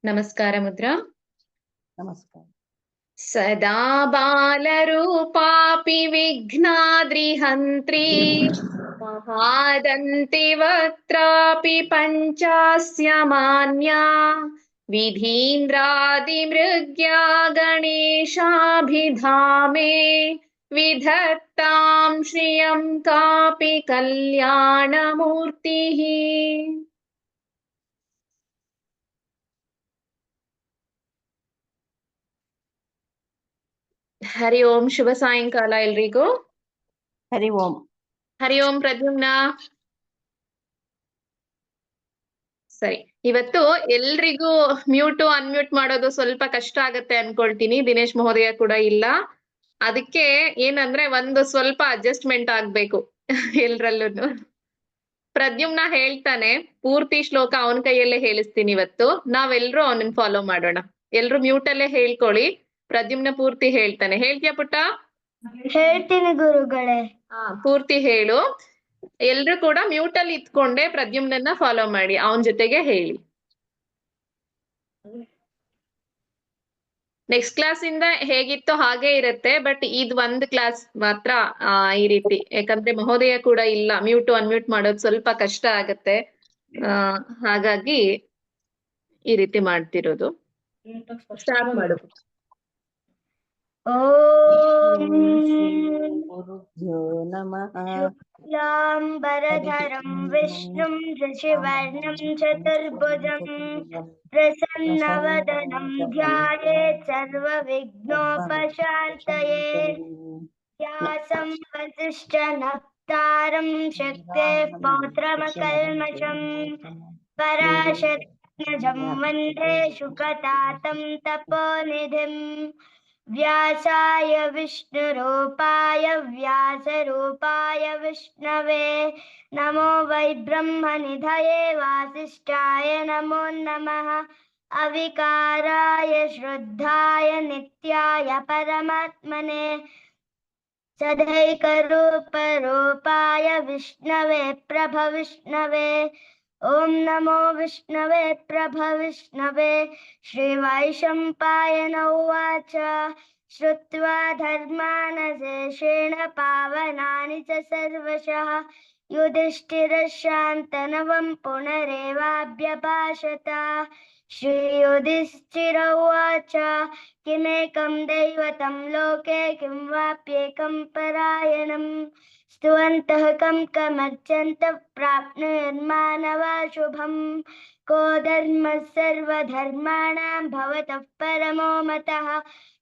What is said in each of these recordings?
ನಮಸ್ಕಾರ ಮುದ್ರಾ. ನಮಸ್ಕಾರ. ಸದಾ ಬಾಲರೂಪಾಪಿ ವಿಘ್ನಾದ್ರಿಹಂತ್ರಿ ಮಹಾದಂತಿ ವಕ್ತ್ರಾಪಿ ಪಂಚಾಸ್ಯ ಮಾನ್ಯಾ ವಿಧೀಂದ್ರಾದಿಮೃಗ್ಯಾ ಗಣೇಶಾಭಿಧಾಮೇ ವಿಧತ್ತಾಂ ಶ್ರಿಯಂ ಕಾಪಿ ಕಲ್ಯಾಣಮೂರ್ತಿಃ. ಹರಿ ಓಂ. ಶುಭ ಸಾಯಂಕಾಲ ಎಲ್ರಿಗೂ. ಹರಿ ಓಂ. ಹರಿ ಓಂ ಪ್ರದ್ಯುಮ್ನ. ಸರಿ, ಇವತ್ತು ಎಲ್ರಿಗೂ ಮ್ಯೂಟು ಅನ್ಮ್ಯೂಟ್ ಮಾಡೋದು ಸ್ವಲ್ಪ ಕಷ್ಟ ಆಗತ್ತೆ ಅನ್ಕೊಳ್ತೀನಿ. ದಿನೇಶ್ ಮಹೋದಯ ಕೂಡ ಇಲ್ಲ. ಅದಕ್ಕೆ ಏನಂದ್ರೆ ಒಂದು ಸ್ವಲ್ಪ ಅಡ್ಜಸ್ಟ್ಮೆಂಟ್ ಆಗ್ಬೇಕು ಎಲ್ರಲ್ಲೂ. ಪ್ರದ್ಯುಮ್ನ ಹೇಳ್ತಾನೆ, ಪೂರ್ತಿ ಶ್ಲೋಕ ಅವನ ಕೈಯಲ್ಲೇ ಹೇಳಿಸ್ತೀನಿ ಇವತ್ತು. ನಾವೆಲ್ರೂ ಅವನನ್ನ ಫಾಲೋ ಮಾಡೋಣ. ಎಲ್ರು ಮ್ಯೂಟ್ ಅಲ್ಲೇ ಹೇಳ್ಕೊಳ್ಳಿ. ಪ್ರದ್ಯುಮ್ನ ಪೂರ್ತಿ ಹೇಳ್ತಾನೆ. ಹೇಳ್ತೀಯಾ ಪುಟ್ಟ? ಹೇಳ್ತೀನಿ ಗುರುಗಳೇ. ಪೂರ್ತಿ ಹೇಳು. ಎಲ್ರು ಕೂಡ ಮ್ಯೂಟ್ ಅಲ್ಲಿ ಇತ್ಕೊಂಡೆ ಪ್ರದ್ಯುಮ್ನನ್ನ ಫಾಲೋ ಮಾಡಿ, ಅವನ ಜೊತೆಗೆ ಹೇಳಿ. ನೆಕ್ಸ್ಟ್ ಕ್ಲಾಸ್ ಇಂದ ಹೇಗಿತ್ತೋ ಹಾಗೆ ಇರುತ್ತೆ, ಬಟ್ ಇದ್ ಒಂದ್ ಕ್ಲಾಸ್ ಮಾತ್ರ ಈ ರೀತಿ. ಯಾಕಂದ್ರೆ ಮಹೋದಯ ಕೂಡ ಇಲ್ಲ, ಮ್ಯೂಟು ಅನ್ಮ್ಯೂಟ್ ಮಾಡೋದು ಸ್ವಲ್ಪ ಕಷ್ಟ ಆಗತ್ತೆ. ಹಾಗಾಗಿ ಈ ರೀತಿ ಮಾಡ್ತಿರೋದು. ಸ್ಟಾರ್ಟ್ ಮಾಡು. ಓಂ ಗುರುಭ್ಯೋ ನಮಃ. ಶುಕ್ಲಾಂಬರಧರಂ ವಿಷ್ಣುಂ ಶಶಿವರ್ಣಂ ಚತುರ್ಭುಜಂ ಪ್ರಸನ್ನವದನಂ ಧ್ಯಾಯೇತ್ ಸರ್ವವಿಘ್ನೋಪಶಾಂತಯೇ. ವ್ಯಾಸಂ ವಸಿಷ್ಠನಪ್ತಾರಂ ಶಕ್ತೇಃ ಪೌತ್ರಮಕಲ್ಮಷಂ ಪರಾಶರಂ ವಂದೇ ಶುಕತಾತಂ ತಪೋನಿಧಿಂ. ವ್ಯಾಸಾಯ ವಿಷ್ಣುರೂಪಾಯ ವ್ಯಾಸರೂಪಾಯ ವಿಷ್ಣವೇ ನಮೋ ವೈ ಬ್ರಹ್ಮನಿಧಯೇ ವಾಸಿಷ್ಠಾಯ ನಮೋ ನಮಃ. ಅವಿಕಾರಾಯ ಶ್ರದ್ಧಾಯ ನಿತ್ಯಾಯ ಪರಮಾತ್ಮನೆ ಸದೈಕರೂಪರೂಪಾಯ ವಿಷ್ಣವೇ ಪ್ರಭವಿಷ್ಣವೇ. ಓಂ ನಮೋ ವಿಷ್ಣವೇ ಪ್ರಭವಿಷ್ಣವೇ. ಶ್ರೀವೈಶಂಪಾಯನ ಉವಾಚ ಶ್ರುತ್ವಾ ಧರ್ಮಾನಶೇಷೇಣ ಪಾವನಾನಿ ಚ ಸರ್ವಶಃ ಯುಧಿಷ್ಠಿರಃ ಶಾಂತನವಂ ಪುನರೇವಾಭ್ಯಭಾಷತ. ಶ್ರೀಯುಧಿಷ್ಠಿರ ಉವಾಚ ಕಿಮೇಕಂ ದೈವತಂ ಲೋಕೆ ಕಿಂ ವಾಪ್ಯೇಕಂ ಪರಾಯಣಂ ಸ್ತುವಂತಃ ಕಂ ಕಮರ್ಚन्तಃ ಪ್ರಾಪ್ನುರ್ಮಾನವಾ ಶುಭಂ. ಕೋ ಧರ್ಮಃ ಸರ್ವಧರ್ಮಾಣಾಂ ಭವತಃ ಪರಮೋ ಮತಃ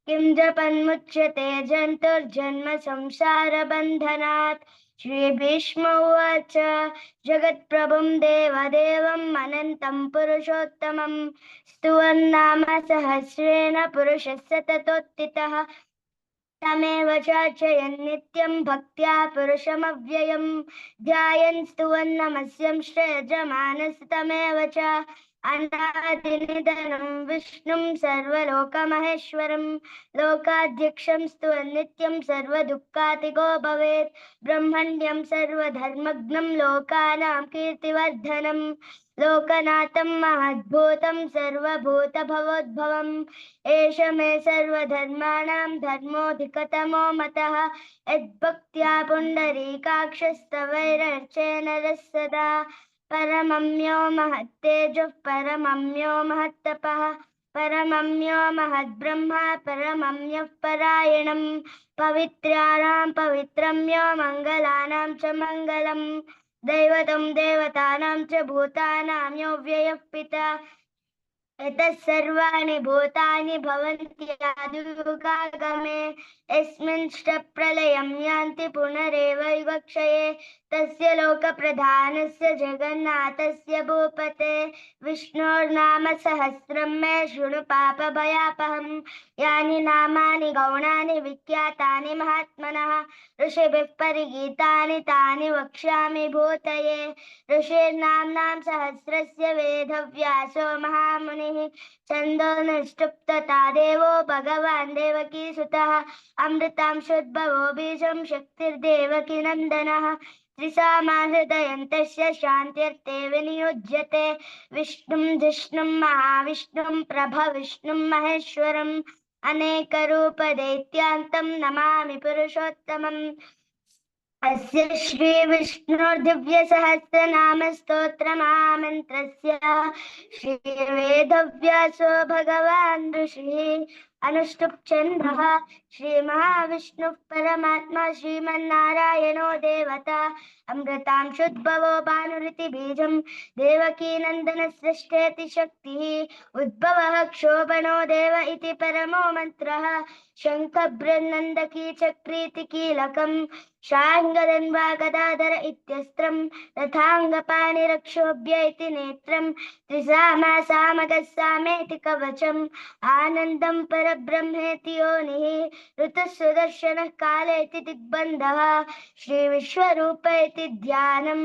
किं जपन्मुच्यते जन्तुर्जन्म संसारबन्धनात्. श्रीभीष्म उवाच जगत्प्रभुं देवदेवम् अनन्तं पुरुषोत्तमं स्तुवन्नाम सहस्रेण पुरुषः सततोत्थितः. तमेव चार्चयन् नित्यं भक्त्या पुरुषमव्ययं ध्यायन् स्तुवन्नमस्यं श्रेयजमानस्तमेव च. अनादिनिधनं विष्णुं सर्वलोकमहेश्वरं लोकाध्यक्षं स्तुवन्नित्यं सर्वदुःखातिगो भवेत्. ब्रह्मण्यं सर्वधर्मज्ञं लोकानां कीर्तिवर्धनं लोकनाथं महद्भूतं सर्वभूतभवोद्भवम्. एष मे सर्वधर्माणां धर्मोऽधिकतमो मतः यद्भक्त्या पुण्डरीकाक्षस्तवैरर्चेन नरः सदा. परमम्यो महत्तेजः परमम्यो महत्तपः परमम्यो महद्ब्रह्म परमम्यः परायणं. पवित्राणां पवित्रम्यो मङ्गलानां च मङ्गलम्. दैवतं देवतानां च भूतानां यो व्ययः पिता यतः सर्वाणि भूतानि भवन्त्यादियुगागमे. यस्मिंश्च प्रलयं यान्ति पुनरेव विवक्षये. तस्य लोकप्रधानस्य जगन्नाथस्य भूपते विष्णोर्नाम सहस्रं मे शृणु पापभयापहं. यानि नामानि गौणानि विख्यातानि महात्मनः ऋषिभिः परिगीतानि तानि वक्ष्यामि भूतये. ऋषिर्नाम्नां सहस्रस्य वेदव्यासो महामुनिः छन्दोनुष्टुप्तता देवो भगवान् देवकीसुतः. अमृतां शुद्भवो बीजं शक्तिर्देवकी नन्दनः त्रिसामा हृदयन्तस्य शान्त्यर्थे विनियुज्यते विष्णुं जिष्णुं महाविष्णुं प्रभविष्णुं महेश्वरम् अनेकरूपदैत्यान्तं नमामि पुरुषोत्तमम् अस्य श्री विष्णुर्दिव्यसहस्रनामस्तोत्रमहामन्त्रस्य श्रीवेदव्यासो भगवान् ऋषिः अनुष्टुप् छन्दः श्रीमहाविष्णुः परमात्मा श्रीमन्नारायणो देवता अमृतांशुद्भवो भानुरिति बीजं देवकीनन्दनसृष्टेति शक्तिः उद्भवः क्षोभणो देव इति परमो मन्त्रः शङ्खबृन्नन्दकी चक्रीति कीलकम् शार्ङ्गधन्वा गदाधर इत्यस्त्रं रथाङ्गपाणिरक्षोभ्य इति नेत्रं त्रिसामा सामगस्सामेति कवचम् आनन्दं परब्रह्मेति योनिः ऋतुः सुदर्शनः कालेति दिग्बन्धः श्रीविश्वरूप इति ध्यानं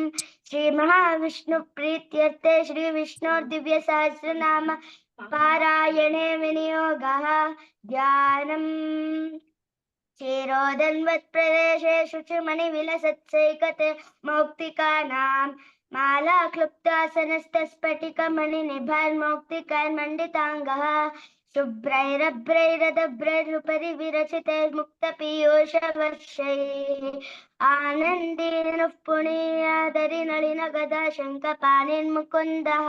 श्रीमहाविष्णुप्रीत्यर्थे श्रीविष्णोर्दिव्यसहस्रनाम पारायणे विनियोगः ध्यानम् क्षीरोदन्वत्प्रदेशे शुचिमणिविलसत्सैकते मौक्तिकानां माला क्लुप्तासनस्तस्फटिकमणिनिभान्मौक्तिकैर्मण्डिताङ्गः शुभ्रैरभ्रैरदभ्रैरुपरि विरचितैर्मुक्तपीयूषवर्षैः आनन्दीनुः पुणीयादरिनलिनगदा शङ्खपाणिर्मुकुन्दः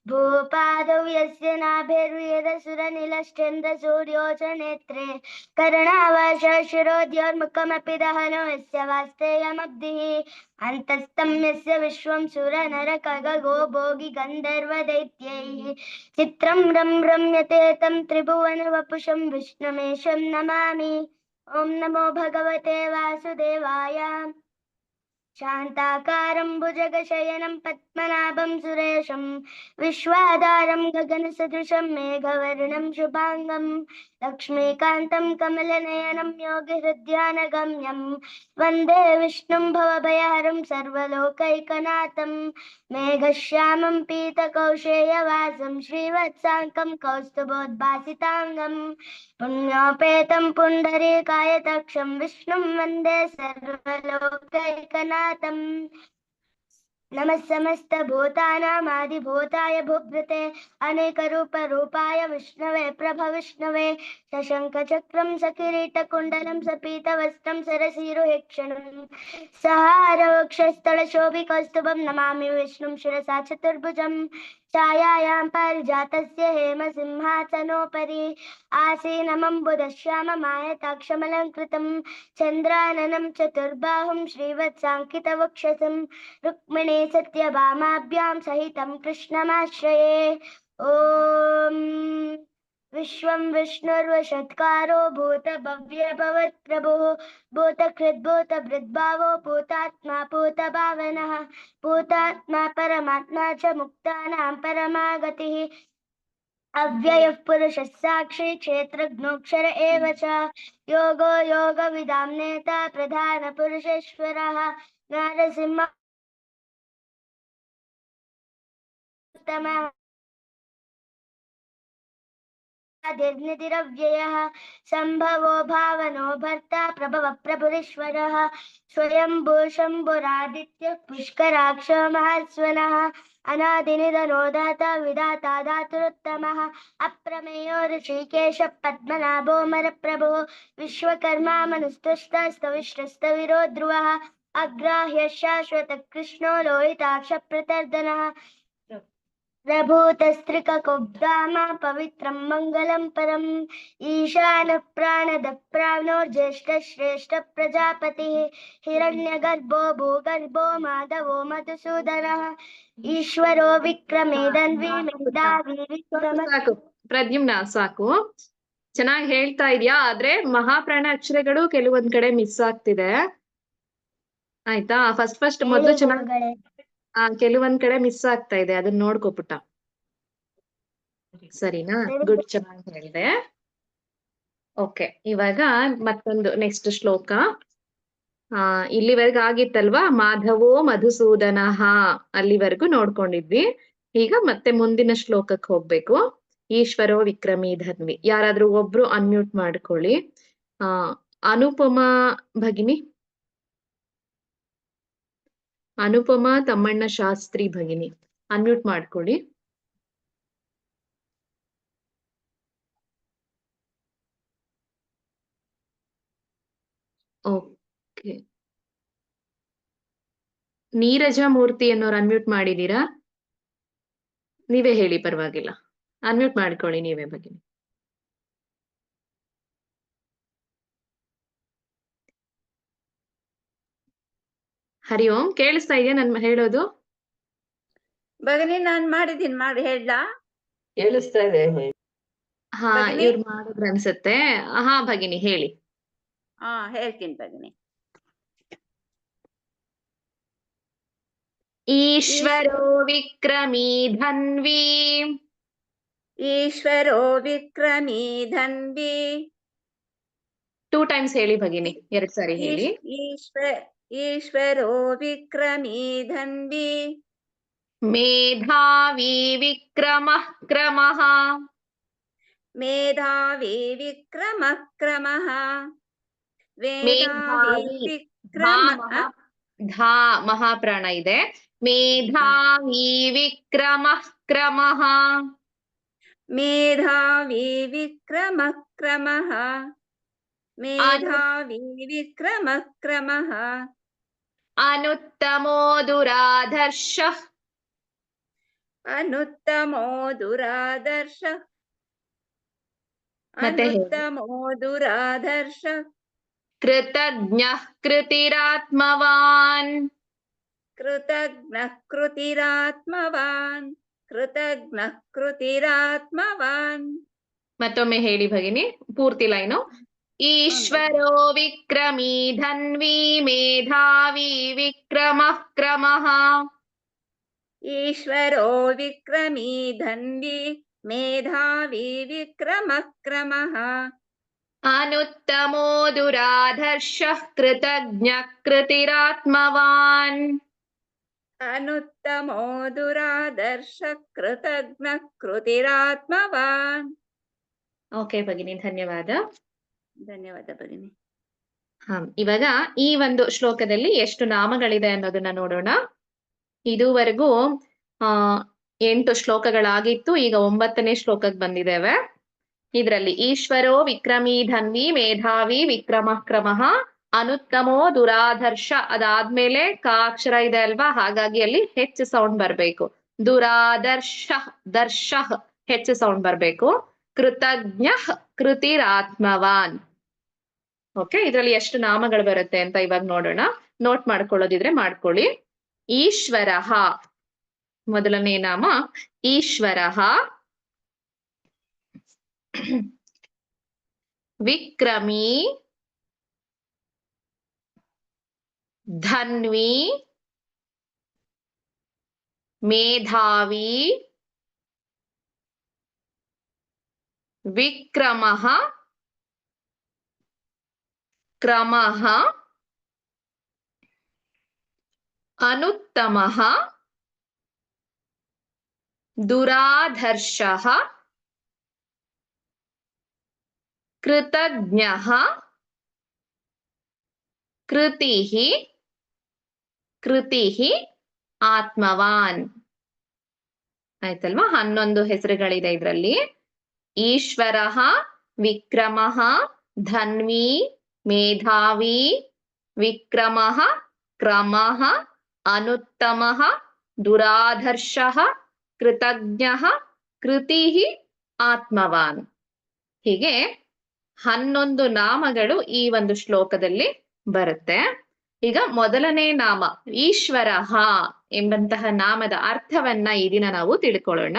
भूपादौ यस्य नाभिर्वेदसुरनिलश्चन्द्रसूर्यो च नेत्रे कर्णावास शिरोद्योर्मुखमपि दहनो यस्य वास्तेयमब्धिः अन्तस्तं यस्य विश्वं सुरनरखगो भोगि गन्धर्वदैत्यैः चित्रं रम्यते तं त्रिभुवनवपुषं विष्णुमेशं नमामि ॐ नमो भगवते वासुदेवाय शान्ताकारं भुजगशयनं पद्मनाभं सुरेशं विश्वाधारं गगनसदृशं मेघवर्णं शुभाङ्गं लक्ष्मीकान्तं कमलनयनं योगिहृद्यानगम्यं वन्दे विष्णुं भवभयहरं सर्वलोकैकनाथं मेघश्यामं पीतकौशेयवासं श्रीवत्साङ्कं कौस्तुभोद्भासिताङ्गं पुण्योपेतं पुण्डरीकायताक्षं विष्णुं वन्दे सर्वलोकैकनाथम् नमः समस्तभूतानामादिभूताय भूभृते अनेकरूपरूपाय विष्णवे प्रभविष्णवे सशङ्खचक्रं सकिरीटकुण्डलं सपीतवस्त्रं सरसीरुहेक्षणं सहारवक्षस्थलशोभिकौस्तुभं नमामि विष्णुं शिरसा चतुर्भुजं छायायां पारिजातस्य हेमसिंहासनोपरि आसीनमम्बुदश्याममायताक्षमलङ्कृतं चन्द्राननं चतुर्बाहुं श्रीवत्साङ्कितवक्षसं रुक्मिणी सत्यभामाभ्यां सहितं कृष्णमाश्रये ॐ विश्वं विष्णुर्वषत्कारो भूतभव्यभवत्प्रभुः भूतकृद्भूतभृद्भावो भूतात्मा भूतभावनः भूतात्मा परमात्मा च मुक्तानां परमागतिः अव्ययः पुरुषः साक्षी क्षेत्रज्ञोऽक्षर एव च योगो योगविदां नेता प्रधानपुरुषेश्वरः नरसिंहः निर्निधिरव्ययः सम्भवो भावनो भर्ता प्रभव प्रभुरीश्वरः स्वयंभू शम्भुरादित्यः पुष्कराक्षो महास्वनः अनादिनिधनो दाता विधाता धातुरुत्तमः अप्रमेयो ऋषिकेश पद्मनाभो मरप्रभुः विश्वकर्मा मनुस्तुष्टस्तविष्टस्तविरो ध्रुवः अग्राह्य शाश्वत कृष्णो लोहिताक्ष प्रतर्दनः प्रभूतस्त्रिककुब्धामा पवित्रं मङ्गलं परम् ईशानः प्राणदः प्राणोर्ज्येष्ठः श्रेष्ठः प्रजापतिः हिरण्यगर्भो भूगर्भो माधवो मधुसूदनः ईश्वरो विक्रमे धन्वी मेधावी विक्रम ಸಾಕು ಪ್ರದ್ಯುಮ್ನ ಸಾಕು ಚೆನ್ನಾಗಿ ಹೇಳ್ತಾ ಇದ್ಯಾ ಆದ್ರೆ ಮಹಾಪ್ರಾಣ ಅಕ್ಷರಗಳು ಕೆಲವೊಂದ್ ಕಡೆ ಮಿಸ್ ಆಗ್ತಿದೆ ಆಯ್ತಾ ಫಸ್ಟ್ ಮೊದ್ಲು ಚೆನ್ನಾಗಿ ಕೆಲವೊಂದ್ ಕಡೆ ಮಿಸ್ ಆಗ್ತಾ ಇದೆ ಅದನ್ನ ನೋಡ್ಕೊಪುಟ್ಟ ಸರಿನಾ ಗುಡ್ ಚೆನ್ನಾಗಿ ಹೇಳಿದೆ ಓಕೆ ಇವಾಗ ಮತ್ತೊಂದು ನೆಕ್ಸ್ಟ್ ಶ್ಲೋಕ ಇಲ್ಲಿವರೆಗೂ ಆಗಿತ್ತಲ್ವಾ ಮಾಧವೋ ಮಧುಸೂದನಃ ಅಲ್ಲಿವರೆಗೂ ನೋಡ್ಕೊಂಡಿದ್ವಿ ಈಗ ಮತ್ತೆ ಮುಂದಿನ ಶ್ಲೋಕಕ್ಕೆ ಹೋಗ್ಬೇಕು ಈಶ್ವರೋ ವಿಕ್ರಮೀ ಧನ್ವಿ ಯಾರಾದ್ರೂ ಒಬ್ರು ಅನ್ಮ್ಯೂಟ್ ಮಾಡ್ಕೊಳ್ಳಿ ಅನುಪಮಾ ಭಗಿನಿ ಅನುಪಮಾ ತಮ್ಮಣ್ಣ ಶಾಸ್ತ್ರಿ ಭಗಿನಿ ಅನ್ಮ್ಯೂಟ್ ಮಾಡ್ಕೊಳ್ಳಿ. ಓಕೆ. ನೀರಜಾ ಮೂರ್ತಿ ಅನ್ನೋರು ಅನ್ಮ್ಯೂಟ್ ಮಾಡಿದೀರಾ? ನೀವೇ ಹೇಳಿ, ಪರವಾಗಿಲ್ಲ. ಅನ್ಮ್ಯೂಟ್ ಮಾಡ್ಕೊಳ್ಳಿ ನೀವೇ ಭಗಿನಿ. ಹರಿ ಓಂ, ಕೇಳಿಸ್ತಾ ಇದೆಯಾ ನನ್ ಹೇಳೋದು? ಭಗಿನಿ ನಾನ್ ಮಾಡಿದೀನಿ, ಮಾಡಿ ಹೇಳ್ಲಾ? ಕೇಳಿಸ್ತಾ ಇದೆ. ಹಾ, ಭಗಿನಿ? ಇವ್ರು ಮಾಡಿದ್ರು ಅನ್ಸತ್ತೆ. ಹಾ ಭಗಿನಿ ಹೇಳಿ. ಹೇಳ್ತೀನಿ ಭಗಿನಿ. ಈಶ್ವರೋ ವಿಕ್ರಮೀ ಧನ್ವಿ. ಈಶ್ವರೋ ವಿಕ್ರಮೀ ಧನ್ವಿ. 2 times ಹೇಳಿ ಭಗಿನಿ, 2 ಸಾರಿ ಹೇಳಿ. ಈಶ್ವರೋ ವಿಕ್ರಮೀ ಧನ್ವಿ. ಮೇಧಾವಿ ವಿಕ್ರಮಃ ಕ್ರಮಃ. ಮೇಧಾವಿ ವಿಕ್ರಮಃ ಕ್ರಮಃ. ಮೇಧಾವಿ, ವಿಕ್ರಮ ಧಾ ಮಹಾಪ್ರಾಣ ಇದೆ. ಮೇಧಾವಿ ವಿಕ್ರಮಃ ಕ್ರಮಃ. ಮೇಧಾವಿ ವಿಕ್ರಮಃ ಕ್ರಮಃ. ಮೇಧಾವಿ ವಿಕ್ರಮಃ ಕ್ರಮಃ. ಅನುತ್ತಮೋ ದುರಾಧರ್ಷ. ಅನುತ್ತಮೋ ದುರಾದರ್ಶ. ಮತ್ತೆ ಹೇಳಿ. ಅನುತ್ತಮೋ ದುರಾದರ್ಶ. ಕೃತಜ್ಞಃ ಕೃತಿರಾತ್ಮವಾನ್. ಕೃತಜ್ಞಃ ಕೃತಿರಾತ್ಮವಾನ್. ಕೃತಜ್ಞಃ ಕೃತಿರಾತ್ಮವಾನ್. ಮತ್ತೊಮ್ಮೆ ಹೇಳಿ ಭಗಿನಿ, ಪೂರ್ತಿ ಲೈನು. ಈಶ್ವರೋ ವಿಕ್ರಮೀ ಧನ್ವಿ ಮೇಧಾವಿ ವಿಕ್ರಮಃ ಕ್ರಮಃ. ಈಶ್ವರೋ ವಿಕ್ರಮೀ ಧನ್ವಿ ಮೇಧಾವಿ ವಿಕ್ರಮಃ ಕ್ರಮಃ. ಅನುತ್ತಮೋ ದುರಾಧರ್ಷ ಕೃತಜ್ಞಃ ಕೃತಿರಾತ್ಮವಾನ್. ಅನುತ್ತಮೋ ದುರಾದರ್ಶ ಕೃತಜ್ಞಃ ಕೃತಿರಾತ್ಮವಾನ್. ಓಕೆ ಭಗಿನಿ, ಧನ್ಯವಾದ. ಧನ್ಯವಾದ ಭಗಿನಿ. ಇವಾಗ ಈ ಒಂದು ಶ್ಲೋಕದಲ್ಲಿ ಎಷ್ಟು ನಾಮಗಳಿದೆ ಅನ್ನೋದನ್ನ ನೋಡೋಣ. ಇದುವರೆಗೂ 8 ಶ್ಲೋಕಗಳಾಗಿತ್ತು. ಈಗ 9ನೇ ಶ್ಲೋಕಕ್ಕೆ ಬಂದಿದ್ದೇವೆ. ಇದರಲ್ಲಿ ಈಶ್ವರೋ ವಿಕ್ರಮೀ ಧನ್ವಿ ಮೇಧಾವಿ ವಿಕ್ರಮಃ ಕ್ರಮಃ ಅನುತ್ತಮೋ ದುರಾಧರ್ಷ, ಅದಾದ್ಮೇಲೆ ಕ ಅಕ್ಷರ ಇದೆ ಅಲ್ವಾ, ಹಾಗಾಗಿ ಅಲ್ಲಿ ಹೆಚ್ಚು ಸೌಂಡ್ ಬರ್ಬೇಕು. ದುರಾದರ್ಶ, ದರ್ಶ ಹೆಚ್ಚು ಸೌಂಡ್ ಬರ್ಬೇಕು. ಕೃತಜ್ಞ ಕೃತಿರಾತ್ಮವಾನ್. ಓಕೆ, ಇದರಲ್ಲಿ ಎಷ್ಟು ನಾಮಗಳು ಬರುತ್ತೆ ಅಂತ ಇವಾಗ ನೋಡೋಣ. ನೋಟ್ ಮಾಡ್ಕೊಳ್ಳೋದಿದ್ರೆ ಮಾಡ್ಕೊಳ್ಳಿ. ಈಶ್ವರಃ ಮೊದಲನೇ ನಾಮ ಈಶ್ವರಃ. ವಿಕ್ರಮೀ ಧನ್ವಿ ಮೇಧಾವಿ ವಿಕ್ರಮಃ ಕ್ರಮಃ ಅನುತ್ತಮಃ ದುರಾಧರ್ಷಃ ಕೃತಜ್ಞಃ ಕೃತಿಃ ಆತ್ಮವಾನ್. ಆಯ್ತಲ್ವಾ? 11 ಹೆಸರುಗಳಿದೆ ಇದರಲ್ಲಿ. ಈಶ್ವರಃ ವಿಕ್ರಮಃ ಧನ್ವಿ ಮೇಧಾವಿ ವಿಕ್ರಮಃ ಕ್ರಮಃ ಅನುತ್ತಮಃ ದುರಾಧರ್ಷಃ ಕೃತಜ್ಞಃ ಕೃತಿಃ ಆತ್ಮವಾನ್. ಹೀಗೆ 11 ನಾಮಗಳು ಈ ಒಂದು ಶ್ಲೋಕದಲ್ಲಿ ಬರುತ್ತೆ. ಈಗ ಮೊದಲನೇ ನಾಮ ಈಶ್ವರಃ ಎಂಬಂತಹ ನಾಮದ ಅರ್ಥವನ್ನ ಈ ದಿನ ನಾವು ತಿಳ್ಕೊಳ್ಳೋಣ.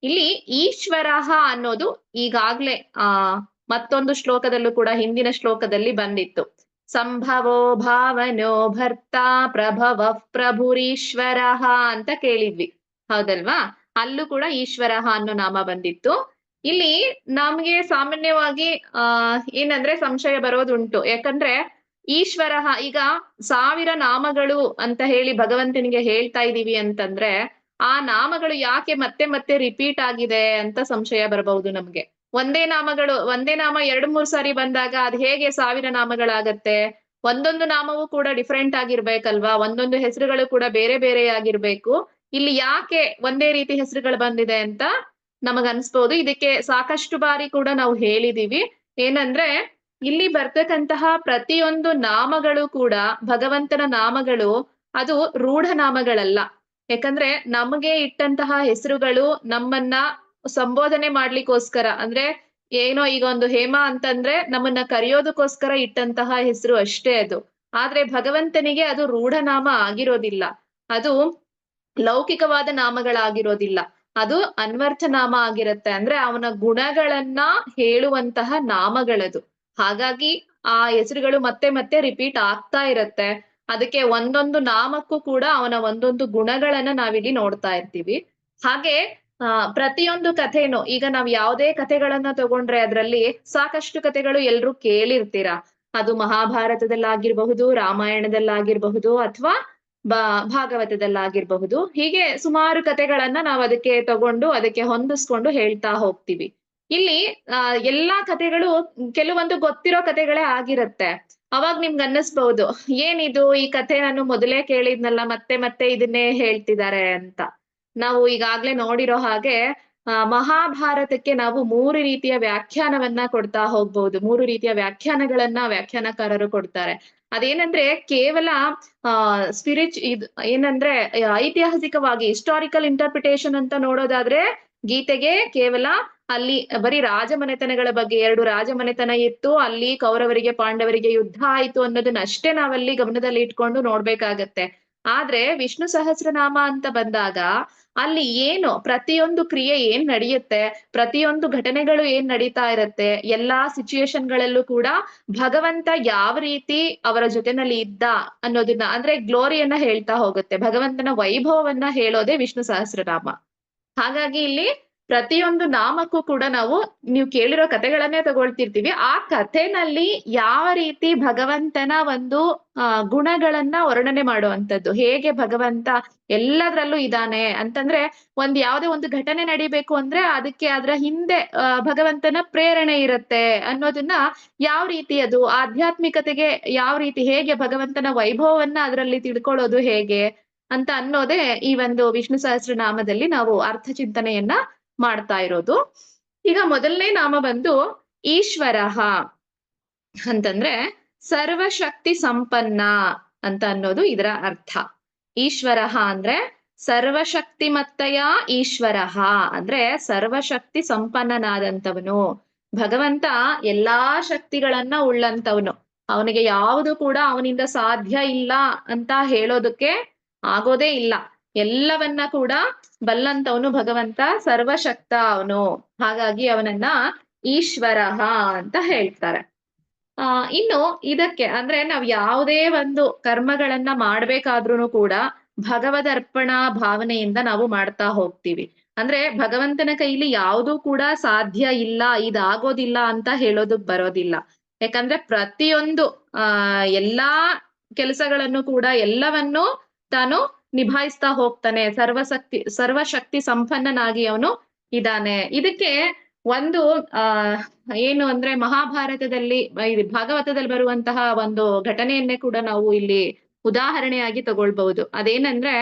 ಇಲ್ಲಿ ಈಶ್ವರಃ ಅನ್ನೋದು ಈಗಾಗ್ಲೇ ಮತ್ತೊಂದು ಶ್ಲೋಕದಲ್ಲೂ ಕೂಡ, ಹಿಂದಿನ ಶ್ಲೋಕದಲ್ಲಿ ಬಂದಿತ್ತು. ಸಂಭವೋ ಭಾವನೋ ಭರ್ತ ಪ್ರಭವ ಪ್ರಭುರೀಶ್ವರಃ ಅಂತ ಕೇಳಿದ್ವಿ, ಹೌದಲ್ವಾ? ಅಲ್ಲೂ ಕೂಡ ಈಶ್ವರಃ ಅನ್ನೋ ನಾಮ ಬಂದಿತ್ತು. ಇಲ್ಲಿ ನಮ್ಗೆ ಸಾಮಾನ್ಯವಾಗಿ ಏನಂದ್ರೆ ಸಂಶಯ ಬರೋದುಂಟು. ಯಾಕಂದ್ರೆ ಈಶ್ವರ ಈಗ 1000 ನಾಮಗಳು ಅಂತ ಹೇಳಿ ಭಗವಂತನಿಗೆ ಹೇಳ್ತಾ ಇದೀವಿ ಅಂತಂದ್ರೆ ಆ ನಾಮಗಳು ಯಾಕೆ ಮತ್ತೆ ಮತ್ತೆ ರಿಪೀಟ್ ಆಗಿದೆ ಅಂತ ಸಂಶಯ ಬರಬಹುದು ನಮ್ಗೆ. ಒಂದೇ ನಾಮ 2-3 ಸಾರಿ ಬಂದಾಗ ಅದ್ ಹೇಗೆ 1000 ನಾಮಗಳಾಗತ್ತೆ? ಒಂದೊಂದು ನಾಮವೂ ಕೂಡ ಡಿಫ್ರೆಂಟ್ ಆಗಿರ್ಬೇಕಲ್ವಾ, ಒಂದೊಂದು ಹೆಸರುಗಳು ಕೂಡ ಬೇರೆ ಬೇರೆ ಆಗಿರ್ಬೇಕು. ಇಲ್ಲಿ ಯಾಕೆ ಒಂದೇ ರೀತಿ ಹೆಸರುಗಳು ಬಂದಿದೆ ಅಂತ ನಮಗ್ ಅನ್ಸ್ಬೋದು. ಇದಕ್ಕೆ ಸಾಕಷ್ಟು ಬಾರಿ ಕೂಡ ನಾವು ಹೇಳಿದೀವಿ. ಏನಂದ್ರೆ ಇಲ್ಲಿ ಬರ್ತಕ್ಕಂತಹ ಪ್ರತಿಯೊಂದು ನಾಮಗಳು ಕೂಡ ಭಗವಂತನ ನಾಮಗಳು, ಅದು ರೂಢ ನಾಮಗಳಲ್ಲ. ಯಾಕಂದ್ರೆ ನಮಗೆ ಇಟ್ಟಂತಹ ಹೆಸರುಗಳು ನಮ್ಮನ್ನ ಸಂಬೋಧನೆ ಮಾಡ್ಲಿಕ್ಕೋಸ್ಕರ, ಅಂದ್ರೆ ಏನೋ ಈಗ ಒಂದು ಹೇಮ ಅಂತಂದ್ರೆ ನಮ್ಮನ್ನ ಕರೆಯೋದಕ್ಕೋಸ್ಕರ ಇಟ್ಟಂತಹ ಹೆಸರು ಅಷ್ಟೇ ಅದು. ಆದ್ರೆ ಭಗವಂತನಿಗೆ ಅದು ರೂಢನಾಮ ಆಗಿರೋದಿಲ್ಲ, ಅದು ಲೌಕಿಕವಾದ ನಾಮಗಳಾಗಿರೋದಿಲ್ಲ, ಅದು ಅನ್ವರ್ಥ ನಾಮ ಆಗಿರುತ್ತೆ. ಅಂದ್ರೆ ಅವನ ಗುಣಗಳನ್ನ ಹೇಳುವಂತಹ ನಾಮಗಳದು. ಹಾಗಾಗಿ ಆ ಹೆಸರುಗಳು ಮತ್ತೆ ಮತ್ತೆ ರಿಪೀಟ್ ಆಗ್ತಾ ಇರತ್ತೆ. ಅದಕ್ಕೆ ಒಂದೊಂದು ನಾಮಕ್ಕೂ ಕೂಡ ಅವನ ಒಂದೊಂದು ಗುಣಗಳನ್ನ ನಾವಿಲ್ಲಿ ನೋಡ್ತಾ ಇರ್ತೀವಿ. ಹಾಗೆ ಪ್ರತಿಯೊಂದು ಕಥೆನೂ, ಈಗ ನಾವ್ ಯಾವುದೇ ಕಥೆಗಳನ್ನ ತಗೊಂಡ್ರೆ ಅದ್ರಲ್ಲಿ ಸಾಕಷ್ಟು ಕಥೆಗಳು ಎಲ್ರೂ ಕೇಳಿರ್ತೀರಾ. ಅದು ಮಹಾಭಾರತದಲ್ಲಾಗಿರ್ಬಹುದು, ರಾಮಾಯಣದಲ್ಲಾಗಿರ್ಬಹುದು, ಅಥವಾ ಭಾಗವತದಲ್ಲಾಗಿರ್ಬಹುದು. ಹೀಗೆ ಸುಮಾರು ಕಥೆಗಳನ್ನ ನಾವ್ ಅದಕ್ಕೆ ತಗೊಂಡು ಅದಕ್ಕೆ ಹೊಂದಿಸ್ಕೊಂಡು ಹೇಳ್ತಾ ಹೋಗ್ತೀವಿ. ಇಲ್ಲಿ ಎಲ್ಲಾ ಕಥೆಗಳು ಕೆಲವೊಂದು ಗೊತ್ತಿರೋ ಕಥೆಗಳೇ ಆಗಿರತ್ತೆ. ಅವಾಗ ನಿಮ್ಗೆ ಅನ್ನಿಸ್ಬಹುದು, ಏನಿದು ಈ ಕಥೆ ನಾನು ಮೊದಲೇ ಕೇಳಿದ್ನಲ್ಲ, ಮತ್ತೆ ಮತ್ತೆ ಇದನ್ನೇ ಹೇಳ್ತಿದ್ದಾರೆ ಅಂತ. ನಾವು ಈಗಾಗ್ಲೇ ನೋಡಿರೋ ಹಾಗೆ ಮಹಾಭಾರತಕ್ಕೆ ನಾವು 3 ರೀತಿಯ ವ್ಯಾಖ್ಯಾನವನ್ನ ಕೊಡ್ತಾ ಹೋಗ್ಬಹುದು. 3 ರೀತಿಯ ವ್ಯಾಖ್ಯಾನಗಳನ್ನ ವ್ಯಾಖ್ಯಾನಕಾರರು ಕೊಡ್ತಾರೆ. ಅದೇನಂದ್ರೆ ಕೇವಲ ಏನಂದ್ರೆ ಐತಿಹಾಸಿಕವಾಗಿ ಹಿಸ್ಟಾರಿಕಲ್ ಇಂಟರ್ಪ್ರಿಟೇಷನ್ ಅಂತ ನೋಡೋದಾದ್ರೆ ಗೀತೆಗೆ ಕೇವಲ ಅಲ್ಲಿ ಬರೀ ರಾಜಮನೆತನಗಳ ಬಗ್ಗೆ, 2 ರಾಜಮನೆತನ ಇತ್ತು, ಅಲ್ಲಿ ಕೌರವರಿಗೆ ಪಾಂಡವರಿಗೆ ಯುದ್ಧ ಆಯ್ತು ಅನ್ನೋದನ್ನ ಅಷ್ಟೇ ನಾವಲ್ಲಿ ಗಮನದಲ್ಲಿ ಇಟ್ಕೊಂಡು ನೋಡ್ಬೇಕಾಗತ್ತೆ. ಆದ್ರೆ ವಿಷ್ಣು ಸಹಸ್ರನಾಮ ಅಂತ ಬಂದಾಗ ಅಲ್ಲಿ ಏನು ಪ್ರತಿಯೊಂದು ಕ್ರಿಯೆ ಏನ್ ನಡೆಯುತ್ತೆ, ಪ್ರತಿಯೊಂದು ಘಟನೆಗಳು ಏನ್ ನಡೀತಾ ಇರತ್ತೆ, ಎಲ್ಲಾ ಸಿಚುಯೇಷನ್ಗಳಲ್ಲೂ ಕೂಡ ಭಗವಂತ ಯಾವ ರೀತಿ ಅವರ ಜೊತೆನಲ್ಲಿ ಇದ್ದ ಅನ್ನೋದನ್ನ, ಅಂದ್ರೆ ಗ್ಲೋರಿಯನ್ನ ಹೇಳ್ತಾ ಹೋಗುತ್ತೆ. ಭಗವಂತನ ವೈಭವವನ್ನ ಹೇಳೋದೇ ವಿಷ್ಣು ಸಹಸ್ರನಾಮ. ಹಾಗಾಗಿ ಇಲ್ಲಿ ಪ್ರತಿಯೊಂದು ನಾಮಕ್ಕೂ ಕೂಡ ನಾವು, ನೀವು ಕೇಳಿರೋ ಕಥೆಗಳನ್ನೇ ತಗೊಳ್ತಿರ್ತೀವಿ, ಆ ಕಥೆನಲ್ಲಿ ಯಾವ ರೀತಿ ಭಗವಂತನ ಒಂದು ಗುಣಗಳನ್ನ ವರ್ಣನೆ ಮಾಡುವಂಥದ್ದು, ಹೇಗೆ ಭಗವಂತ ಎಲ್ಲದರಲ್ಲೂ ಇದ್ದಾನೆ ಅಂತಂದ್ರೆ, ಯಾವುದೇ ಒಂದು ಘಟನೆ ನಡಿಬೇಕು ಅಂದ್ರೆ ಅದಕ್ಕೆ ಅದರ ಹಿಂದೆ ಭಗವಂತನ ಪ್ರೇರಣೆ ಇರುತ್ತೆ ಅನ್ನೋದನ್ನ, ಯಾವ ರೀತಿ ಅದು ಆಧ್ಯಾತ್ಮಿಕತೆಗೆ ಯಾವ ರೀತಿ, ಹೇಗೆ ಭಗವಂತನ ವೈಭವವನ್ನ ಅದರಲ್ಲಿ ತಿಳ್ಕೊಳ್ಳೋದು ಹೇಗೆ ಅಂತ ಅನ್ನೋದೇ ಈ ಒಂದು ವಿಷ್ಣು ಸಹಸ್ರನಾಮದಲ್ಲಿ ನಾವು ಅರ್ಥ ಚಿಂತನೆಯನ್ನ ಮಾಡ್ತಾ ಇರೋದು. ಈಗ ಮೊದಲನೇ ನಾಮ ಬಂದು ಈಶ್ವರಃ ಅಂತಂದ್ರೆ ಸರ್ವಶಕ್ತಿ ಸಂಪನ್ನ ಅಂತ ಅನ್ನೋದು ಇದರ ಅರ್ಥ. ಈಶ್ವರಃ ಅಂದ್ರೆ ಸರ್ವಶಕ್ತಿಮತ್ತಯ ಈಶ್ವರಃ ಅಂದ್ರೆ ಸರ್ವಶಕ್ತಿ ಸಂಪನ್ನನಾದಂಥವನು. ಭಗವಂತ ಎಲ್ಲಾ ಶಕ್ತಿಗಳನ್ನ ಉಳ್ಳಂತವನು. ಅವನಿಗೆ ಯಾವುದು ಕೂಡ ಅವನಿಂದ ಸಾಧ್ಯ ಇಲ್ಲ ಅಂತ ಹೇಳೋದಕ್ಕೆ ಆಗೋದೇ ಇಲ್ಲ. ಎಲ್ಲವನ್ನ ಕೂಡ ಬಲ್ಲಂತವನು ಭಗವಂತ, ಸರ್ವಶಕ್ತ ಅವನು. ಹಾಗಾಗಿ ಅವನನ್ನ ಈಶ್ವರಃ ಅಂತ ಹೇಳ್ತಾರೆ. ಇನ್ನು ಇದಕ್ಕೆ ಅಂದ್ರೆ ನಾವ್ ಯಾವುದೇ ಒಂದು ಕರ್ಮಗಳನ್ನ ಮಾಡ್ಬೇಕಾದ್ರೂ ಕೂಡ ಭಗವದರ್ಪಣಾ ಭಾವನೆಯಿಂದ ನಾವು ಮಾಡ್ತಾ ಹೋಗ್ತೀವಿ. ಅಂದ್ರೆ ಭಗವಂತನ ಕೈಲಿ ಯಾವುದೂ ಕೂಡ ಸಾಧ್ಯ ಇಲ್ಲ, ಇದಾಗೋದಿಲ್ಲ ಅಂತ ಹೇಳೋದಕ್ ಬರೋದಿಲ್ಲ. ಯಾಕಂದ್ರೆ ಪ್ರತಿಯೊಂದು ಎಲ್ಲಾ ಕೆಲಸಗಳನ್ನು ಕೂಡ ಎಲ್ಲವನ್ನೂ ತಾನು ನಿಭಾಯಿಸ್ತಾ ಹೋಗ್ತಾನೆ. ಸರ್ವಶಕ್ತಿ ಸಂಪನ್ನನಾಗಿ ಅವನು ಇದ್ದಾನೆ. ಇದಕ್ಕೆ ಒಂದು ಏನು ಅಂದ್ರೆ ಮಹಾಭಾರತದಲ್ಲಿ, ಭಾಗವತದಲ್ಲಿ ಬರುವಂತಹ ಒಂದು ಘಟನೆಯನ್ನೇ ಕೂಡ ನಾವು ಇಲ್ಲಿ ಉದಾಹರಣೆಯಾಗಿ ತಗೊಳ್ಬಹುದು. ಅದೇನಂದ್ರೆ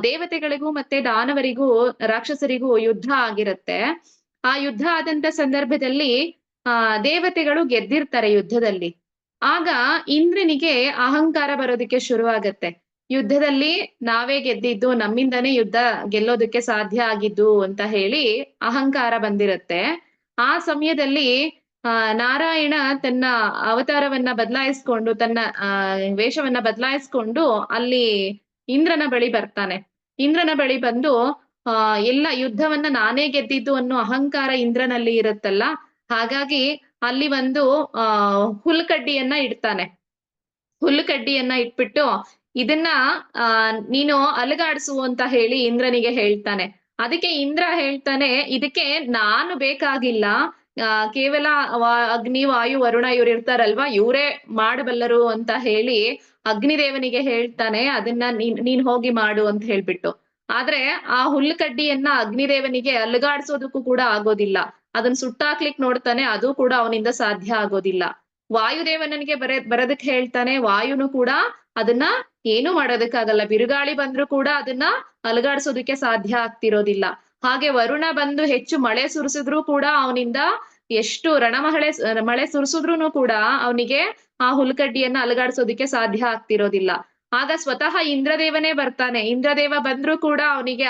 ದೇವತೆಗಳಿಗೂ ಮತ್ತೆ ದಾನವರಿಗೂ ರಾಕ್ಷಸರಿಗೂ ಯುದ್ಧ ಆಗಿರುತ್ತೆ. ಆ ಯುದ್ಧ ಆದಂತ ಸಂದರ್ಭದಲ್ಲಿ ದೇವತೆಗಳು ಗೆದ್ದಿರ್ತಾರೆ ಯುದ್ಧದಲ್ಲಿ. ಆಗ ಇಂದ್ರನಿಗೆ ಅಹಂಕಾರ ಬರೋದಕ್ಕೆ ಶುರುವಾಗತ್ತೆ. ಯುದ್ಧದಲ್ಲಿ ನಾವೇ ಗೆದ್ದಿದ್ದು, ನಮ್ಮಿಂದನೇ ಯುದ್ಧ ಗೆಲ್ಲೋದಕ್ಕೆ ಸಾಧ್ಯ ಆಗಿದ್ದು ಅಂತ ಹೇಳಿ ಅಹಂಕಾರ ಬಂದಿರತ್ತೆ. ಆ ಸಮಯದಲ್ಲಿ ನಾರಾಯಣ ತನ್ನ ಅವತಾರವನ್ನ ಬದಲಾಯಿಸ್ಕೊಂಡು, ತನ್ನ ವೇಷವನ್ನ ಬದಲಾಯಿಸ್ಕೊಂಡು ಅಲ್ಲಿ ಇಂದ್ರನ ಬಳಿ ಬರ್ತಾನೆ. ಇಂದ್ರನ ಬಳಿ ಬಂದು ಎಲ್ಲ ಯುದ್ಧವನ್ನ ನಾನೇ ಗೆದ್ದಿದ್ದು ಅನ್ನೋ ಅಹಂಕಾರ ಇಂದ್ರನಲ್ಲಿ ಇರುತ್ತಲ್ಲ, ಹಾಗಾಗಿ ಅಲ್ಲಿ ಒಂದು ಹುಲ್ಕಡ್ಡಿಯನ್ನ ಇಡ್ತಾನೆ. ಹುಲ್ಕಡ್ಡಿಯನ್ನ ಇಟ್ಬಿಟ್ಟು ಇದನ್ನ ನೀನು ಅಲುಗಾಡ್ಸು ಅಂತ ಹೇಳಿ ಇಂದ್ರನಿಗೆ ಹೇಳ್ತಾನೆ. ಅದಕ್ಕೆ ಇಂದ್ರ ಹೇಳ್ತಾನೆ, ಇದಕ್ಕೆ ನಾನು ಬೇಕಾಗಿಲ್ಲ, ಕೇವಲ ಅಗ್ನಿ ವಾಯು ವರುಣ ಇವ್ರು ಇರ್ತಾರಲ್ವಾ, ಇವರೇ ಮಾಡಬಲ್ಲರು ಅಂತ ಹೇಳಿ ಅಗ್ನಿದೇವನಿಗೆ ಹೇಳ್ತಾನೆ, ಅದನ್ನ ನೀನ್ ಹೋಗಿ ಮಾಡು ಅಂತ ಹೇಳ್ಬಿಟ್ಟು. ಆದ್ರೆ ಆ ಹುಲ್ಕಡ್ಡಿಯನ್ನ ಅಗ್ನಿದೇವನಿಗೆ ಅಲುಗಾಡ್ಸೋದಕ್ಕೂ ಕೂಡ ಆಗೋದಿಲ್ಲ. ಅದನ್ನ ಸುಟ್ಟಾಕ್ಲಿಕ್ ನೋಡ್ತಾನೆ, ಅದು ಕೂಡ ಅವನಿಂದ ಸಾಧ್ಯ ಆಗೋದಿಲ್ಲ. ವಾಯುದೇವನಿಗೆ ಬರೋದಕ್ಕೆ ಹೇಳ್ತಾನೆ. ವಾಯುನು ಕೂಡ ಅದನ್ನ ಏನು ಮಾಡೋದಕ್ಕಾಗಲ್ಲ. ಬಿರುಗಾಳಿ ಬಂದ್ರು ಕೂಡ ಅದನ್ನ ಅಲುಗಾಡ್ಸೋದಕ್ಕೆ ಸಾಧ್ಯ ಆಗ್ತಿರೋದಿಲ್ಲ. ಹಾಗೆ ವರುಣ ಬಂದು ಹೆಚ್ಚು ಮಳೆ ಸುರಿಸಿದ್ರು ಕೂಡ ಅವನಿಂದ ಎಷ್ಟು ಮಳೆ ಸುರಿಸಿದ್ರು ಕೂಡ ಅವನಿಗೆ ಆ ಹುಲ್ಕಡ್ಡಿಯನ್ನ ಅಲುಗಾಡ್ಸೋದಕ್ಕೆ ಸಾಧ್ಯ ಆಗ್ತಿರೋದಿಲ್ಲ. ಆಗ ಸ್ವತಃ ಇಂದ್ರದೇವನೇ ಬರ್ತಾನೆ. ಇಂದ್ರದೇವ ಬಂದ್ರು ಕೂಡ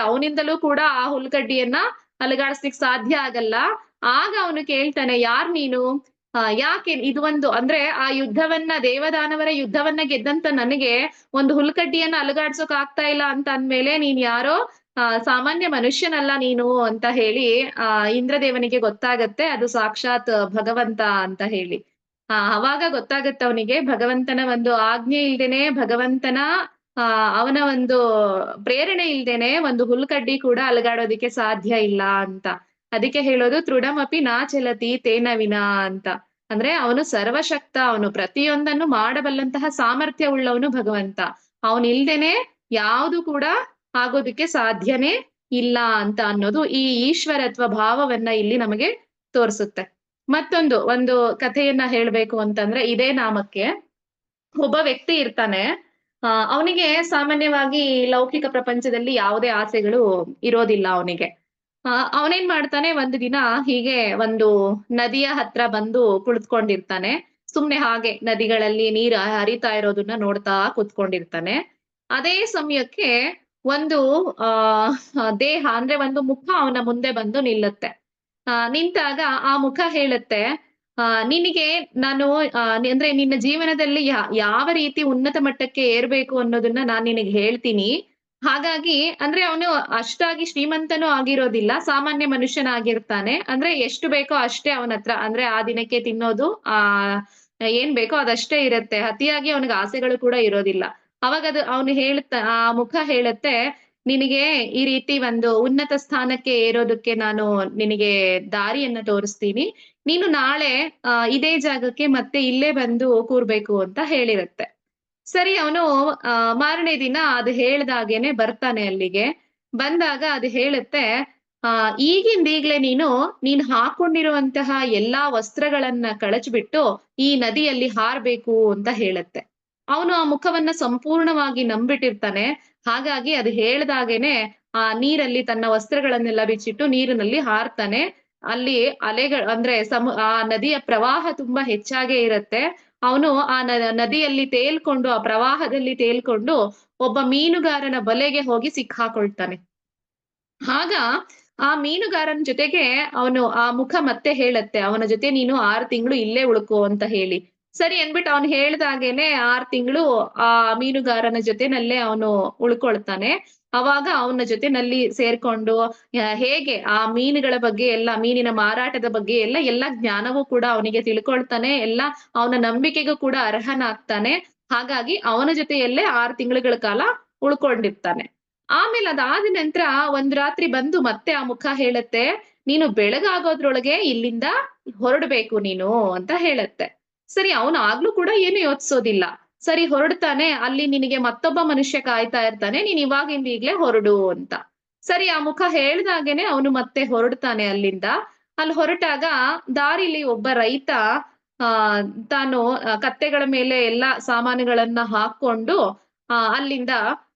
ಅವನಿಂದಲೂ ಕೂಡ ಆ ಹುಲ್ಕಡ್ಡಿಯನ್ನ ಅಲುಗಾಡ್ಸ್ಲಿಕ್ ಸಾಧ್ಯ ಆಗಲ್ಲ. ಆಗ ಅವನು ಕೇಳ್ತಾನೆ, ಯಾರ್ ನೀನು? ಯಾಕೆ ಇದು ಅಂದ್ರೆ ಆ ಯುದ್ಧವನ್ನ, ದೇವದಾನವರ ಯುದ್ಧವನ್ನ ಗೆದ್ದಂತ ನನಗೆ ಒಂದು ಹುಲ್ಕಡ್ಡಿಯನ್ನ ಅಲುಗಾಡ್ಸೋಕ್ ಆಗ್ತಾ ಇಲ್ಲ ಅಂತ ಅಂದ್ಮೇಲೆ ನೀನ್ ಯಾರೋ ಸಾಮಾನ್ಯ ಮನುಷ್ಯನಲ್ಲ ನೀನು ಅಂತ ಹೇಳಿ ಇಂದ್ರದೇವನಿಗೆ ಗೊತ್ತಾಗತ್ತೆ ಅದು ಸಾಕ್ಷಾತ್ ಭಗವಂತ ಅಂತ ಹೇಳಿ. ಅವಾಗ ಗೊತ್ತಾಗತ್ತೆ ಅವನಿಗೆ ಭಗವಂತನ ಒಂದು ಆಜ್ಞೆ ಇಲ್ದೇನೆ, ಭಗವಂತನ ಅವನ ಒಂದು ಪ್ರೇರಣೆ ಇಲ್ದೇನೆ ಒಂದು ಹುಲ್ಕಡ್ಡಿ ಕೂಡ ಅಲುಗಾಡೋದಿಕ್ಕೆ ಸಾಧ್ಯ ಇಲ್ಲ ಅಂತ. ಅದಕ್ಕೆ ಹೇಳೋದು ತೃಢಮಪಿ ನಾ ಚಲತಿ ತೇನ ವಿನಾ ಅಂತ. ಅಂದ್ರೆ ಅವನು ಸರ್ವಶಕ್ತ, ಅವನು ಪ್ರತಿಯೊಂದನ್ನು ಮಾಡಬಲ್ಲಂತಹ ಸಾಮರ್ಥ್ಯ ಉಳ್ಳವನು ಭಗವಂತ. ಅವನಿಲ್ದೇನೆ ಯಾವುದು ಕೂಡ ಆಗೋದಕ್ಕೆ ಸಾಧ್ಯನೇ ಇಲ್ಲ ಅಂತ ಅನ್ನೋದು ಈ ಈಶ್ವರತ್ವ ಭಾವವನ್ನ ಇಲ್ಲಿ ನಮಗೆ ತೋರಿಸುತ್ತೆ. ಒಂದು ಕಥೆಯನ್ನ ಹೇಳ್ಬೇಕು ಅಂತಂದ್ರೆ, ಇದೇ ನಾಮಕ್ಕೆ ಒಬ್ಬ ವ್ಯಕ್ತಿ ಇರ್ತಾನೆ. ಅವನಿಗೆ ಸಾಮಾನ್ಯವಾಗಿ ಲೌಕಿಕ ಪ್ರಪಂಚದಲ್ಲಿ ಯಾವುದೇ ಆಸೆಗಳು ಇರೋದಿಲ್ಲ ಅವನಿಗೆ. ಅವನೇನ್ ಮಾಡ್ತಾನೆ, ಒಂದು ದಿನ ಹೀಗೆ ಒಂದು ನದಿಯ ಹತ್ರ ಬಂದು ಕುಳಿತುಕೊಂಡಿರ್ತಾನೆ. ಸುಮ್ನೆ ಹಾಗೆ ನದಿಗಳಲ್ಲಿ ನೀರು ಹರಿತಾ ಇರೋದನ್ನ ನೋಡ್ತಾ ಕುತ್ಕೊಂಡಿರ್ತಾನೆ. ಅದೇ ಸಮಯಕ್ಕೆ ಒಂದು ದೇಹ ಅಂದ್ರೆ ಒಂದು ಮುಖ ಅವನ ಮುಂದೆ ಬಂದು ನಿಲ್ಲುತ್ತೆ. ನಿಂತಾಗ ಆ ಮುಖ ಹೇಳುತ್ತೆ, ನಿನಗೆ ನಾನು ಅಂದ್ರೆ ನಿನ್ನ ಜೀವನದಲ್ಲಿ ಯಾವ ರೀತಿ ಉನ್ನತ ಮಟ್ಟಕ್ಕೆ ಏರ್ಬೇಕು ಅನ್ನೋದನ್ನ ನಾನ್ ನಿನಗೆ ಹೇಳ್ತೀನಿ. ಹಾಗಾಗಿ ಅಂದ್ರೆ ಅವನು ಅಷ್ಟಾಗಿ ಶ್ರೀಮಂತನೂ ಆಗಿರೋದಿಲ್ಲ, ಸಾಮಾನ್ಯ ಮನುಷ್ಯನಾಗಿರ್ತಾನೆ. ಅಂದ್ರೆ ಎಷ್ಟು ಬೇಕೋ ಅಷ್ಟೇ ಅವನ ಹತ್ರ, ಅಂದ್ರೆ ಆ ದಿನಕ್ಕೆ ತಿನ್ನೋದು ಏನ್ ಬೇಕೋ ಅದಷ್ಟೇ ಇರುತ್ತೆ. ಅತಿಯಾಗಿ ಅವನಿಗೆ ಆಸೆಗಳು ಕೂಡ ಇರೋದಿಲ್ಲ. ಅವಾಗ ಆ ಮುಖ ಹೇಳುತ್ತೆ, ನಿನಗೆ ಈ ರೀತಿ ಒಂದು ಉನ್ನತ ಸ್ಥಾನಕ್ಕೆ ಏರೋದಕ್ಕೆ ನಾನು ನಿನಗೆ ದಾರಿಯನ್ನ ತೋರಿಸ್ತೀನಿ. ನೀನು ನಾಳೆ ಇದೇ ಜಾಗಕ್ಕೆ ಮತ್ತೆ ಇಲ್ಲೇ ಬಂದು ಕೂರ್ಬೇಕು ಅಂತ ಹೇಳಿರುತ್ತೆ. ಸರಿ, ಅವನು ಮಾರನೇ ದಿನ ಅದು ಹೇಳ್ದಾಗೇನೆ ಬರ್ತಾನೆ ಅಲ್ಲಿಗೆ. ಬಂದಾಗ ಅದು ಹೇಳುತ್ತೆ, ಈಗ್ಲೇ ನೀನು ಹಾಕೊಂಡಿರುವಂತಹ ಎಲ್ಲಾ ವಸ್ತ್ರಗಳನ್ನ ಕಳಚ್ಬಿಟ್ಟು ಈ ನದಿಯಲ್ಲಿ ಹಾರ್ಬೇಕು ಅಂತ ಹೇಳುತ್ತೆ. ಅವನು ಆ ಮುಖವನ್ನ ಸಂಪೂರ್ಣವಾಗಿ ನಂಬಿಟ್ಟಿರ್ತಾನೆ. ಹಾಗಾಗಿ ಅದು ಹೇಳ್ದಾಗೇನೆ ಆ ನೀರಲ್ಲಿ ತನ್ನ ವಸ್ತ್ರಗಳನ್ನೆಲ್ಲ ಬಿಚ್ಚಿಟ್ಟು ನೀರಿನಲ್ಲಿ ಹಾರ್ತಾನೆ. ಅಲ್ಲಿ ಅಂದ್ರೆ ಆ ನದಿಯ ಪ್ರವಾಹ ತುಂಬಾ ಹೆಚ್ಚಾಗೇ ಇರುತ್ತೆ. ಅವನು ಆ ನದಿಯಲ್ಲಿ ತೇಲ್ಕೊಂಡು, ಆ ಪ್ರವಾಹದಲ್ಲಿ ತೇಲ್ಕೊಂಡು ಒಬ್ಬ ಮೀನುಗಾರನ ಬಲೆಗೆ ಹೋಗಿ ಸಿಕ್ಕಾಕೊಳ್ತಾನೆ. ಆಗ ಆ ಮೀನುಗಾರನ ಜೊತೆಗೆ ಆ ಮುಖ ಮತ್ತೆ ಹೇಳತ್ತೆ, ಅವನ ಜೊತೆ ನೀನು 6 ತಿಂಗಳು ಇಲ್ಲೇ ಉಳ್ಕೋ ಅಂತ ಹೇಳಿ. ಸರಿ ಅಂದ್ಬಿಟ್ಟು ಅವನು ಹೇಳ್ದಾಗೇನೆ 6 ತಿಂಗಳು ಆ ಮೀನುಗಾರನ ಜೊತೆನಲ್ಲೇ ಅವನು ಉಳ್ಕೊಳ್ತಾನೆ. ಅವಾಗ ಅವನ ಜೊತೆನಲ್ಲಿ ಸೇರ್ಕೊಂಡು ಹೇಗೆ ಆ ಮೀನುಗಳ ಬಗ್ಗೆ ಮೀನಿನ ಮಾರಾಟದ ಬಗ್ಗೆ ಎಲ್ಲ ಜ್ಞಾನವೂ ಕೂಡ ಅವನಿಗೆ ತಿಳ್ಕೊಳ್ತಾನೆ. ಅವನ ನಂಬಿಕೆಗೂ ಕೂಡ ಅರ್ಹನಾಗ್ತಾನೆ. ಹಾಗಾಗಿ ಅವನ ಜೊತೆಯಲ್ಲೇ 6 ತಿಂಗಳುಗಳ ಕಾಲ ಉಳ್ಕೊಂಡಿರ್ತಾನೆ. ಆಮೇಲೆ ಅದಾದ ನಂತರ ಒಂದ್ ರಾತ್ರಿ ಬಂದು ಮತ್ತೆ ಆ ಮುಖ ಹೇಳತ್ತೆ, ನೀನು ಬೆಳಗಾಗೋದ್ರೊಳಗೆ ಇಲ್ಲಿಂದ ಹೊರಡ್ಬೇಕು ನೀನು ಅಂತ ಹೇಳತ್ತೆ. ಸರಿ, ಅವನು ಆಗ್ಲೂ ಕೂಡ ಏನು ಯೋಚಿಸೋದಿಲ್ಲ. ಸರಿ, ಹೊರಡ್ತಾನೆ. ಅಲ್ಲಿ ನಿನಗೆ ಮತ್ತೊಬ್ಬ ಮನುಷ್ಯ ಕಾಯ್ತಾ ಇರ್ತಾನೆ, ನೀನ್ ಇವಾಗಿಂದ ಈಗ್ಲೇ ಹೊರಡು ಅಂತ. ಸರಿ, ಆ ಮುಖ ಹೇಳ್ದಾಗೇನೆ ಅವನು ಮತ್ತೆ ಹೊರಡ್ತಾನೆ ಅಲ್ಲಿಂದ. ಅಲ್ಲಿ ಹೊರಟಾಗ ದಾರಿಲಿ ಒಬ್ಬ ರೈತ ತಾನು ಕತ್ತೆಗಳ ಮೇಲೆ ಎಲ್ಲಾ ಸಾಮಾನುಗಳನ್ನ ಹಾಕೊಂಡು ಅಲ್ಲಿಂದ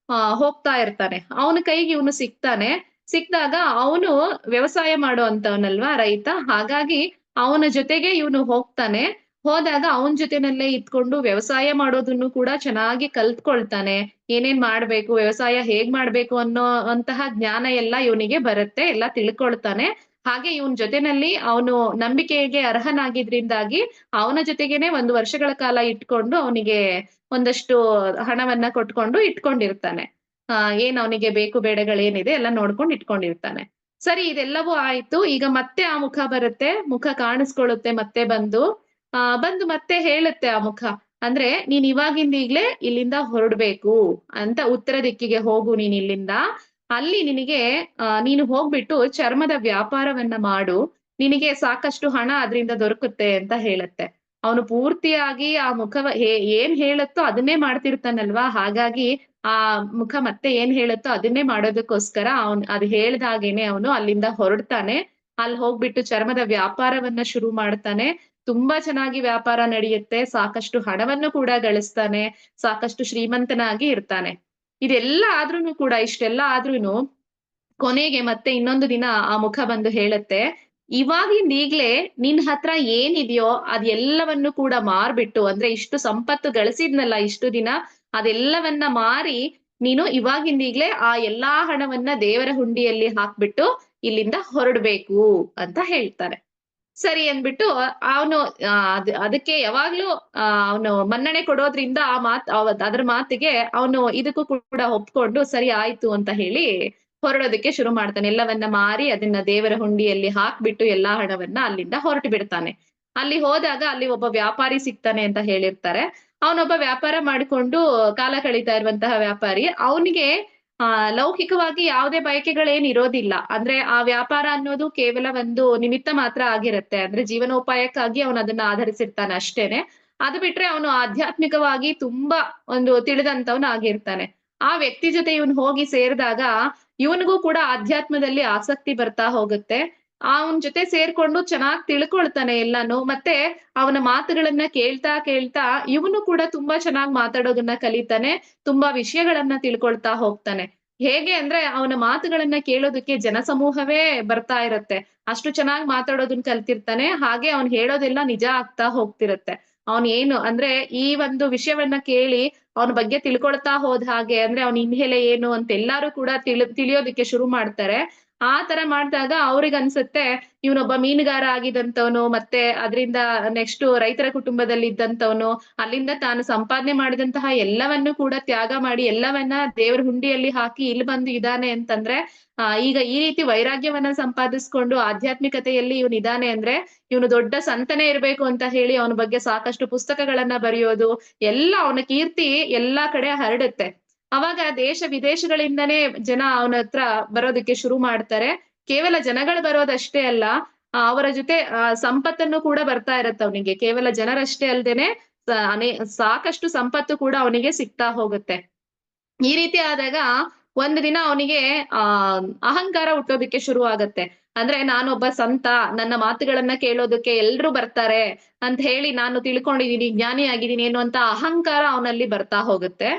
ಹೋಗ್ತಾ ಇರ್ತಾನೆ. ಅವನ ಕೈಗೆ ಇವನು ಸಿಗ್ತಾನೆ. ಸಿಕ್ಕಿದಾಗ ಅವನು ವ್ಯವಸಾಯ ಮಾಡುವಂತವನಲ್ವಾ ರೈತ, ಹಾಗಾಗಿ ಅವನ ಜೊತೆಗೆ ಇವನು ಹೋಗ್ತಾನೆ. ಹೋದಾಗ ಅವನ ಜೊತೆನಲ್ಲೇ ಇದ್ಕೊಂಡು ವ್ಯವಸಾಯ ಮಾಡೋದನ್ನು ಕೂಡ ಚೆನ್ನಾಗಿ ಕಲ್ತ್ಕೊಳ್ತಾನೆ. ಏನೇನ್ ಮಾಡ್ಬೇಕು, ವ್ಯವಸಾಯ ಹೇಗ್ ಮಾಡ್ಬೇಕು ಅಂತಹ ಜ್ಞಾನ ಎಲ್ಲ ಇವನಿಗೆ ಬರುತ್ತೆ, ಎಲ್ಲ ತಿಳ್ಕೊಳ್ತಾನೆ. ಹಾಗೆ ಇವನ್ ಜೊತೆನಲ್ಲಿ ಅವನು ನಂಬಿಕೆಗೆ ಅರ್ಹನಾಗಿದ್ರಿಂದಾಗಿ ಅವನ ಜೊತೆಗೇನೆ 1 ವರ್ಷಗಳ ಕಾಲ ಇಟ್ಕೊಂಡು ಅವನಿಗೆ ಒಂದಷ್ಟು ಹಣವನ್ನ ಕೊಟ್ಕೊಂಡು ಇಟ್ಕೊಂಡಿರ್ತಾನೆ. ಏನ್ ಅವನಿಗೆ ಬೇಕು ಬೇಡಗಳೇನಿದೆ ಎಲ್ಲ ನೋಡ್ಕೊಂಡು ಇಟ್ಕೊಂಡಿರ್ತಾನೆ. ಸರಿ, ಇದೆಲ್ಲವೂ ಆಯ್ತು. ಈಗ ಮತ್ತೆ ಆ ಮುಖ ಬರುತ್ತೆ, ಮುಖ ಕಾಣಿಸ್ಕೊಳ್ಳುತ್ತೆ ಮತ್ತೆ ಬಂದು ಮತ್ತೆ ಹೇಳುತ್ತೆ ಆ ಮುಖ, ಅಂದ್ರೆ ನೀನ್ ಇವಾಗಿಂದ ಈಗ್ಲೇ ಇಲ್ಲಿಂದ ಹೊರಡ್ಬೇಕು ಅಂತ, ಉತ್ತರ ದಿಕ್ಕಿಗೆ ಹೋಗು ನೀನ್ ಇಲ್ಲಿಂದ. ಅಲ್ಲಿ ನಿನಗೆ ನೀನು ಹೋಗ್ಬಿಟ್ಟು ಚರ್ಮದ ವ್ಯಾಪಾರವನ್ನ ಮಾಡು, ನಿನಗೆ ಸಾಕಷ್ಟು ಹಣ ಅದರಿಂದ ದೊರಕುತ್ತೆ ಅಂತ ಹೇಳುತ್ತೆ. ಅವನು ಪೂರ್ತಿಯಾಗಿ ಆ ಮುಖವ ಏನ್ ಹೇಳುತ್ತೋ ಅದನ್ನೇ ಮಾಡ್ತಿರ್ತಾನಲ್ವಾ, ಹಾಗಾಗಿ ಆ ಮುಖ ಮತ್ತೆ ಏನ್ ಹೇಳುತ್ತೋ ಅದನ್ನೇ ಮಾಡೋದಕ್ಕೋಸ್ಕರ ಅದು ಹೇಳ್ದಾಗೇನೆ ಅವನು ಅಲ್ಲಿಂದ ಹೊರಡ್ತಾನೆ. ಅಲ್ಲಿ ಹೋಗ್ಬಿಟ್ಟು ಚರ್ಮದ ವ್ಯಾಪಾರವನ್ನ ಶುರು ಮಾಡ್ತಾನೆ. ತುಂಬಾ ಚೆನ್ನಾಗಿ ವ್ಯಾಪಾರ ನಡೆಯುತ್ತೆ, ಸಾಕಷ್ಟು ಹಣವನ್ನು ಕೂಡ ಗಳಿಸ್ತಾನೆ, ಸಾಕಷ್ಟು ಶ್ರೀಮಂತನಾಗಿ ಇರ್ತಾನೆ. ಇದೆಲ್ಲ ಆದ್ರೂನು ಕೂಡ, ಇಷ್ಟೆಲ್ಲ ಆದ್ರೂನು ಕೊನೆಗೆ ಮತ್ತೆ ಇನ್ನೊಂದು ದಿನ ಆ ಮುಖ ಬಂದು ಹೇಳುತ್ತೆ, ಇವಾಗಿಂದ ಈಗ್ಲೇ ನಿನ್ ಹತ್ರ ಏನಿದೆಯೋ ಅದೆಲ್ಲವನ್ನು ಕೂಡ ಮಾರ್ಬಿಟ್ಟು, ಅಂದ್ರೆ ಇಷ್ಟು ಸಂಪತ್ತು ಗಳಿಸಿದ್ನಲ್ಲ ಇಷ್ಟು ದಿನ, ಅದೆಲ್ಲವನ್ನ ಮಾರಿ ನೀನು ಇವಾಗಿಂದ ಈಗ್ಲೇ ಆ ಎಲ್ಲಾ ಹಣವನ್ನ ದೇವರ ಹುಂಡಿಯಲ್ಲಿ ಹಾಕ್ಬಿಟ್ಟು ಇಲ್ಲಿಂದ ಹೊರಡ್ಬೇಕು ಅಂತ ಹೇಳ್ತಾನೆ. ಸರಿ ಅಂದ್ಬಿಟ್ಟು ಅವನು ಅದಕ್ಕೆ ಯಾವಾಗ್ಲೂ ಅವನು ಮನ್ನಣೆ ಕೊಡೋದ್ರಿಂದ ಆ ಅದ್ರ ಮಾತಿಗೆ ಅವನು ಇದಕ್ಕೂ ಕೂಡ ಒಪ್ಕೊಂಡು ಸರಿ ಆಯ್ತು ಅಂತ ಹೇಳಿ ಹೊರಡೋದಕ್ಕೆ ಶುರು ಮಾಡ್ತಾನೆ. ಎಲ್ಲವನ್ನ ಮಾರಿ ಅದನ್ನ ದೇವರ ಹುಂಡಿಯಲ್ಲಿ ಹಾಕ್ಬಿಟ್ಟು ಎಲ್ಲಾ ಹಣವನ್ನ ಅಲ್ಲಿಂದ ಹೊರಟು ಬಿಡ್ತಾನೆ. ಅಲ್ಲಿ ಹೋದಾಗ ಅಲ್ಲಿ ಒಬ್ಬ ವ್ಯಾಪಾರಿ ಸಿಗ್ತಾನೆ ಅಂತ ಹೇಳಿರ್ತಾರೆ. ಅವನೊಬ್ಬ ವ್ಯಾಪಾರ ಮಾಡಿಕೊಂಡು ಕಾಲ ಕಳೀತಾ ಇರುವಂತಹ ವ್ಯಾಪಾರಿ. ಅವನಿಗೆ ಲೌಕಿಕವಾಗಿ ಯಾವುದೇ ಬಯಕೆಗಳೇನ್ ಇರೋದಿಲ್ಲ. ಅಂದ್ರೆ ಆ ವ್ಯಾಪಾರ ಅನ್ನೋದು ಕೇವಲ ಒಂದು ನಿಮಿತ್ತ ಮಾತ್ರ ಆಗಿರುತ್ತೆ. ಅಂದ್ರೆ ಜೀವನೋಪಾಯಕ್ಕಾಗಿ ಅವನು ಅದನ್ನ ಆಧರಿಸಿರ್ತಾನೆ ಅಷ್ಟೇನೆ. ಅದು ಬಿಟ್ರೆ ಅವನು ಆಧ್ಯಾತ್ಮಿಕವಾಗಿ ತುಂಬಾ ಒಂದು ತಿಳಿದಂತವನು ಆಗಿರ್ತಾನೆ. ಆ ವ್ಯಕ್ತಿ ಜೊತೆ ಇವನು ಹೋಗಿ ಸೇರಿದಾಗ ಇವನಿಗೂ ಕೂಡ ಆಧ್ಯಾತ್ಮದಲ್ಲಿ ಆಸಕ್ತಿ ಬರ್ತಾ ಹೋಗುತ್ತೆ. ಅವನ್ ಜೊತೆ ಸೇರ್ಕೊಂಡು ಚೆನ್ನಾಗ್ ತಿಳ್ಕೊಳ್ತಾನೆ ಎಲ್ಲಾನು. ಮತ್ತೆ ಅವನ ಮಾತುಗಳನ್ನ ಕೇಳ್ತಾ ಕೇಳ್ತಾ ಇವನು ಕೂಡ ತುಂಬಾ ಚೆನ್ನಾಗ್ ಮಾತಾಡೋದನ್ನ ಕಲಿತಾನೆ. ತುಂಬಾ ವಿಷಯಗಳನ್ನ ತಿಳ್ಕೊಳ್ತಾ ಹೋಗ್ತಾನೆ. ಹೇಗೆ ಅಂದ್ರೆ ಅವನ ಮಾತುಗಳನ್ನ ಕೇಳೋದಕ್ಕೆ ಜನಸಮೂಹವೇ ಬರ್ತಾ ಇರತ್ತೆ. ಅಷ್ಟು ಚೆನ್ನಾಗ್ ಮಾತಾಡೋದನ್ನ ಕಲ್ತಿರ್ತಾನೆ. ಹಾಗೆ ಅವ್ನ್ ಹೇಳೋದೆಲ್ಲ ನಿಜ ಆಗ್ತಾ ಹೋಗ್ತಿರತ್ತೆ. ಅವನ್ ಏನು ಅಂದ್ರೆ ಈ ಒಂದು ವಿಷಯವನ್ನ ಕೇಳಿ ಅವನ ಬಗ್ಗೆ ತಿಳ್ಕೊಳ್ತಾ ಹೋದ ಹಾಗೆ, ಅಂದ್ರೆ ಅವನ ಹಿನ್ನೆಲೆ ಏನು ಅಂತ ಎಲ್ಲಾರು ಕೂಡ ತಿಳಿಯೋದಕ್ಕೆ ಶುರು ಮಾಡ್ತಾರೆ. ಆ ತರ ಮಾಡಿದಾಗ ಅವ್ರಿಗೆ ಅನ್ಸುತ್ತೆ ಇವನೊಬ್ಬ ಮೀನುಗಾರ ಆಗಿದಂತವನು, ಮತ್ತೆ ಅದರಿಂದ ನೆಕ್ಸ್ಟ್ ರೈತರ ಕುಟುಂಬದಲ್ಲಿ ಇದ್ದಂತವನು, ಅಲ್ಲಿಂದ ತಾನು ಸಂಪಾದನೆ ಮಾಡಿದಂತಹ ಎಲ್ಲವನ್ನೂ ಕೂಡ ತ್ಯಾಗ ಮಾಡಿ ಎಲ್ಲವನ್ನ ದೇವರ ಹುಂಡಿಯಲ್ಲಿ ಹಾಕಿ ಇಲ್ಲಿ ಬಂದು ಇದಾನೆ ಅಂತಂದ್ರೆ, ಈಗ ಈ ರೀತಿ ವೈರಾಗ್ಯವನ್ನ ಸಂಪಾದಿಸ್ಕೊಂಡು ಆಧ್ಯಾತ್ಮಿಕತೆಯಲ್ಲಿ ಇವನು ಇದಾನೆ ಅಂದ್ರೆ ಇವನು ದೊಡ್ಡ ಸಂತನೇ ಇರ್ಬೇಕು ಅಂತ ಹೇಳಿ ಅವನ ಬಗ್ಗೆ ಸಾಕಷ್ಟು ಪುಸ್ತಕಗಳನ್ನ ಬರೆಯೋದು, ಎಲ್ಲ ಅವನ ಕೀರ್ತಿ ಎಲ್ಲಾ ಕಡೆ ಹರಡುತ್ತೆ. ಅವಾಗ ದೇಶ ವಿದೇಶಗಳಿಂದನೇ ಜನ ಅವನ ಹತ್ರ ಬರೋದಕ್ಕೆ ಶುರು ಮಾಡ್ತಾರೆ. ಕೇವಲ ಜನಗಳು ಬರೋದಷ್ಟೇ ಅಲ್ಲ, ಅವರ ಜೊತೆ ಸಂಪತ್ತನ್ನು ಕೂಡ ಬರ್ತಾ ಇರತ್ತೆ ಅವನಿಗೆ. ಕೇವಲ ಜನರಷ್ಟೇ ಅಲ್ದೇನೆ ಸಾಕಷ್ಟು ಸಂಪತ್ತು ಕೂಡ ಅವನಿಗೆ ಸಿಗ್ತಾ ಹೋಗುತ್ತೆ. ಈ ರೀತಿ ಆದಾಗ ಒಂದು ದಿನ ಅವನಿಗೆ ಅಹಂಕಾರ ಹುಟ್ಟೋದಕ್ಕೆ ಶುರು ಆಗತ್ತೆ. ಅಂದ್ರೆ ನಾನೊಬ್ಬ ಸಂತ, ನನ್ನ ಮಾತುಗಳನ್ನ ಕೇಳೋದಕ್ಕೆ ಎಲ್ರು ಬರ್ತಾರೆ ಅಂತ ಹೇಳಿ ನಾನು ತಿಳ್ಕೊಂಡಿದೀನಿ, ಜ್ಞಾನಿ ಆಗಿದ್ದೀನಿ ಅನ್ನುವಂತ ಅಹಂಕಾರ ಅವನಲ್ಲಿ ಬರ್ತಾ ಹೋಗುತ್ತೆ.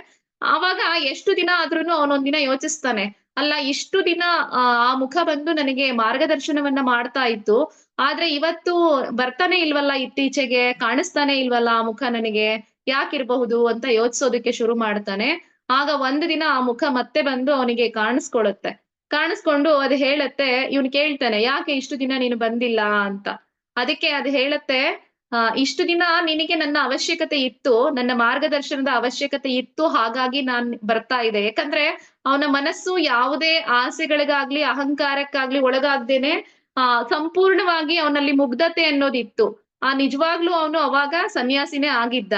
ಆವಾಗ ಎಷ್ಟು ದಿನ ಆದ್ರೂನು ಅವನೊಂದಿನ ಯೋಚಿಸ್ತಾನೆ, ಅಲ್ಲ ಇಷ್ಟು ದಿನ ಆ ಮುಖ ಬಂದು ನನಗೆ ಮಾರ್ಗದರ್ಶನವನ್ನ ಮಾಡ್ತಾ ಇತ್ತು, ಆದ್ರೆ ಇವತ್ತು ಬರ್ತಾನೆ ಇಲ್ವಲ್ಲ, ಇತ್ತೀಚೆಗೆ ಕಾಣಿಸ್ತಾನೆ ಇಲ್ವಲ್ಲ ಆ ಮುಖ ನನಗೆ, ಯಾಕಿರ್ಬಹುದು ಅಂತ ಯೋಚಿಸೋದಕ್ಕೆ ಶುರು ಮಾಡ್ತಾನೆ. ಆಗ ಒಂದು ದಿನ ಆ ಮುಖ ಮತ್ತೆ ಬಂದು ಅವನಿಗೆ ಕಾಣಿಸ್ಕೊಳ್ಳುತ್ತೆ. ಕಾಣಿಸ್ಕೊಂಡು ಅದು ಹೇಳತ್ತೆ, ಇವನು ಕೇಳ್ತಾನೆ ಯಾಕೆ ಇಷ್ಟು ದಿನ ನೀನು ಬಂದಿಲ್ಲ ಅಂತ. ಅದಕ್ಕೆ ಅದು ಹೇಳತ್ತೆ, ಇಷ್ಟು ದಿನ ನಿನಗೆ ನನ್ನ ಅವಶ್ಯಕತೆ ಇತ್ತು, ನನ್ನ ಮಾರ್ಗದರ್ಶನದ ಅವಶ್ಯಕತೆ ಇತ್ತು, ಹಾಗಾಗಿ ನಾನ್ ಬರ್ತಾ ಇದೆ. ಯಾಕಂದ್ರೆ ಅವನ ಮನಸ್ಸು ಯಾವುದೇ ಆಸೆಗಳಿಗಾಗ್ಲಿ ಅಹಂಕಾರಕ್ಕಾಗ್ಲಿ ಒಳಗಾಗ್ದೇನೆ ಸಂಪೂರ್ಣವಾಗಿ ಅವನಲ್ಲಿ ಮುಗ್ಧತೆ ಅನ್ನೋದಿತ್ತು. ನಿಜವಾಗ್ಲೂ ಅವನು ಅವಾಗ ಸನ್ಯಾಸಿನೇ ಆಗಿದ್ದ.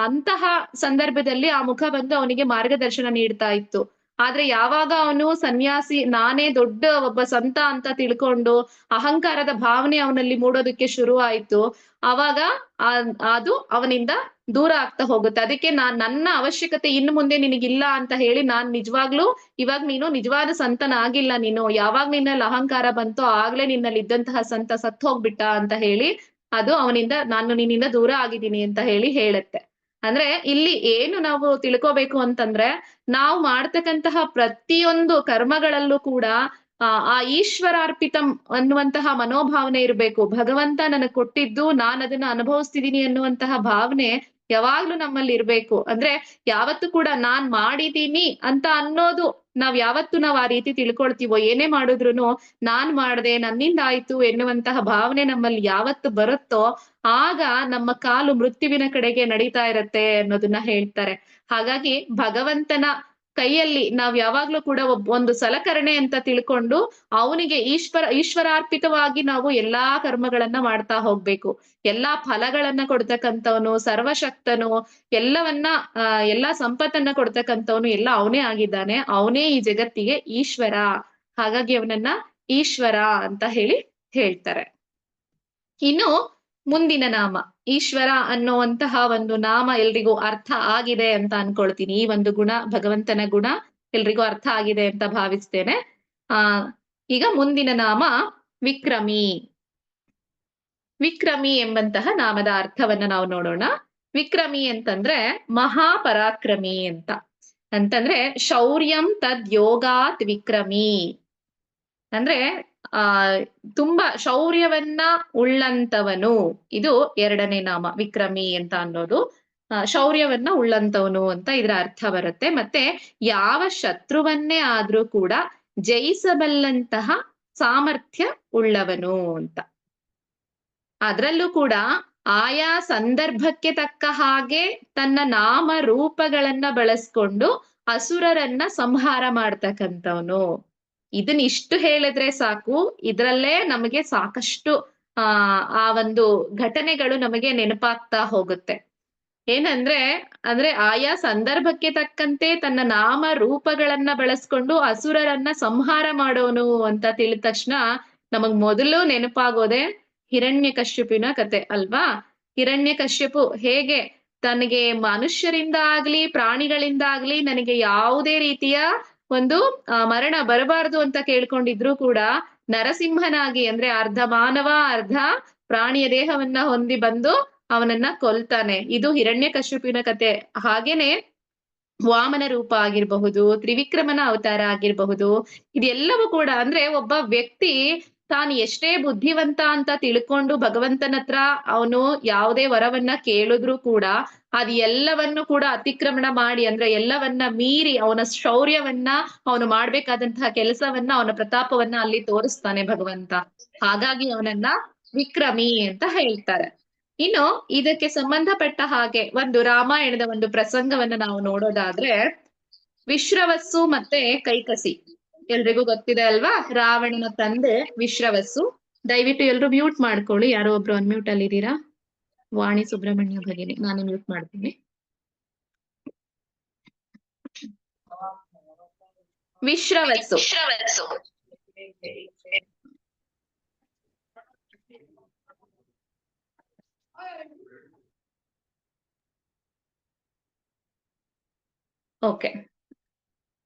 ಅಂತಹ ಸಂದರ್ಭದಲ್ಲಿ ಆ ಮುಖ ಬಂದು ಅವನಿಗೆ ಮಾರ್ಗದರ್ಶನ ನೀಡ್ತಾ ಇತ್ತು. ಆದ್ರೆ ಯಾವಾಗ ಅವನು ಸನ್ಯಾಸಿ, ನಾನೇ ದೊಡ್ಡ ಒಬ್ಬ ಸಂತ ಅಂತ ತಿಳ್ಕೊಂಡು ಅಹಂಕಾರದ ಭಾವನೆ ಅವನಲ್ಲಿ ಮೂಡೋದಕ್ಕೆ ಶುರು ಆಯ್ತು, ಅವಾಗ ಅದು ಅವನಿಂದ ದೂರ ಆಗ್ತಾ ಹೋಗುತ್ತೆ. ಅದಕ್ಕೆ ನನ್ನ ಅವಶ್ಯಕತೆ ಇನ್ನು ಮುಂದೆ ನಿನಗಿಲ್ಲ ಅಂತ ಹೇಳಿ ನಾನ್ ನಿಜವಾಗ್ಲೂ ಇವಾಗ ನೀನು ನಿಜವಾದ ಸಂತನ ಆಗಿಲ್ಲ. ನೀನು ಯಾವಾಗ ನಿನ್ನಲ್ಲಿ ಅಹಂಕಾರ ಬಂತೋ ಆಗ್ಲೇ ನಿನ್ನಲ್ಲಿ ಇದ್ದಂತಹ ಸಂತ ಸತ್ತು ಹೋಗ್ಬಿಟ್ಟ ಅಂತ ಹೇಳಿ ಅದು ಅವನಿಂದ, ನಾನು ನಿನ್ನಿಂದ ದೂರ ಆಗಿದ್ದೀನಿ ಅಂತ ಹೇಳುತ್ತೆ. ಅಂದ್ರೆ ಇಲ್ಲಿ ಏನು ನಾವು ತಿಳ್ಕೋಬೇಕು ಅಂತಂದ್ರೆ, ನಾವು ಮಾಡ್ತಕ್ಕಂತಹ ಪ್ರತಿಯೊಂದು ಕರ್ಮಗಳಲ್ಲೂ ಕೂಡ ಆ ಈಶ್ವರಾರ್ಪಿತಂ ಅನ್ನುವಂತಹ ಮನೋಭಾವನೆ ಇರ್ಬೇಕು. ಭಗವಂತ ನನಗ್ ಕೊಟ್ಟಿದ್ದು ನಾನ್ ಅದನ್ನ ಅನುಭವಿಸ್ತಿದೀನಿ ಅನ್ನುವಂತಹ ಭಾವನೆ ಯಾವಾಗ್ಲೂ ನಮ್ಮಲ್ಲಿ ಇರ್ಬೇಕು. ಅಂದ್ರೆ ಯಾವತ್ತೂ ಕೂಡ ನಾನ್ ಮಾಡಿದೀನಿ ಅಂತ ಅನ್ನೋದು ನಾವ್ ಆ ರೀತಿ ತಿಳ್ಕೊಳ್ತೀವೋ, ಏನೇ ಮಾಡಿದ್ರುನು ನಾನ್ ಮಾಡ್ದೆ, ನನ್ನಿಂದ ಆಯ್ತು ಎನ್ನುವಂತಹ ಭಾವನೆ ನಮ್ಮಲ್ಲಿ ಯಾವತ್ತು ಬರುತ್ತೋ ಆಗ ನಮ್ಮ ಕಾಲು ಮೃತ್ಯುವಿನ ಕಡೆಗೆ ನಡೀತಾ ಇರತ್ತೆ ಅನ್ನೋದನ್ನ ಹೇಳ್ತಾರೆ. ಹಾಗಾಗಿ ಭಗವಂತನ ಕೈಯಲ್ಲಿ ನಾವ್ ಯಾವಾಗ್ಲೂ ಕೂಡ ಒಂದು ಸಲಕರಣೆ ಅಂತ ತಿಳ್ಕೊಂಡು ಅವನಿಗೆ ಈಶ್ವರಾರ್ಪಿತವಾಗಿ ನಾವು ಎಲ್ಲಾ ಕರ್ಮಗಳನ್ನ ಮಾಡ್ತಾ ಹೋಗ್ಬೇಕು. ಎಲ್ಲಾ ಫಲಗಳನ್ನ ಕೊಡ್ತಕ್ಕಂಥವನು, ಸರ್ವಶಕ್ತನು, ಎಲ್ಲವನ್ನ ಎಲ್ಲಾ ಸಂಪತ್ತನ್ನ ಕೊಡ್ತಕ್ಕಂಥವನು ಎಲ್ಲ ಅವನೇ ಆಗಿದ್ದಾನೆ. ಅವನೇ ಈ ಜಗತ್ತಿಗೆ ಈಶ್ವರ. ಹಾಗಾಗಿ ಅವನನ್ನ ಈಶ್ವರ ಅಂತ ಹೇಳ್ತಾರೆ. ಇನ್ನು ಮುಂದಿನ ನಾಮ ಈಶ್ವರ ಅನ್ನುವಂತಹ ಒಂದು ನಾಮ ಎಲ್ರಿಗೂ ಅರ್ಥ ಆಗಿದೆ ಅಂತ ಅನ್ಕೊಳ್ತೀನಿ. ಈ ಒಂದು ಗುಣ, ಭಗವಂತನ ಗುಣ ಎಲ್ರಿಗೂ ಅರ್ಥ ಆಗಿದೆ ಅಂತ ಭಾವಿಸ್ತೇನೆ. ಈಗ ಮುಂದಿನ ನಾಮ ವಿಕ್ರಮಿ. ವಿಕ್ರಮಿ ಎಂಬಂತಹ ನಾಮದ ಅರ್ಥವನ್ನ ನಾವು ನೋಡೋಣ. ವಿಕ್ರಮಿ ಅಂತಂದ್ರೆ ಮಹಾಪರಾಕ್ರಮಿ ಅಂತಂದ್ರೆ ಶೌರ್ಯಂ ತದ್ ಯೋಗಾತ್ ವಿಕ್ರಮಿ ಅಂದ್ರೆ ತುಂಬಾ ಶೌರ್ಯವನ್ನ ಉಳ್ಳಂತವನು. ಇದು ಎರಡನೇ ನಾಮ ವಿಕ್ರಮಿ ಅಂತ ಅನ್ನೋದು. ಶೌರ್ಯವನ್ನ ಉಳ್ಳಂತವನು ಅಂತ ಇದರ ಅರ್ಥ ಬರುತ್ತೆ. ಮತ್ತೆ ಯಾವ ಶತ್ರುವನ್ನೇ ಆದ್ರೂ ಕೂಡ ಜಯಿಸಬಲ್ಲಂತಹ ಸಾಮರ್ಥ್ಯ ಉಳ್ಳವನು ಅಂತ. ಅದರಲ್ಲೂ ಕೂಡ ಆಯಾ ಸಂದರ್ಭಕ್ಕೆ ತಕ್ಕ ಹಾಗೆ ತನ್ನ ನಾಮ ರೂಪಗಳನ್ನ ಬಳಸ್ಕೊಂಡು ಅಸುರರನ್ನ ಸಂಹಾರ ಮಾಡ್ತಕ್ಕಂಥವನು. ಇದನ್ನಿಷ್ಟು ಹೇಳಿದ್ರೆ ಸಾಕು, ಇದರಲ್ಲೇ ನಮಗೆ ಸಾಕಷ್ಟು ಆ ಒಂದು ಘಟನೆಗಳು ನಮಗೆ ನೆನಪಾಗ್ತಾ ಹೋಗುತ್ತೆ. ಅಂದ್ರೆ ಆಯಾ ಸಂದರ್ಭಕ್ಕೆ ತಕ್ಕಂತೆ ತನ್ನ ನಾಮ ರೂಪಗಳನ್ನ ಬಳಸ್ಕೊಂಡು ಅಸುರರನ್ನ ಸಂಹಾರ ಮಾಡೋನು ಅಂತ ತಿಳಿದ ತಕ್ಷಣ ನಮಗ್ ಮೊದಲು ನೆನಪಾಗೋದೆ ಹಿರಣ್ಯಕಶ್ಯಪಿನ ಕತೆ ಅಲ್ವಾ? ಹಿರಣ್ಯಕಶ್ಯಪು ಹೇಗೆ ತನಗೆ ಮನುಷ್ಯರಿಂದ ಆಗ್ಲಿ ಪ್ರಾಣಿಗಳಿಂದ ಆಗ್ಲಿ ನನಗೆ ಯಾವುದೇ ರೀತಿಯ ಒಂದು ಮರಣ ಬರಬಾರದು ಅಂತ ಕೇಳ್ಕೊಂಡಿದ್ರು ಕೂಡ ನರಸಿಂಹನಾಗಿ ಅಂದ್ರೆ ಅರ್ಧ ಮಾನವ ಅರ್ಧ ಪ್ರಾಣಿಯ ದೇಹವನ್ನ ಹೊಂದಿ ಬಂದು ಅವನನ್ನ ಕೊಲ್ತಾನೆ. ಇದು ಹಿರಣ್ಯಕಶ್ಯಪಿನ ಕತೆ. ಹಾಗೇನೆ ವಾಮನ ರೂಪ ಆಗಿರಬಹುದು, ತ್ರಿವಿಕ್ರಮನ ಅವತಾರ ಆಗಿರಬಹುದು, ಇದೆಲ್ಲವೂ ಕೂಡ ಅಂದ್ರೆ ಒಬ್ಬ ವ್ಯಕ್ತಿ ತಾನು ಎಷ್ಟೇ ಬುದ್ಧಿವಂತ ಅಂತ ತಿಳ್ಕೊಂಡು ಭಗವಂತನ ಹತ್ರ ಅವನು ಯಾವುದೇ ವರವನ್ನ ಕೇಳಿದ್ರು ಕೂಡ ಅದ್ ಎಲ್ಲವನ್ನು ಕೂಡ ಅತಿಕ್ರಮಣ ಮಾಡಿ ಅಂದ್ರೆ ಎಲ್ಲವನ್ನ ಮೀರಿ ಅವನ ಶೌರ್ಯವನ್ನ ಅವನು ಮಾಡ್ಬೇಕಾದಂತಹ ಕೆಲಸವನ್ನ ಅವನ ಪ್ರತಾಪವನ್ನ ಅಲ್ಲಿ ತೋರಿಸ್ತಾನೆ ಭಗವಂತ. ಹಾಗಾಗಿ ಅವನನ್ನ ವಿಕ್ರಮಿ ಅಂತ ಹೇಳ್ತಾರೆ. ಇನ್ನು ಇದಕ್ಕೆ ಸಂಬಂಧಪಟ್ಟ ಹಾಗೆ ಒಂದು ರಾಮಾಯಣದ ಒಂದು ಪ್ರಸಂಗವನ್ನ ನಾವು ನೋಡೋದಾದ್ರೆ, ವಿಶ್ರವಸ್ಸು ಮತ್ತೆ ಕೈಕಸಿ ಎಲ್ರಿಗೂ ಗೊತ್ತಿದೆ ಅಲ್ವಾ? ರಾವಣನ ತಂದೆ ವಿಶ್ರವಸ್ಸು. ದಯವಿಟ್ಟು ಎಲ್ರು ಮ್ಯೂಟ್ ಮಾಡ್ಕೊಳ್ಳಿ. ಯಾರೋ ಒಬ್ರು ಅನ್ಮ್ಯೂಟ್ ಅಲ್ಲಿ ಇದ್ದೀರಾ? ವಾಣಿ ಸುಬ್ರಹ್ಮಣ್ಯ ಭಗಿನಿ, ನಾನು ಮ್ಯೂಟ್ ಮಾಡ್ತೀನಿ. ವಿಶ್ರವಸ್ಸು ಓಕೆ.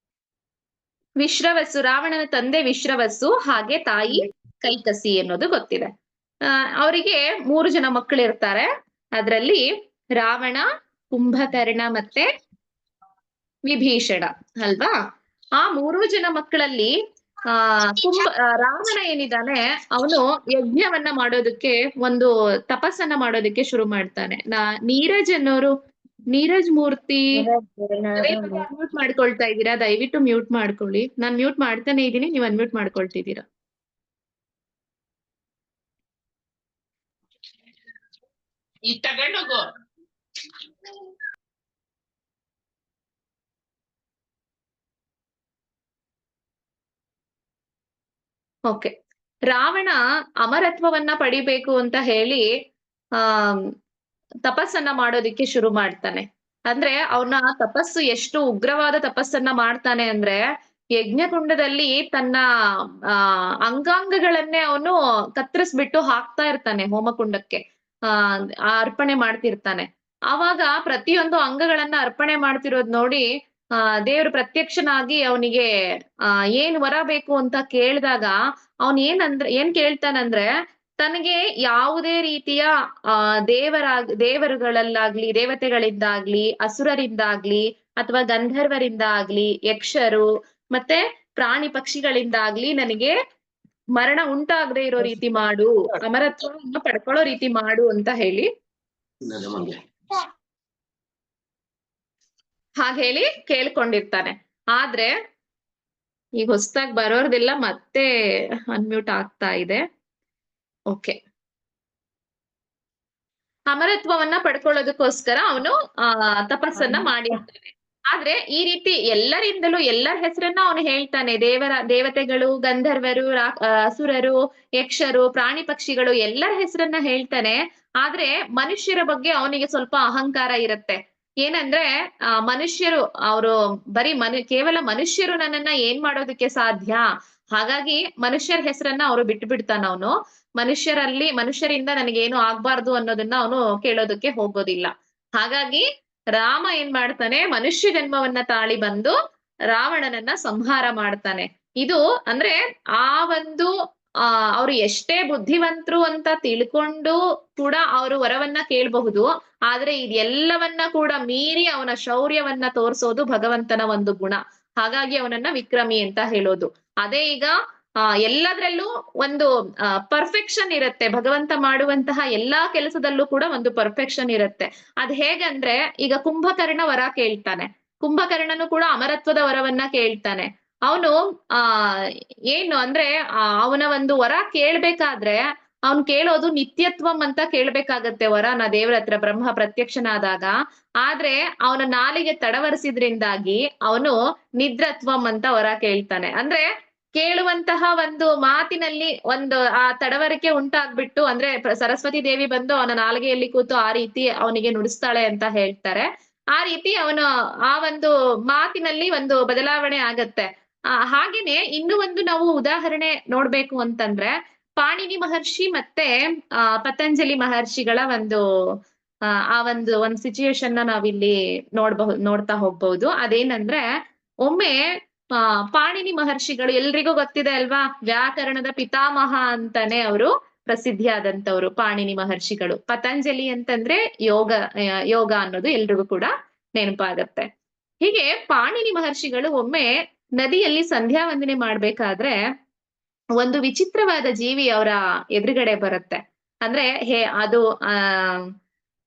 ವಿಶ್ರವಸ್ಸು, ರಾವಣನ ತಂದೆ ವಿಶ್ರವಸ್ಸು, ಹಾಗೆ ತಾಯಿ ಕೈಕಸಿ ಅನ್ನೋದು ಗೊತ್ತಿದೆ. ಅವರಿಗೆ 3 ಜನ ಮಕ್ಕಳಿರ್ತಾರೆ. ಅದ್ರಲ್ಲಿ ರಾವಣ, ಕುಂಭಕರ್ಣ ಮತ್ತೆ ವಿಭೀಷಣ ಅಲ್ವಾ? ಆ 3 ಜನ ಮಕ್ಕಳಲ್ಲಿ ರಾವಣ ಏನಿದ್ದಾನೆ ಅವನು ಯಜ್ಞವನ್ನ ಮಾಡೋದಕ್ಕೆ ಒಂದು ತಪಸ್ಸನ್ನ ಮಾಡೋದಕ್ಕೆ ಶುರು ಮಾಡ್ತಾನೆ. ನೀರಜ್ ಮೂರ್ತಿ ಮ್ಯೂಟ್ ಮಾಡ್ಕೊಳ್ತಾ ಇದ್ದೀರಾ? ದಯವಿಟ್ಟು ಮ್ಯೂಟ್ ಮಾಡ್ಕೊಳ್ಳಿ. ನಾನ್ ಮ್ಯೂಟ್ ಮಾಡ್ತಾನೆ ಇದ್ದೀನಿ, ನೀವು ಅನ್ಮ್ಯೂಟ್ ಮಾಡ್ಕೊಳ್ತಿದ್ದೀರಾ. ಓಕೆ. ರಾವಣ ಅಮರತ್ವವನ್ನ ಪಡಿಬೇಕು ಅಂತ ಹೇಳಿ ತಪಸ್ಸನ್ನ ಮಾಡೋದಿಕ್ಕೆ ಶುರು ಮಾಡ್ತಾನೆ. ಅಂದ್ರೆ ಅವನ ತಪಸ್ಸು ಎಷ್ಟು ಉಗ್ರವಾದ ತಪಸ್ಸನ್ನ ಮಾಡ್ತಾನೆ ಅಂದ್ರೆ ಯಜ್ಞಕುಂಡದಲ್ಲಿ ತನ್ನ ಅಂಗಾಂಗಗಳನ್ನೇ ಅವನು ಕತ್ತರಿಸ್ಬಿಟ್ಟು ಹಾಕ್ತಾ ಇರ್ತಾನೆ ಹೋಮಕುಂಡಕ್ಕೆ. ಅರ್ಪಣೆ ಮಾಡ್ತಿರ್ತಾನೆ. ಆವಾಗ ಪ್ರತಿಯೊಂದು ಅಂಗಗಳನ್ನ ಅರ್ಪಣೆ ಮಾಡ್ತಿರೋದ್ ನೋಡಿ ದೇವ್ರು ಪ್ರತ್ಯಕ್ಷನಾಗಿ ಅವನಿಗೆ ಏನ್ ವರ ಬೇಕು ಅಂತ ಕೇಳಿದಾಗ ಏನ್ ಕೇಳ್ತಾನಂದ್ರೆ, ತನಗೆ ಯಾವುದೇ ರೀತಿಯ ದೇವರುಗಳಲ್ಲಾಗ್ಲಿ, ದೇವತೆಗಳಿಂದಾಗ್ಲಿ, ಅಸುರರಿಂದಾಗ್ಲಿ, ಅಥವಾ ಗಂಧರ್ವರಿಂದ ಆಗ್ಲಿ, ಯಕ್ಷರು ಮತ್ತೆ ಪ್ರಾಣಿ ಪಕ್ಷಿಗಳಿಂದಾಗ್ಲಿ ನನಗೆ ಮರಣ ಉಂಟಾಗದೆ ಇರೋ ರೀತಿ ಮಾಡು, ಅಮರತ್ವವನ್ನು ಪಡ್ಕೊಳ್ಳೋ ರೀತಿ ಮಾಡು ಅಂತ ಹೇಳಿ ಹಾಗೇಳಿ ಕೇಳ್ಕೊಂಡಿರ್ತಾನೆ. ಆದ್ರೆ ಈಗ ಹೊಸದಾಗಿ ಬರೋರ್ದೆಲ್ಲ ಮತ್ತೆ ಅನ್ಮ್ಯೂಟ್ ಆಗ್ತಾ ಇದೆ. ಓಕೆ. ಅಮರತ್ವವನ್ನ ಪಡ್ಕೊಳ್ಳೋದಕ್ಕೋಸ್ಕರ ಅವನು ತಪಸ್ಸನ್ನ ಮಾಡಿರ್ತಾನೆ. ಆದ್ರೆ ಈ ರೀತಿ ಎಲ್ಲರಿಂದಲೂ ಎಲ್ಲರ ಹೆಸರನ್ನ ಅವನು ಹೇಳ್ತಾನೆ. ದೇವತೆಗಳು, ಗಂಧರ್ವರು, ಅಸುರರು, ಯಕ್ಷರು, ಪ್ರಾಣಿ ಪಕ್ಷಿಗಳು ಎಲ್ಲರ ಹೆಸರನ್ನ ಹೇಳ್ತಾನೆ. ಆದ್ರೆ ಮನುಷ್ಯರ ಬಗ್ಗೆ ಅವನಿಗೆ ಸ್ವಲ್ಪ ಅಹಂಕಾರ ಇರುತ್ತೆ. ಏನಂದ್ರೆ ಮನುಷ್ಯರು ಅವರು ಕೇವಲ ಮನುಷ್ಯರು ನನ್ನನ್ನ ಏನ್ ಮಾಡೋದಕ್ಕೆ ಸಾಧ್ಯ, ಹಾಗಾಗಿ ಮನುಷ್ಯರ ಹೆಸರನ್ನ ಅವರು ಬಿಟ್ಬಿಡ್ತಾನ. ಅವನು ಮನುಷ್ಯರಿಂದ ನನಗೇನು ಆಗ್ಬಾರ್ದು ಅನ್ನೋದನ್ನ ಅವನು ಕೇಳೋದಕ್ಕೆ ಹೋಗೋದಿಲ್ಲ. ಹಾಗಾಗಿ ರಾಮ ಏನ್ ಮಾಡ್ತಾನೆ, ಮನುಷ್ಯ ಜನ್ಮವನ್ನ ತಾಳಿ ಬಂದು ರಾವಣನನ್ನ ಸಂಹಾರ ಮಾಡ್ತಾನೆ. ಇದು ಅಂದ್ರೆ ಆ ಒಂದು ಅವ್ರು ಎಷ್ಟೇ ಬುದ್ಧಿವಂತರು ಅಂತ ತಿಳ್ಕೊಂಡು ಕೂಡ ಅವರು ವರವನ್ನ ಕೇಳಬಹುದು. ಆದ್ರೆ ಇದೆಲ್ಲವನ್ನ ಕೂಡ ಮೀರಿ ಅವನ ಶೌರ್ಯವನ್ನ ತೋರಿಸೋದು ಭಗವಂತನ ಒಂದು ಗುಣ. ಹಾಗಾಗಿ ಅವನನ್ನ ವಿಕ್ರಮಿ ಅಂತ ಹೇಳೋದು. ಅದೇ ಈಗ ಎಲ್ಲದ್ರಲ್ಲೂ ಒಂದು ಪರ್ಫೆಕ್ಷನ್ ಇರುತ್ತೆ. ಭಗವಂತ ಮಾಡುವಂತಹ ಎಲ್ಲಾ ಕೆಲಸದಲ್ಲೂ ಕೂಡ ಒಂದು ಪರ್ಫೆಕ್ಷನ್ ಇರುತ್ತೆ. ಅದ್ ಹೇಗಂದ್ರೆ ಈಗ ಕುಂಭಕರ್ಣ ವರ ಕೇಳ್ತಾನೆ. ಕುಂಭಕರ್ಣನು ಕೂಡ ಅಮರತ್ವದ ವರವನ್ನ ಕೇಳ್ತಾನೆ. ಅವನು ಏನು ಅಂದ್ರೆ ಅವನ ಒಂದು ವರ ಕೇಳ್ಬೇಕಾದ್ರೆ ಅವನ್ ಕೇಳೋದು ನಿತ್ಯತ್ವಂ ಅಂತ ಕೇಳ್ಬೇಕಾಗತ್ತೆ ವರನ ದೇವ್ರ ಹತ್ರ ಬ್ರಹ್ಮ ಪ್ರತ್ಯಕ್ಷನಾದಾಗ. ಆದ್ರೆ ಅವನ ನಾಲಿಗೆ ತಡವರಿಸಿದ್ರಿಂದಾಗಿ ಅವನು ನಿದ್ರತ್ವಂ ಅಂತ ವರ ಕೇಳ್ತಾನೆ. ಅಂದ್ರೆ ಕೇಳುವಂತಹ ಒಂದು ಮಾತಿನಲ್ಲಿ ಒಂದು ಆ ತಡವರಿಕೆ ಉಂಟಾಗ್ಬಿಟ್ಟು, ಅಂದ್ರೆ ಸರಸ್ವತಿ ದೇವಿ ಬಂದು ಅವನ ನಾಲಿಗೆಯಲ್ಲಿ ಕೂತು ಆ ರೀತಿ ಅವನಿಗೆ ನುಡಿಸ್ತಾಳೆ ಅಂತ ಹೇಳ್ತಾರೆ. ಆ ರೀತಿ ಅವನು ಆ ಒಂದು ಮಾತಿನಲ್ಲಿ ಒಂದು ಬದಲಾವಣೆ ಆಗತ್ತೆ. ಹಾಗೇನೆ ಇನ್ನು ಒಂದು ನಾವು ಉದಾಹರಣೆ ನೋಡ್ಬೇಕು ಅಂತಂದ್ರೆ ಪಾಣಿನಿ ಮಹರ್ಷಿ ಮತ್ತೆ ಪತಂಜಲಿ ಮಹರ್ಷಿಗಳ ಒಂದು ಒಂದ್ ಸಿಚುಯೇಷನ್ ನ ನಾವಿಲ್ಲಿ ನೋಡ್ತಾ ಹೋಗ್ಬಹುದು. ಅದೇನಂದ್ರೆ ಒಮ್ಮೆ ಪಾಣಿನಿ ಮಹರ್ಷಿಗಳು ಎಲ್ರಿಗೂ ಗೊತ್ತಿದೆ ಅಲ್ವಾ, ವ್ಯಾಕರಣದ ಪಿತಾಮಹ ಅಂತಾನೆ ಅವರು ಪ್ರಸಿದ್ಧಿಯಾದಂತವ್ರು ಪಾಣಿನಿ ಮಹರ್ಷಿಗಳು. ಪತಂಜಲಿ ಅಂತಂದ್ರೆ ಯೋಗ ಅನ್ನೋದು ಎಲ್ರಿಗೂ ಕೂಡ ನೆನಪಾಗತ್ತೆ. ಹೀಗೆ ಪಾಣಿನಿ ಮಹರ್ಷಿಗಳು ಒಮ್ಮೆ ನದಿಯಲ್ಲಿ ಸಂಧ್ಯಾ ವಂದನೆ ಮಾಡ್ಬೇಕಾದ್ರೆ ಒಂದು ವಿಚಿತ್ರವಾದ ಜೀವಿ ಅವರ ಎದುರುಗಡೆ ಬರುತ್ತೆ. ಅಂದ್ರೆ ಅದು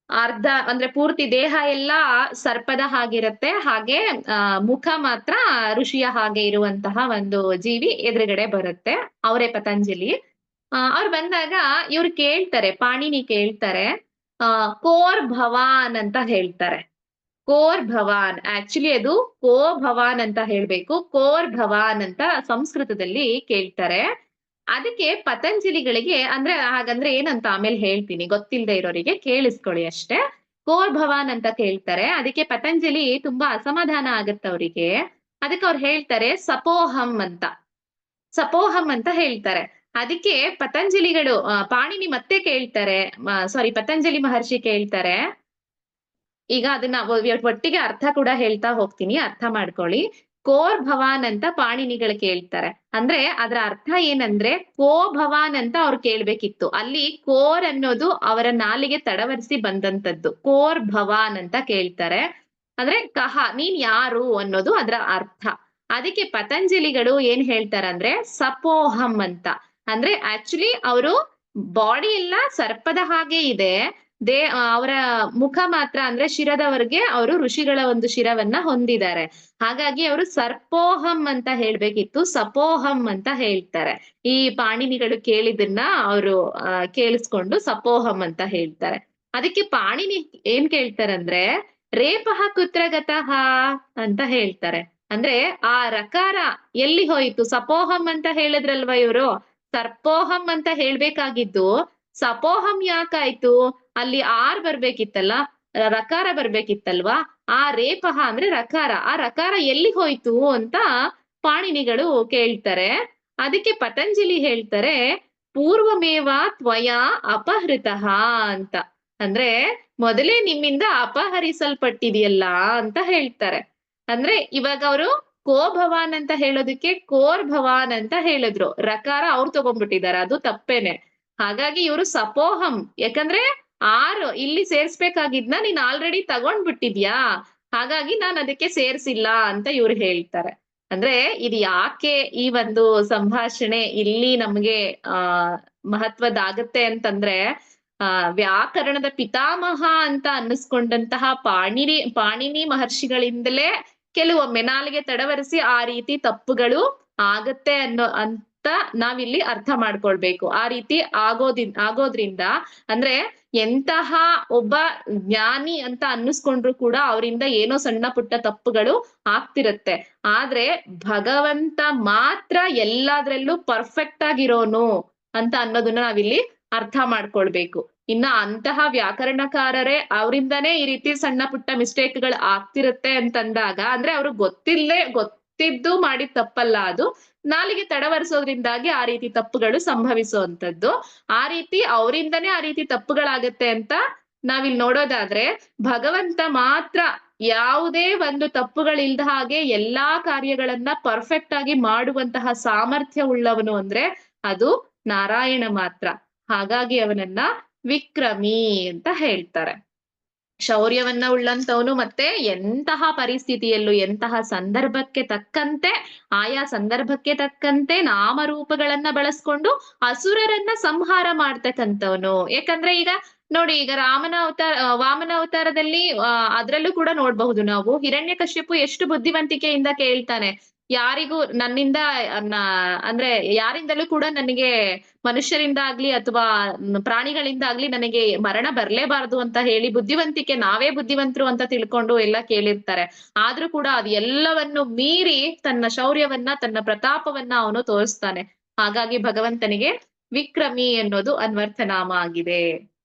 ಅರ್ಧ ಅಂದ್ರೆ ಪೂರ್ತಿ ದೇಹ ಎಲ್ಲ ಸರ್ಪದ ಹಾಗಿರುತ್ತೆ, ಹಾಗೆ ಮುಖ ಮಾತ್ರ ಋಷಿಯ ಹಾಗೆ ಇರುವಂತಹ ಒಂದು ಜೀವಿ ಎದುರುಗಡೆ ಬರುತ್ತೆ. ಅವರೇ ಪತಂಜಲಿ. ಅವ್ರು ಬಂದಾಗ ಇವ್ರು ಕೇಳ್ತಾರೆ, ಪಾಣಿನಿ ಕೇಳ್ತಾರೆ, ಕೋರ್ ಭವಾನ್ ಅಂತ ಹೇಳ್ತಾರೆ. ಕೋರ್ ಭವಾನ್, ಆಕ್ಚುಲಿ ಅದು ಕೋ ಭವಾನ್ ಅಂತ ಹೇಳ್ಬೇಕು. ಕೋರ್ ಭವಾನ್ ಅಂತ ಸಂಸ್ಕೃತದಲ್ಲಿ ಕೇಳ್ತಾರೆ. ಅದಕ್ಕೆ ಪತಂಜಲಿಗಳಿಗೆ ಅಂದ್ರೆ ಹಾಗಂದ್ರೆ ಏನಂತ ಆಮೇಲೆ ಹೇಳ್ತೀನಿ, ಗೊತ್ತಿಲ್ಲದೆ ಇರೋರಿಗೆ ಕೇಳಿಸ್ಕೊಳ್ಳಿ ಅಷ್ಟೇ. ಕೋರ್ ಭವಾನ್ ಅಂತ ಕೇಳ್ತಾರೆ. ಅದಕ್ಕೆ ಪತಂಜಲಿ ತುಂಬಾ ಅಸಮಾಧಾನ ಆಗತ್ತೆ ಅವರಿಗೆ. ಅದಕ್ಕೆ ಅವ್ರು ಹೇಳ್ತಾರೆ ಸಪೋಹಂ ಅಂತ ಹೇಳ್ತಾರೆ. ಅದಕ್ಕೆ ಪತಂಜಲಿಗಳು ಪಾಣಿನಿ ಮತ್ತೆ ಕೇಳ್ತಾರೆ, ಪತಂಜಲಿ ಮಹರ್ಷಿ ಕೇಳ್ತಾರೆ. ಈಗ ಅದನ್ನ ಒಟ್ಟಿಗೆ ಅರ್ಥ ಕೂಡ ಹೇಳ್ತಾ ಹೋಗ್ತೀನಿ, ಅರ್ಥ ಮಾಡ್ಕೊಳ್ಳಿ. ಕೋರ್ ಭವಾನ್ ಅಂತ ಪಾಣಿನಿಗಳು ಕೇಳ್ತಾರೆ. ಅಂದ್ರೆ ಅದರ ಅರ್ಥ ಏನಂದ್ರೆ ಕೋ ಭವಾನ್ ಅಂತ ಅವ್ರು ಕೇಳ್ಬೇಕಿತ್ತು. ಅಲ್ಲಿ ಕೋರ್ ಅನ್ನೋದು ಅವರ ನಾಲಿಗೆ ತಡವರಿಸಿ ಬಂದಂತದ್ದು. ಕೋರ್ ಭವಾನ್ ಅಂತ ಕೇಳ್ತಾರೆ. ಅಂದ್ರೆ ಕಹ, ನೀನ್ ಯಾರು ಅನ್ನೋದು ಅದರ ಅರ್ಥ. ಅದಕ್ಕೆ ಪತಂಜಲಿಗಳು ಏನ್ ಹೇಳ್ತಾರಂದ್ರೆ ಸಪೋಹಂ ಅಂತ. ಅಂದ್ರೆ ಆಕ್ಚುಲಿ ಅವರು ಬಾಡಿ ಎಲ್ಲ ಸರ್ಪದ ಹಾಗೆ ಇದೆ, ಅವರ ಮುಖ ಮಾತ್ರ ಅಂದ್ರೆ ಶಿರದವರೆಗೆ ಅವರು ಋಷಿಗಳ ಒಂದು ಶಿರವನ್ನ ಹೊಂದಿದ್ದಾರೆ. ಹಾಗಾಗಿ ಅವರು ಸರ್ಪೋಹಂ ಅಂತ ಹೇಳ್ಬೇಕಿತ್ತು, ಸಪೋಹಂ ಅಂತ ಹೇಳ್ತಾರೆ. ಈ ಪಾಣಿನಿಗಳು ಕೇಳಿದನ್ನ ಅವರು ಕೇಳಿಸ್ಕೊಂಡು ಸಪೋಹಂ ಅಂತ ಹೇಳ್ತಾರೆ. ಅದಕ್ಕೆ ಪಾಣಿನಿ ಏನ್ ಕೇಳ್ತಾರಂದ್ರೆ ರೇಪಹ ಕುತ್ರಗತಃ ಅಂತ ಹೇಳ್ತಾರೆ. ಅಂದ್ರೆ ಆ ರಕಾರ ಎಲ್ಲಿ ಹೋಯ್ತು? ಸಪೋಹಂ ಅಂತ ಹೇಳಿದ್ರಲ್ವಾ ಇವರು, ಸರ್ಪೋಹಂ ಅಂತ ಹೇಳ್ಬೇಕಾಗಿದ್ದು ಸಪೋಹಂ ಯಾಕಾಯ್ತು? ಅಲ್ಲಿ ಬರ್ಬೇಕಿತ್ತಲ್ಲ, ರಕಾರ ಬರ್ಬೇಕಿತ್ತಲ್ವಾ. ಆ ರೇಪಹ ಅಂದ್ರೆ ರಕಾರ, ಆ ರಕಾರ ಎಲ್ಲಿ ಹೋಯ್ತು ಅಂತ ಪಾಣಿನಿಗಳು ಕೇಳ್ತಾರೆ. ಅದಕ್ಕೆ ಪತಂಜಲಿ ಹೇಳ್ತಾರೆ ಪೂರ್ವಮೇವ ತ್ವಯಾ ಅಪಹೃತಃ ಅಂತ. ಅಂದ್ರೆ ಮೊದಲೇ ನಿಮ್ಮಿಂದ ಅಪಹರಿಸಲ್ಪಟ್ಟಿದೆಯಲ್ಲ ಅಂತ ಹೇಳ್ತಾರೆ. ಅಂದ್ರೆ ಇವಾಗ ಅವರು ಕೋ ಭವಾನ್ ಅಂತ ಹೇಳೋದಕ್ಕೆ ಕೋರ್ ಭವಾನ್ ಅಂತ ಹೇಳಿದ್ರು. ರಕಾರ ಅವ್ರು ತಗೊಂಡ್ಬಿಟ್ಟಿದ್ದಾರೆ, ಅದು ತಪ್ಪೇನೆ. ಹಾಗಾಗಿ ಇವರು ಸಪೋಹಂ, ಯಾಕಂದ್ರೆ ಇಲ್ಲಿ ಸೇರ್ಸ್ಬೇಕಾಗಿದ್ನ ನೀನ್ ಆಲ್ರೆಡಿ ತಗೊಂಡ್ಬಿಟ್ಟಿದ್ಯಾ, ಹಾಗಾಗಿ ನಾನ್ ಅದಕ್ಕೆ ಸೇರ್ಸಿಲ್ಲ ಅಂತ ಇವ್ರು ಹೇಳ್ತಾರೆ. ಅಂದ್ರೆ ಇದು ಯಾಕೆ ಈ ಒಂದು ಸಂಭಾಷಣೆ ಇಲ್ಲಿ ನಮ್ಗೆ ಮಹತ್ವದಾಗತ್ತೆ ಅಂತಂದ್ರೆ ವ್ಯಾಕರಣದ ಪಿತಾಮಹ ಅಂತ ಅನ್ನಿಸ್ಕೊಂಡಂತಹ ಪಾಣಿನಿ ಮಹರ್ಷಿಗಳಿಂದಲೇ ಕೆಲವೊಮ್ಮೆ ನಾಲಿಗೆ ತಡವರಿಸಿ ಆ ರೀತಿ ತಪ್ಪುಗಳು ಆಗತ್ತೆ ಅಂತ ನಾವಿಲ್ಲಿ ಅರ್ಥ ಮಾಡ್ಕೊಳ್ಬೇಕು. ಆ ರೀತಿ ಆಗೋದ್ರಿಂದ ಅಂದ್ರೆ ಎಂತಹ ಒಬ್ಬ ಜ್ಞಾನಿ ಅಂತ ಅನ್ನಿಸ್ಕೊಂಡ್ರು ಕೂಡ ಅವರಿಂದ ಏನೋ ಸಣ್ಣ ಪುಟ್ಟ ತಪ್ಪುಗಳು ಆಗ್ತಿರತ್ತೆ. ಆದ್ರೆ ಭಗವಂತ ಮಾತ್ರ ಎಲ್ಲಾದ್ರಲ್ಲೂ ಪರ್ಫೆಕ್ಟ್ ಆಗಿರೋನು ಅಂತ ಅನ್ನೋದನ್ನ ನಾವಿಲ್ಲಿ ಅರ್ಥ ಮಾಡ್ಕೊಳ್ಬೇಕು. ಇನ್ನ ಅಂತಹ ವ್ಯಾಕರಣಕಾರರೇ ಅವರಿಂದಾನೇ ಈ ರೀತಿ ಸಣ್ಣ ಪುಟ್ಟ ಮಿಸ್ಟೇಕ್ಗಳು ಆಗ್ತಿರತ್ತೆ ಅಂತಂದಾಗ, ಅಂದ್ರೆ ಅವ್ರಿಗೆ ಗೊತ್ತಿದ್ದು ಮಾಡಿದ ತಪ್ಪಲ್ಲ, ಅದು ನಾಲಿಗೆ ತಡವರಿಸೋದ್ರಿಂದಾಗಿ ಆ ರೀತಿ ತಪ್ಪುಗಳು ಸಂಭವಿಸುವಂತದ್ದು. ಆ ರೀತಿ ಅವರಿಂದನೇ ಆ ರೀತಿ ತಪ್ಪುಗಳಾಗತ್ತೆ ಅಂತ ನಾವಿಲ್ಲಿ ನೋಡೋದಾದ್ರೆ, ಭಗವಂತ ಮಾತ್ರ ಯಾವುದೇ ಒಂದು ತಪ್ಪುಗಳಿಲ್ದ ಹಾಗೆ ಎಲ್ಲಾ ಕಾರ್ಯಗಳನ್ನ ಪರ್ಫೆಕ್ಟ್ ಆಗಿ ಮಾಡುವಂತಹ ಸಾಮರ್ಥ್ಯ ಉಳ್ಳವನು ಅಂದ್ರೆ ಅದು ನಾರಾಯಣ ಮಾತ್ರ. ಹಾಗಾಗಿ ಅವನನ್ನ ವಿಕ್ರಮಿ ಅಂತ ಹೇಳ್ತಾರೆ. ಶೌರ್ಯವನ್ನ ಉಳ್ಳಂತವನು, ಮತ್ತೆ ಎಂತಹ ಪರಿಸ್ಥಿತಿಯಲ್ಲೂ ಎಂತಹ ಸಂದರ್ಭಕ್ಕೆ ತಕ್ಕಂತೆ, ಆಯಾ ಸಂದರ್ಭಕ್ಕೆ ತಕ್ಕಂತೆ ನಾಮರೂಪಗಳನ್ನ ಬಳಸ್ಕೊಂಡು ಅಸುರರನ್ನ ಸಂಹಾರ ಮಾಡ್ತಕ್ಕಂಥವನು. ಯಾಕಂದ್ರೆ ಈಗ ನೋಡಿ, ಈಗ ವಾಮನ ಅವತಾರದಲ್ಲಿ ಅದ್ರಲ್ಲೂ ಕೂಡ ನೋಡ್ಬಹುದು ನಾವು, ಹಿರಣ್ಯಕಶ್ಯಪು ಎಷ್ಟು ಬುದ್ಧಿವಂತಿಕೆಯಿಂದ ಕೇಳ್ತಾನೆ, ಯಾರಿಗೂ ನನ್ನಿಂದ ಅಂದ್ರೆ ಯಾರಿಂದಲೂ ಕೂಡ ನನಗೆ ಮನುಷ್ಯರಿಂದ ಆಗ್ಲಿ ಅಥವಾ ಪ್ರಾಣಿಗಳಿಂದ ಆಗ್ಲಿ ನನಗೆ ಮರಣ ಬರ್ಲೇಬಾರದು ಅಂತ ಹೇಳಿ ಬುದ್ಧಿವಂತಿಕೆ, ನಾವೇ ಬುದ್ಧಿವಂತರು ಅಂತ ತಿಳ್ಕೊಂಡು ಎಲ್ಲ ಕೇಳಿರ್ತಾರೆ. ಆದ್ರೂ ಕೂಡ ಅದು ಎಲ್ಲವನ್ನು ಮೀರಿ ತನ್ನ ಶೌರ್ಯವನ್ನ, ತನ್ನ ಪ್ರತಾಪವನ್ನ ಅವನು ತೋರಿಸ್ತಾನೆ. ಹಾಗಾಗಿ ಭಗವಂತನಿಗೆ ವಿಕ್ರಮಿ ಅನ್ನೋದು ಅನ್ವರ್ಥನಾಮ ಆಗಿದೆ.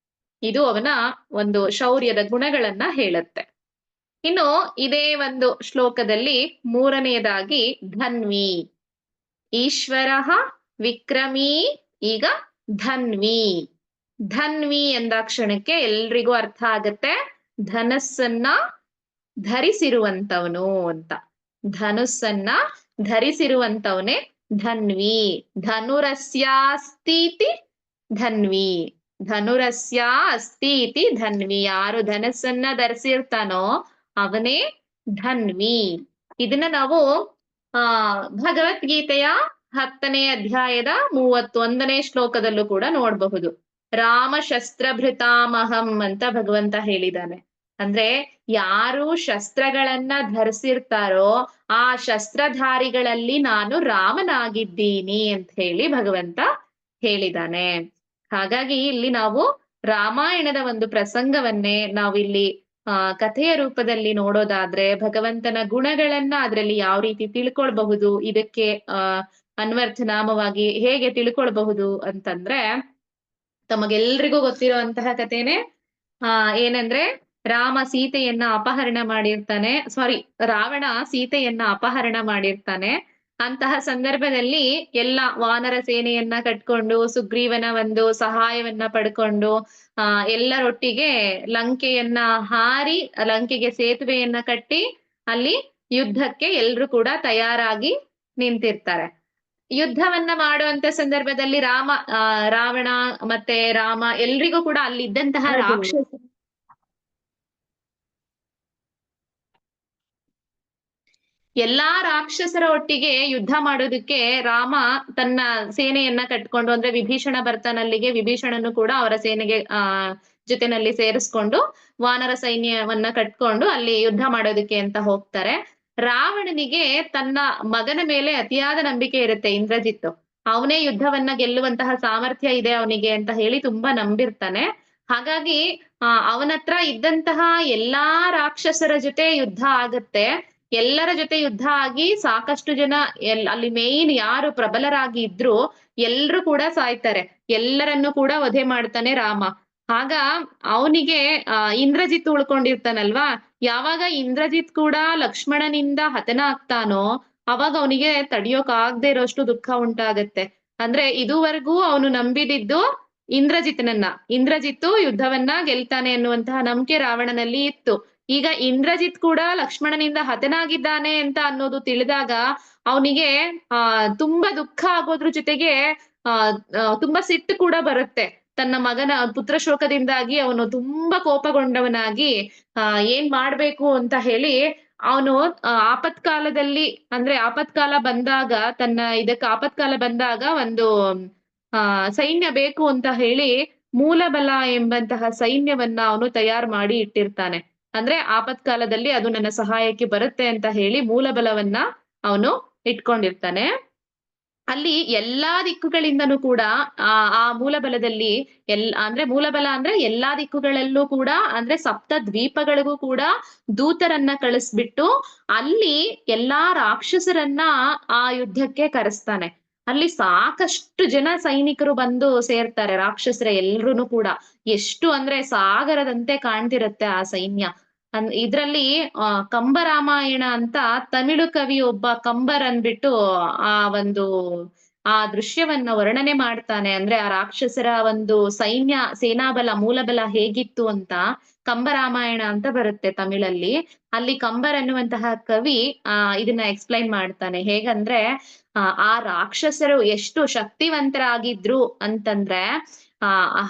ಇದು ಅವನ ಒಂದು ಶೌರ್ಯದ ಗುಣಗಳನ್ನ ಹೇಳುತ್ತೆ. ಇನ್ನು ಇದೇ ಒಂದು ಶ್ಲೋಕದಲ್ಲಿ ಮೂರನೆಯದಾಗಿ ಧನ್ವಿ. ಈಶ್ವರಃ ವಿಕ್ರಮೀ, ಈಗ ಧನ್ವಿ. ಧನ್ವಿ ಎಂದಾಕ್ಷಣಕ್ಕೆ ಎಲ್ರಿಗೂ ಅರ್ಥ ಆಗತ್ತೆ, ಧನಸ್ಸನ್ನ ಧರಿಸಿರುವಂತವನು ಅಂತ. ಧನುಸ್ಸನ್ನ ಧರಿಸಿರುವಂತವನೇ ಧನ್ವಿ. ಧನುರಸ್ಯಾಸ್ತೀತಿ ಧನ್ವಿ. ಧನುರಸ್ಯ ಅಸ್ತಿ ಇತಿ ಧನ್ವಿ. ಯಾರು ಧನಸ್ಸನ್ನ ಧರಿಸಿರ್ತಾನೋ ಅವನೇ ಧನ್ವಿ. ಇದನ್ನ ನಾವು ಭಗವದ್ಗೀತೆಯ 10ನೇ ಅಧ್ಯಾಯದ 31ನೇ ಶ್ಲೋಕದಲ್ಲೂ ಕೂಡ ನೋಡಬಹುದು. ರಾಮ ಶಸ್ತ್ರಭೃತಾಮಹಂ ಅಂತ ಭಗವಂತ ಹೇಳಿದಾನೆ. ಅಂದ್ರೆ ಯಾರು ಶಸ್ತ್ರಗಳನ್ನ ಧರಿಸಿರ್ತಾರೋ ಆ ಶಸ್ತ್ರಧಾರಿಗಳಲ್ಲಿ ನಾನು ರಾಮನಾಗಿದ್ದೀನಿ ಅಂತ ಹೇಳಿ ಭಗವಂತ ಹೇಳಿದಾನೆ. ಹಾಗಾಗಿ ಇಲ್ಲಿ ನಾವು ರಾಮಾಯಣದ ಒಂದು ಪ್ರಸಂಗವನ್ನೇ ನಾವಿಲ್ಲಿ ಕಥೆಯ ರೂಪದಲ್ಲಿ ನೋಡೋದಾದ್ರೆ ಭಗವಂತನ ಗುಣಗಳನ್ನ ಅದ್ರಲ್ಲಿ ಯಾವ ರೀತಿ ತಿಳ್ಕೊಳ್ಬಹುದು, ಇದಕ್ಕೆ ಅನ್ವರ್ಥನಾಮವಾಗಿ ಹೇಗೆ ತಿಳ್ಕೊಳ್ಬಹುದು ಅಂತಂದ್ರೆ, ತಮಗೆಲ್ರಿಗೂ ಗೊತ್ತಿರುವಂತಹ ಕಥೆನೆ. ಏನಂದ್ರೆ ರಾಮ ಸೀತೆಯನ್ನ ಅಪಹರಣ ಮಾಡಿರ್ತಾನೆ, ರಾವಣ ಸೀತೆಯನ್ನ ಅಪಹರಣ ಮಾಡಿರ್ತಾನೆ. ಅಂತಹ ಸಂದರ್ಭದಲ್ಲಿ ಎಲ್ಲ ವಾನರ ಸೇನೆಯನ್ನ ಕಟ್ಕೊಂಡು ಸುಗ್ರೀವನ ಒಂದು ಸಹಾಯವನ್ನ ಪಡ್ಕೊಂಡು ಎಲ್ಲರೊಟ್ಟಿಗೆ ಲಂಕೆಯನ್ನ ಹಾರಿ, ಲಂಕೆಗೆ ಸೇತುವೆಯನ್ನ ಕಟ್ಟಿ ಅಲ್ಲಿ ಯುದ್ಧಕ್ಕೆ ಎಲ್ರು ಕೂಡ ತಯಾರಾಗಿ ನಿಂತಿರ್ತಾರೆ. ಯುದ್ಧವನ್ನ ಮಾಡುವಂತ ಸಂದರ್ಭದಲ್ಲಿ ರಾವಣ ಮತ್ತೆ ರಾಮ ಎಲ್ರಿಗೂ ಕೂಡ ಅಲ್ಲಿದ್ದಂತಹ ಎಲ್ಲಾ ರಾಕ್ಷಸರ ಒಟ್ಟಿಗೆ ಯುದ್ಧ ಮಾಡೋದಕ್ಕೆ ರಾಮ ತನ್ನ ಸೇನೆಯನ್ನ ಕಟ್ಕೊಂಡು, ಅಂದ್ರೆ ವಿಭೀಷಣ ಬರ್ತಾನಲ್ಲಿಗೆ, ವಿಭೀಷಣನು ಕೂಡ ಅವರ ಸೇನೆಗೆ ಜೊತೆನಲ್ಲಿ ಸೇರಿಸ್ಕೊಂಡು ವಾನರ ಸೈನ್ಯವನ್ನ ಕಟ್ಕೊಂಡು ಅಲ್ಲಿ ಯುದ್ಧ ಮಾಡೋದಕ್ಕೆ ಅಂತ ಹೋಗ್ತಾರೆ. ರಾವಣನಿಗೆ ತನ್ನ ಮಗನ ಮೇಲೆ ಅತಿಯಾದ ನಂಬಿಕೆ ಇರುತ್ತೆ, ಇಂದ್ರಜಿತ್ತು. ಅವನೇ ಯುದ್ಧವನ್ನ ಗೆಲ್ಲುವಂತಹ ಸಾಮರ್ಥ್ಯ ಇದೆ ಅವನಿಗೆ ಅಂತ ಹೇಳಿ ತುಂಬಾ ನಂಬಿರ್ತಾನೆ. ಹಾಗಾಗಿ ಅವನತ್ರ ಇದ್ದಂತಹ ಎಲ್ಲಾ ರಾಕ್ಷಸರ ಜೊತೆ ಯುದ್ಧ ಆಗತ್ತೆ. ಎಲ್ಲರ ಜೊತೆ ಯುದ್ಧ ಆಗಿ ಸಾಕಷ್ಟು ಜನ ಅಲ್ಲಿ ಮೇಯ್ನ್ ಯಾರು ಪ್ರಬಲರಾಗಿ ಇದ್ರು ಎಲ್ರು ಕೂಡ ಸಾಯ್ತಾರೆ. ಎಲ್ಲರನ್ನು ಕೂಡ ವಧೆ ಮಾಡ್ತಾನೆ ರಾಮ. ಆಗ ಅವನಿಗೆ ಇಂದ್ರಜಿತ್ ಉಳ್ಕೊಂಡಿರ್ತಾನಲ್ವಾ, ಯಾವಾಗ ಇಂದ್ರಜಿತ್ ಕೂಡ ಲಕ್ಷ್ಮಣನಿಂದ ಹತನ ಆಗ್ತಾನೋ ಅವಾಗ ಅವನಿಗೆ ತಡಿಯೋಕ್ ಆಗದೆ ಇರೋಷ್ಟು ದುಃಖ ಉಂಟಾಗತ್ತೆ. ಅಂದ್ರೆ ಇದುವರೆಗೂ ಅವನು ನಂಬಿದಿದ್ದು ಇಂದ್ರಜಿತ್ತು ಯುದ್ಧವನ್ನ ಗೆಲ್ತಾನೆ ಅನ್ನುವಂತಹ ನಂಬಿಕೆ ರಾವಣನಲ್ಲಿ ಇತ್ತು. ಈಗ ಇಂದ್ರಜಿತ್ ಕೂಡ ಲಕ್ಷ್ಮಣನಿಂದ ಹತನಾಗಿದ್ದಾನೆ ಅಂತ ಅನ್ನೋದು ತಿಳಿದಾಗ ಅವನಿಗೆ ತುಂಬಾ ದುಃಖ ಆಗೋದ್ರ ಜೊತೆಗೆ ತುಂಬಾ ಸಿಟ್ಟು ಕೂಡ ಬರುತ್ತೆ. ತನ್ನ ಮಗನ ಪುತ್ರ ಶೋಕದಿಂದಾಗಿ ಅವನು ತುಂಬಾ ಕೋಪಗೊಂಡವನಾಗಿ ಏನ್ ಮಾಡ್ಬೇಕು ಅಂತ ಹೇಳಿ ಅವನು ಆಪತ್ಕಾಲದಲ್ಲಿ, ಅಂದ್ರೆ ಆಪತ್ಕಾಲ ಬಂದಾಗ ಆಪತ್ಕಾಲ ಬಂದಾಗ ಒಂದು ಸೈನ್ಯ ಬೇಕು ಅಂತ ಹೇಳಿ ಮೂಲಬಲ ಎಂಬಂತಹ ಸೈನ್ಯವನ್ನ ಅವನು ತಯಾರು ಮಾಡಿ ಇಟ್ಟಿರ್ತಾನೆ. ಅಂದ್ರೆ ಆಪತ್ಕಾಲದಲ್ಲಿ ಅದು ನನ್ನ ಸಹಾಯಕ್ಕೆ ಬರುತ್ತೆ ಅಂತ ಹೇಳಿ ಮೂಲಬಲವನ್ನ ಅವನು ಇಟ್ಕೊಂಡಿರ್ತಾನೆ. ಅಲ್ಲಿ ಎಲ್ಲಾ ದಿಕ್ಕುಗಳಿಂದನೂ ಕೂಡ ಆ ಮೂಲಬಲದಲ್ಲಿ ಅಂದ್ರೆ ಮೂಲಬಲ ಅಂದ್ರೆ ಎಲ್ಲಾ ದಿಕ್ಕುಗಳಲ್ಲೂ ಕೂಡ, ಅಂದ್ರೆ ಸಪ್ತ ದ್ವೀಪಗಳಿಗೂ ಕೂಡ ದೂತರನ್ನ ಕಳಿಸ್ಬಿಟ್ಟು ಅಲ್ಲಿ ಎಲ್ಲಾ ರಾಕ್ಷಸರನ್ನ ಆ ಯುದ್ಧಕ್ಕೆ ಕರೆಸ್ತಾನೆ. ಅಲ್ಲಿ ಸಾಕಷ್ಟು ಜನ ಸೈನಿಕರು ಬಂದು ಸೇರ್ತಾರೆ, ರಾಕ್ಷಸರ ಎಲ್ರೂ ಕೂಡ. ಎಷ್ಟು ಅಂದ್ರೆ ಸಾಗರದಂತೆ ಕಾಣ್ತಿರತ್ತೆ ಆ ಸೈನ್ಯ. ಇದ್ರಲ್ಲಿ ಕಂಬರಾಮಾಯಣ ಅಂತ ತಮಿಳು ಕವಿ ಒಬ್ಬ ಕಂಬರ್ ಅನ್ಬಿಟ್ಟು ಆ ಒಂದು ಆ ದೃಶ್ಯವನ್ನ ವರ್ಣನೆ ಮಾಡ್ತಾನೆ. ಅಂದ್ರೆ ಆ ರಾಕ್ಷಸರ ಒಂದು ಸೇನಾಬಲ ಮೂಲಬಲ ಹೇಗಿತ್ತು ಅಂತ ಕಂಬರಾಮಾಯಣ ಅಂತ ಬರುತ್ತೆ ತಮಿಳಲ್ಲಿ. ಅಲ್ಲಿ ಕಂಬರ್ ಅನ್ನುವಂತಹ ಕವಿ ಇದನ್ನ ಎಕ್ಸ್ಪ್ಲೈನ್ ಮಾಡ್ತಾನೆ. ಹೇಗಂದ್ರೆ ಆ ರಾಕ್ಷಸರು ಎಷ್ಟು ಶಕ್ತಿವಂತರಾಗಿದ್ರು ಅಂತಂದ್ರೆ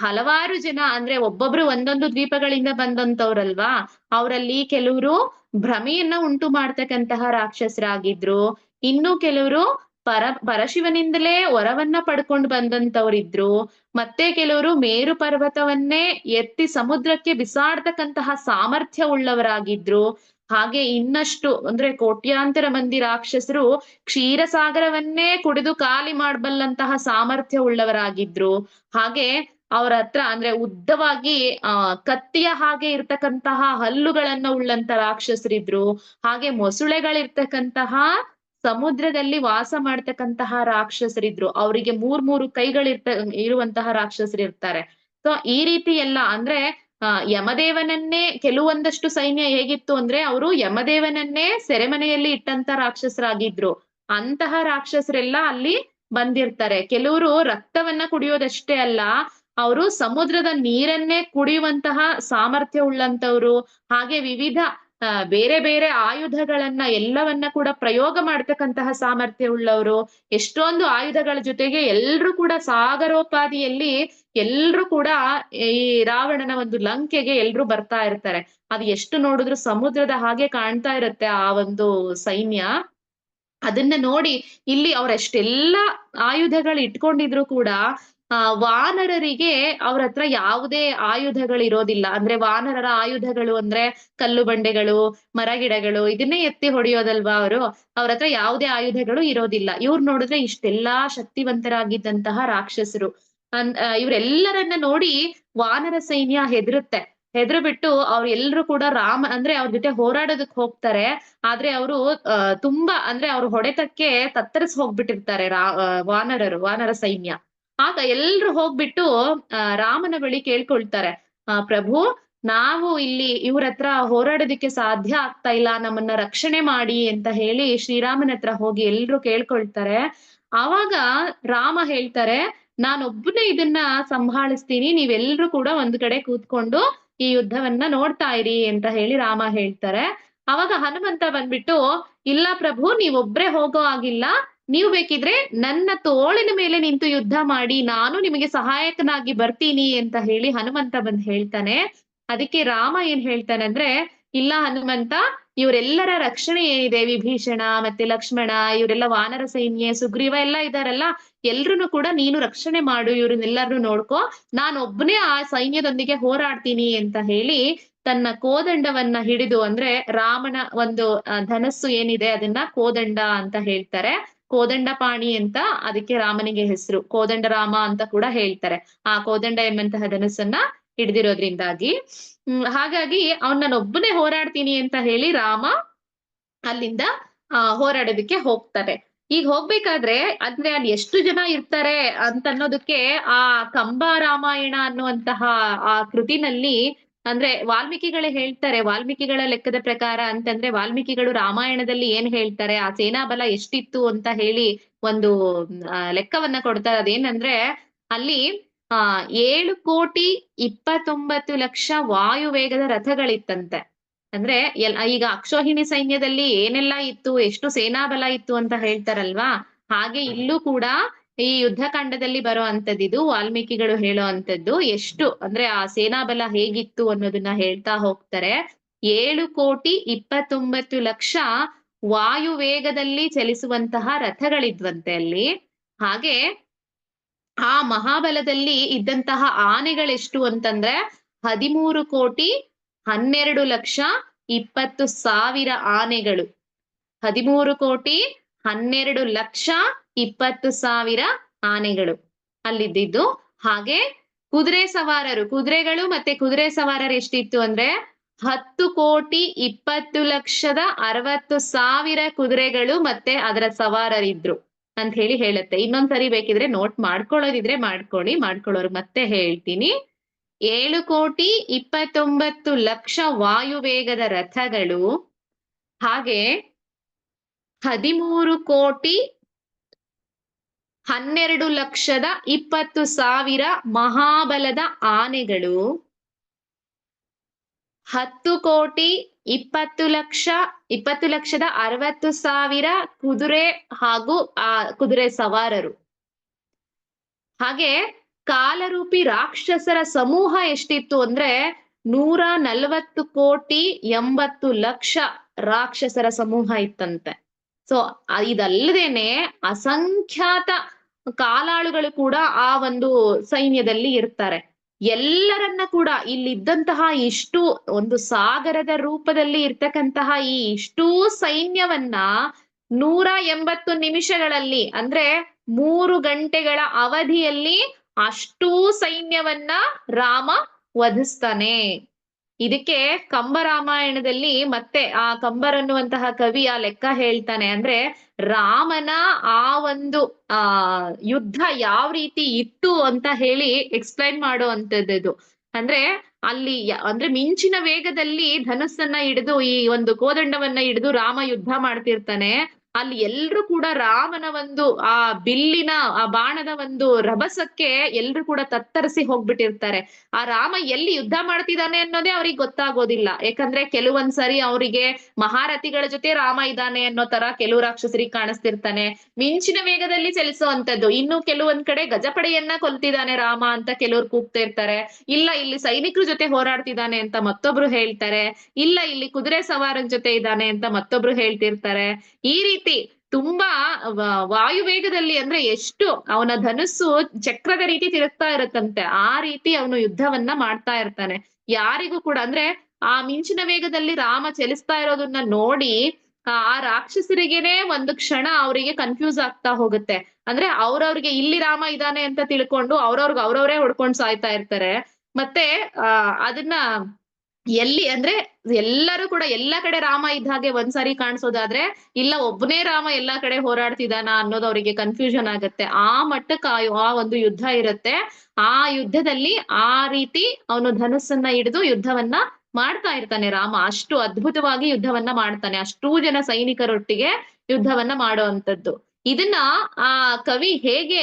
ಹಲವಾರು ಜನ, ಅಂದ್ರೆ ಒಬ್ಬೊಬ್ರು ಒಂದೊಂದು ದ್ವೀಪಗಳಿಂದ ಬಂದಂತವ್ರಲ್ವಾ, ಅವರಲ್ಲಿ ಕೆಲವರು ಭ್ರಮೆಯನ್ನ ಉಂಟು ಮಾಡ್ತಕ್ಕಂತಹ ರಾಕ್ಷಸರಾಗಿದ್ರು. ಇನ್ನು ಕೆಲವರು ಪರಶಿವನಿಂದಲೇ ವರವನ್ನ ಪಡ್ಕೊಂಡು ಬಂದಂತವ್ರಿದ್ರು. ಮತ್ತೆ ಕೆಲವರು ಮೇರು ಪರ್ವತವನ್ನೇ ಎತ್ತಿ ಸಮುದ್ರಕ್ಕೆ ಬಿಸಾಡ್ತಕ್ಕಂತಹ ಸಾಮರ್ಥ್ಯ ಉಳ್ಳವರಾಗಿದ್ರು. ಹಾಗೆ ಇನ್ನಷ್ಟು ಅಂದ್ರೆ ಕೋಟ್ಯಾಂತರ ಮಂದಿ ರಾಕ್ಷಸರು ಕ್ಷೀರಸಾಗರವನ್ನೇ ಕುಡಿದು ಖಾಲಿ ಮಾಡಬಲ್ಲಂತಹ ಸಾಮರ್ಥ್ಯ ಉಳ್ಳವರಾಗಿದ್ರು. ಹಾಗೆ ಅವರ ಹತ್ರ ಅಂದ್ರೆ ಉದ್ದವಾಗಿ ಕತ್ತಿಯ ಹಾಗೆ ಇರ್ತಕ್ಕಂತಹ ಹಲ್ಲುಗಳನ್ನ ಉಳ್ಳಂತ ರಾಕ್ಷಸರಿದ್ರು. ಹಾಗೆ ಮೊಸುಳೆಗಳಿರ್ತಕ್ಕಂತಹ ಸಮುದ್ರದಲ್ಲಿ ವಾಸ ಮಾಡ್ತಕ್ಕಂತಹ ರಾಕ್ಷಸರಿದ್ರು. ಅವರಿಗೆ ಮೂರು ಇರುವಂತಹ ರಾಕ್ಷಸರು ಇರ್ತಾರೆ. ಸೊ ಈ ರೀತಿ ಎಲ್ಲ ಅಂದ್ರೆ ಯಮದೇವನನ್ನೇ ಕೆಲವೊಂದಷ್ಟು ಸೈನ್ಯ ಹೇಗಿತ್ತು ಅಂದ್ರೆ ಅವರು ಯಮದೇವನನ್ನೇ ಸೆರೆಮನೆಯಲ್ಲಿ ಇಟ್ಟಂತ ರಾಕ್ಷಸರಾಗಿದ್ರು. ಅಂತಹ ರಾಕ್ಷಸರೆಲ್ಲ ಅಲ್ಲಿ ಬಂದಿರ್ತಾರೆ. ಕೆಲವರು ರಕ್ತವನ್ನ ಕುಡಿಯೋದಷ್ಟೇ ಅಲ್ಲ, ಅವರು ಸಮುದ್ರದ ನೀರನ್ನೇ ಕುಡಿಯುವಂತಹ ಸಾಮರ್ಥ್ಯ ಉಳ್ಳಂತವ್ರು. ಹಾಗೆ ವಿವಿಧ ಬೇರೆ ಬೇರೆ ಆಯುಧಗಳನ್ನ ಎಲ್ಲವನ್ನ ಕೂಡ ಪ್ರಯೋಗ ಮಾಡ್ತಕ್ಕಂತಹ ಸಾಮರ್ಥ್ಯ ಉಳ್ಳವರು. ಎಷ್ಟೊಂದು ಆಯುಧಗಳ ಜೊತೆಗೆ ಎಲ್ರು ಕೂಡ ಸಾಗರೋಪಾದಿಯಲ್ಲಿ ಎಲ್ರು ಕೂಡ ಈ ರಾವಣನ ಒಂದು ಲಂಕೆಗೆ ಎಲ್ರು ಬರ್ತಾ ಇರ್ತಾರೆ. ಅದು ಎಷ್ಟು ನೋಡಿದ್ರು ಸಮುದ್ರದ ಹಾಗೆ ಕಾಣ್ತಾ ಇರುತ್ತೆ ಆ ಒಂದು ಸೈನ್ಯ. ಅದನ್ನ ನೋಡಿ ಇಲ್ಲಿ ಅವರೆಷ್ಟೆಲ್ಲ ಆಯುಧಗಳು ಇಟ್ಕೊಂಡಿದ್ರು ಕೂಡ ವಾನರರಿಗೆ ಅವ್ರ ಹತ್ರ ಯಾವುದೇ ಆಯುಧಗಳು ಇರೋದಿಲ್ಲ. ಅಂದ್ರೆ ವಾನರರ ಆಯುಧಗಳು ಅಂದ್ರೆ ಕಲ್ಲು ಬಂಡೆಗಳು, ಮರಗಿಡಗಳು, ಇದನ್ನೇ ಎತ್ತಿ ಹೊಡೆಯೋದಲ್ವಾ ಅವರು. ಅವ್ರ ಹತ್ರ ಯಾವುದೇ ಆಯುಧಗಳು ಇರೋದಿಲ್ಲ. ಇವ್ರು ನೋಡಿದ್ರೆ ಇಷ್ಟೆಲ್ಲಾ ಶಕ್ತಿವಂತರಾಗಿದ್ದಂತಹ ರಾಕ್ಷಸರು. ಇವ್ರೆಲ್ಲರನ್ನ ನೋಡಿ ವಾನರ ಸೈನ್ಯ ಹೆದರುತ್ತೆ. ಹೆದ್ರು ಬಿಟ್ಟು ಅವ್ರೆಲ್ರು ಕೂಡ ಅಂದ್ರೆ ಅವ್ರ ಜೊತೆ ಹೋರಾಡೋದಕ್ ಹೋಗ್ತಾರೆ. ಆದ್ರೆ ಅವರು ತುಂಬಾ ಅಂದ್ರೆ ಅವ್ರ ಹೊಡೆತಕ್ಕೆ ತತ್ತರಿಸಿ ಹೋಗ್ಬಿಟ್ಟಿರ್ತಾರೆ ವಾನರ ಸೈನ್ಯ. ಆಗ ಎಲ್ರು ಹೋಗ್ಬಿಟ್ಟು ರಾಮನ ಬಳಿ ಕೇಳ್ಕೊಳ್ತಾರೆ, ಪ್ರಭು ನಾವು ಇಲ್ಲಿ ಇವ್ರ ಹತ್ರ ಹೋರಾಡೋದಕ್ಕೆ ಸಾಧ್ಯ ಆಗ್ತಾ ಇಲ್ಲ, ನಮ್ಮನ್ನ ರಕ್ಷಣೆ ಮಾಡಿ ಅಂತ ಹೇಳಿ ಶ್ರೀರಾಮನ ಹತ್ರ ಹೋಗಿ ಎಲ್ರು ಕೇಳ್ಕೊಳ್ತಾರೆ. ಆವಾಗ ರಾಮ ಹೇಳ್ತಾರೆ, ನಾನೊಬ್ಬನೇ ಇದನ್ನ ಸಂಭಾಳಿಸ್ತೀನಿ, ನೀವೆಲ್ರು ಕೂಡ ಒಂದ್ ಕಡೆ ಕೂತ್ಕೊಂಡು ಈ ಯುದ್ಧವನ್ನ ನೋಡ್ತಾ ಇರಿ ಅಂತ ಹೇಳಿ ರಾಮ ಹೇಳ್ತಾರೆ. ಅವಾಗ ಹನುಮಂತ ಬಂದ್ಬಿಟ್ಟು, ಇಲ್ಲ ಪ್ರಭು, ನೀವೊಬ್ರೇ ಹೋಗೋ ಆಗಿಲ್ಲ, ನೀವು ಬೇಕಿದ್ರೆ ನನ್ನ ತೋಳಿನ ಮೇಲೆ ನಿಂತು ಯುದ್ಧ ಮಾಡಿ, ನಾನು ನಿಮಗೆ ಸಹಾಯಕನಾಗಿ ಬರ್ತೀನಿ ಅಂತ ಹೇಳಿ ಹನುಮಂತ ಬಂದ್ ಹೇಳ್ತಾನೆ. ಅದಕ್ಕೆ ರಾಮ ಏನ್ ಹೇಳ್ತಾನೆ ಅಂದ್ರೆ, ಇಲ್ಲ ಹನುಮಂತ, ಇವರೆಲ್ಲರ ರಕ್ಷಣೆ ಏನಿದೆ, ವಿಭೀಷಣ ಮತ್ತೆ ಲಕ್ಷ್ಮಣ, ಇವರೆಲ್ಲ ವಾನರ ಸೈನ್ಯ, ಸುಗ್ರೀವ ಎಲ್ಲ ಇದಾರಲ್ಲ, ಎಲ್ರುನು ಕೂಡ ನೀನು ರಕ್ಷಣೆ ಮಾಡು, ಇವ್ರನ್ನೆಲ್ಲರನ್ನು ನೋಡ್ಕೊ, ನಾನೊಬ್ಬನೇ ಆ ಸೈನ್ಯದೊಂದಿಗೆ ಹೋರಾಡ್ತೀನಿ ಅಂತ ಹೇಳಿ ತನ್ನ ಕೋದಂಡವನ್ನ ಹಿಡಿದು, ಅಂದ್ರೆ ರಾಮನ ಒಂದು ಧನಸ್ಸು ಏನಿದೆ ಅದನ್ನ ಕೋದಂಡ ಅಂತ ಹೇಳ್ತಾರೆ. ಕೋದಂಡ ಪಾಣಿ ಅಂತ ಅದಕ್ಕೆ ರಾಮನಿಗೆ ಹೆಸರು. ಕೋದಂಡ ರಾಮ ಅಂತ ಕೂಡ ಹೇಳ್ತಾರೆ ಆ ಕೋದಂಡ ಎಂಬಂತಹ ಧನಸ್ಸನ್ನ ಹಿಡ್ದಿರೋದ್ರಿಂದಾಗಿ. ಹಾಗಾಗಿ ನಾನೊಬ್ಬನೇ ಹೋರಾಡ್ತೀನಿ ಅಂತ ಹೇಳಿ ರಾಮ ಅಲ್ಲಿಂದ ಹೋರಾಡೋದಕ್ಕೆ ಹೋಗ್ತಾರೆ. ಈಗ ಹೋಗ್ಬೇಕಾದ್ರೆ ಅಂದ್ರೆ ಅಲ್ಲಿ ಎಷ್ಟು ಜನ ಇರ್ತಾರೆ ಅಂತ ಅನ್ನೋದಕ್ಕೆ ಆ ಕಂಬ ರಾಮಾಯಣ ಅನ್ನುವಂತಹ ಆ ಕೃತಿನಲ್ಲಿ ಅಂದ್ರೆ ವಾಲ್ಮೀಕಿಗಳೇ ಹೇಳ್ತಾರೆ. ವಾಲ್ಮೀಕಿಗಳ ಲೆಕ್ಕದ ಪ್ರಕಾರ ಅಂತಂದ್ರೆ ವಾಲ್ಮೀಕಿಗಳು ರಾಮಾಯಣದಲ್ಲಿ ಏನ್ ಹೇಳ್ತಾರೆ, ಆ ಸೇನಾಬಲ ಎಷ್ಟಿತ್ತು ಅಂತ ಹೇಳಿ ಒಂದು ಲೆಕ್ಕವನ್ನ ಕೊಡ್ತಾರೆ. ಅದೇನಂದ್ರೆ ಅಲ್ಲಿ 7,29,00,000 ವಾಯುವೇಗದ ರಥಗಳಿತ್ತಂತೆ. ಅಂದ್ರೆ ಈಗ ಅಕ್ಷೋಹಿಣಿ ಸೈನ್ಯದಲ್ಲಿ ಏನೆಲ್ಲಾ ಇತ್ತು, ಎಷ್ಟು ಸೇನಾಬಲ ಇತ್ತು ಅಂತ ಹೇಳ್ತಾರಲ್ವಾ, ಹಾಗೆ ಇಲ್ಲೂ ಕೂಡ ಈ ಯುದ್ಧಕಾಂಡದಲ್ಲಿ ಬರೋ ಅಂತದ್ದು ವಾಲ್ಮೀಕಿಗಳು ಹೇಳೋ ಅಂತದ್ದು ಎಷ್ಟು ಅಂದ್ರೆ ಆ ಸೇನಾಬಲ ಹೇಗಿತ್ತು ಅನ್ನೋದನ್ನ ಹೇಳ್ತಾ ಹೋಗ್ತಾರೆ. 7,29,00,000 ವಾಯುವೇಗದಲ್ಲಿ ಚಲಿಸುವಂತಹ ರಥಗಳಿದ್ವಂತೆ ಅಲ್ಲಿ. ಹಾಗೆ ಆ ಮಹಾಬಲದಲ್ಲಿ ಇದ್ದಂತಹ ಆನೆಗಳೆಷ್ಟು ಅಂತಂದ್ರೆ 13,12,20,000 ಆನೆಗಳು. 13,12,20,000 ಆನೆಗಳು ಅಲ್ಲಿದ್ದು. ಹಾಗೆ ಕುದುರೆ ಸವಾರರು, ಕುದುರೆಗಳು ಮತ್ತೆ ಕುದುರೆ ಸವಾರರು ಎಷ್ಟಿತ್ತು ಅಂದ್ರೆ 10,20,60,000 ಕುದುರೆಗಳು ಮತ್ತೆ ಅದರ ಸವಾರರಿದ್ರು ಅಂತ ಹೇಳುತ್ತೆ. ಇನ್ನೊಂದ್ಸರಿ ಬೇಕಿದ್ರೆ ನೋಟ್ ಮಾಡ್ಕೊಳ್ಳೋದಿದ್ರೆ ಮಾಡ್ಕೊಳ್ಳೋರು ಮತ್ತೆ ಹೇಳ್ತೀನಿ. 7,29,00,000 ವಾಯುವೇಗದ ರಥಗಳು, ಹಾಗೆ 13,12,20,000 12,20,000 ಮಹಾಬಲದ ಆನೆಗಳು, 10,20,60,000 ಕುದುರೆ ಹಾಗೂ ಕುದುರೆ ಸವಾರರು. ಹಾಗೆ ಕಾಲರೂಪಿ ರಾಕ್ಷಸರ ಸಮೂಹ ಎಷ್ಟಿತ್ತು ಅಂದ್ರೆ 140,80,00,000 ರಾಕ್ಷಸರ ಸಮೂಹ ಇತ್ತಂತೆ. ಸೊ ಇದಲ್ಲದೇನೆ ಅಸಂಖ್ಯಾತ ಕಾಲಾಳುಗಳು ಕೂಡ ಆ ಒಂದು ಸೈನ್ಯದಲ್ಲಿ ಇರ್ತಾರೆ. ಎಲ್ಲರನ್ನ ಕೂಡ ಇಲ್ಲಿದ್ದಂತಹ ಇಷ್ಟು ಒಂದು ಸಾಗರದ ರೂಪದಲ್ಲಿ ಇರ್ತಕ್ಕಂತಹ ಈ ಇಷ್ಟೂ ಸೈನ್ಯವನ್ನ 180 ನಿಮಿಷಗಳಲ್ಲಿ ಅಂದ್ರೆ 3 ಗಂಟೆಗಳ ಅವಧಿಯಲ್ಲಿ ಅಷ್ಟೂ ಸೈನ್ಯವನ್ನ ರಾಮ ವಧಿಸ್ತಾನೆ. ಇದಕ್ಕೆ ಕಂಬ ರಾಮಾಯಣದಲ್ಲಿ ಮತ್ತೆ ಆ ಕಂಬರನ್ನುವಂತಹ ಕವಿ ಆ ಲೆಕ್ಕ ಹೇಳ್ತಾನೆ. ಅಂದ್ರೆ ರಾಮನ ಆ ಒಂದು ಯುದ್ಧ ಯಾವ ರೀತಿ ಇತ್ತು ಅಂತ ಹೇಳಿ ಎಕ್ಸ್ಪ್ಲೈನ್ ಮಾಡುವಂತದ್ದು. ಅಂದ್ರೆ ಅಲ್ಲಿ ಅಂದ್ರೆ ಮಿಂಚಿನ ವೇಗದಲ್ಲಿ ಧನುಸ್ಸನ್ನ ಹಿಡಿದು ಈ ಒಂದು ಕೋದಂಡವನ್ನ ಹಿಡಿದು ರಾಮ ಯುದ್ಧ ಮಾಡ್ತಿರ್ತಾನೆ. ಅಲ್ಲಿ ಎಲ್ರು ಕೂಡ ರಾಮನ ಒಂದು ಆ ಬಿಲ್ಲಿನ ಆ ಬಾಣದ ಒಂದು ರಭಸಕ್ಕೆ ಎಲ್ರು ಕೂಡ ತತ್ತರಿಸಿ ಹೋಗ್ಬಿಟ್ಟಿರ್ತಾರೆ. ಆ ರಾಮ ಎಲ್ಲಿ ಯುದ್ಧ ಮಾಡ್ತಿದ್ದಾನೆ ಅನ್ನೋದೇ ಅವ್ರಿಗೆ ಗೊತ್ತಾಗೋದಿಲ್ಲ. ಯಾಕಂದ್ರೆ ಕೆಲವೊಂದ್ಸರಿ ಅವರಿಗೆ ಮಹಾರಥಿಗಳ ಜೊತೆ ರಾಮ ಇದ್ದಾನೆ ಅನ್ನೋ ತರ ಕೆಲವು ರಾಕ್ಷಸರಿಗೆ ಕಾಣಿಸ್ತಿರ್ತಾನೆ, ಮಿಂಚಿನ ವೇಗದಲ್ಲಿ ಚಲಿಸುವಂತದ್ದು. ಇನ್ನು ಕೆಲವೊಂದ್ ಕಡೆ ಗಜಪಡೆಯನ್ನ ಕೊಲ್ತಿದ್ದಾನೆ ರಾಮ ಅಂತ ಕೆಲವ್ರು ಕೂಗ್ತಾ ಇರ್ತಾರೆ. ಇಲ್ಲ ಇಲ್ಲಿ ಸೈನಿಕರ ಜೊತೆ ಹೋರಾಡ್ತಿದ್ದಾನೆ ಅಂತ ಮತ್ತೊಬ್ರು ಹೇಳ್ತಾರೆ. ಇಲ್ಲ ಇಲ್ಲಿ ಕುದುರೆ ಸವಾರರ ಜೊತೆ ಇದ್ದಾನೆ ಅಂತ ಮತ್ತೊಬ್ರು ಹೇಳ್ತಿರ್ತಾರೆ. ಈ ರೀತಿ ತುಂಬಾ ವಾಯುವೇಗದಲ್ಲಿ ಅಂದ್ರೆ ಎಷ್ಟು ಅವನ ಧನುಸ್ಸು ಚಕ್ರದ ರೀತಿ ತಿರುಗ್ತಾ ಇರತ್ತಂತೆ, ಆ ರೀತಿ ಅವನು ಯುದ್ಧವನ್ನ ಮಾಡ್ತಾ ಇರ್ತಾನೆ. ಯಾರಿಗೂ ಕೂಡ ಅಂದ್ರೆ ಆ ಮಿಂಚಿನ ವೇಗದಲ್ಲಿ ರಾಮ ಚಲಿಸ್ತಾ ಇರೋದನ್ನ ನೋಡಿ ಆ ರಾಕ್ಷಸರಿಗೇನೆ ಒಂದು ಕ್ಷಣ ಅವರಿಗೆ ಕನ್ಫ್ಯೂಸ್ ಆಗ್ತಾ ಹೋಗುತ್ತೆ. ಅಂದ್ರೆ ಅವ್ರವ್ರಿಗೆ ಇಲ್ಲಿ ರಾಮ ಇದ್ದಾನೆ ಅಂತ ತಿಳ್ಕೊಂಡು ಅವ್ರವ್ರೇ ಹೊಡ್ಕೊಂಡ್ ಸಾಯ್ತಾ ಇರ್ತಾರೆ. ಮತ್ತೆ ಅದನ್ನ ಎಲ್ಲಿ ಅಂದ್ರೆ ಎಲ್ಲರೂ ಕೂಡ ಎಲ್ಲಾ ಕಡೆ ರಾಮ ಇದ್ದ ಹಾಗೆ ಒಂದ್ಸಾರಿ ಕಾಣಿಸೋದಾದ್ರೆ, ಇಲ್ಲ ಒಬ್ಬನೇ ರಾಮ ಎಲ್ಲಾ ಕಡೆ ಹೋರಾಡ್ತಿದಾನ ಅನ್ನೋದು ಅವರಿಗೆ ಕನ್ಫ್ಯೂಷನ್ ಆಗತ್ತೆ. ಆ ಮಟ್ಟಕ್ಕೆ ಆ ಒಂದು ಯುದ್ಧ ಇರುತ್ತೆ. ಆ ಯುದ್ಧದಲ್ಲಿ ಆ ರೀತಿ ಅವನು ಧನುಸ್ಸನ್ನ ಹಿಡಿದು ಯುದ್ಧವನ್ನ ಮಾಡ್ತಾ ಇರ್ತಾನೆ ರಾಮ. ಅಷ್ಟು ಅದ್ಭುತವಾಗಿ ಯುದ್ಧವನ್ನ ಮಾಡ್ತಾನೆ, ಅಷ್ಟೂ ಜನ ಸೈನಿಕರೊಟ್ಟಿಗೆ ಯುದ್ಧವನ್ನ ಮಾಡುವಂತದ್ದು. ಇದನ್ನ ಆ ಕವಿ ಹೇಗೆ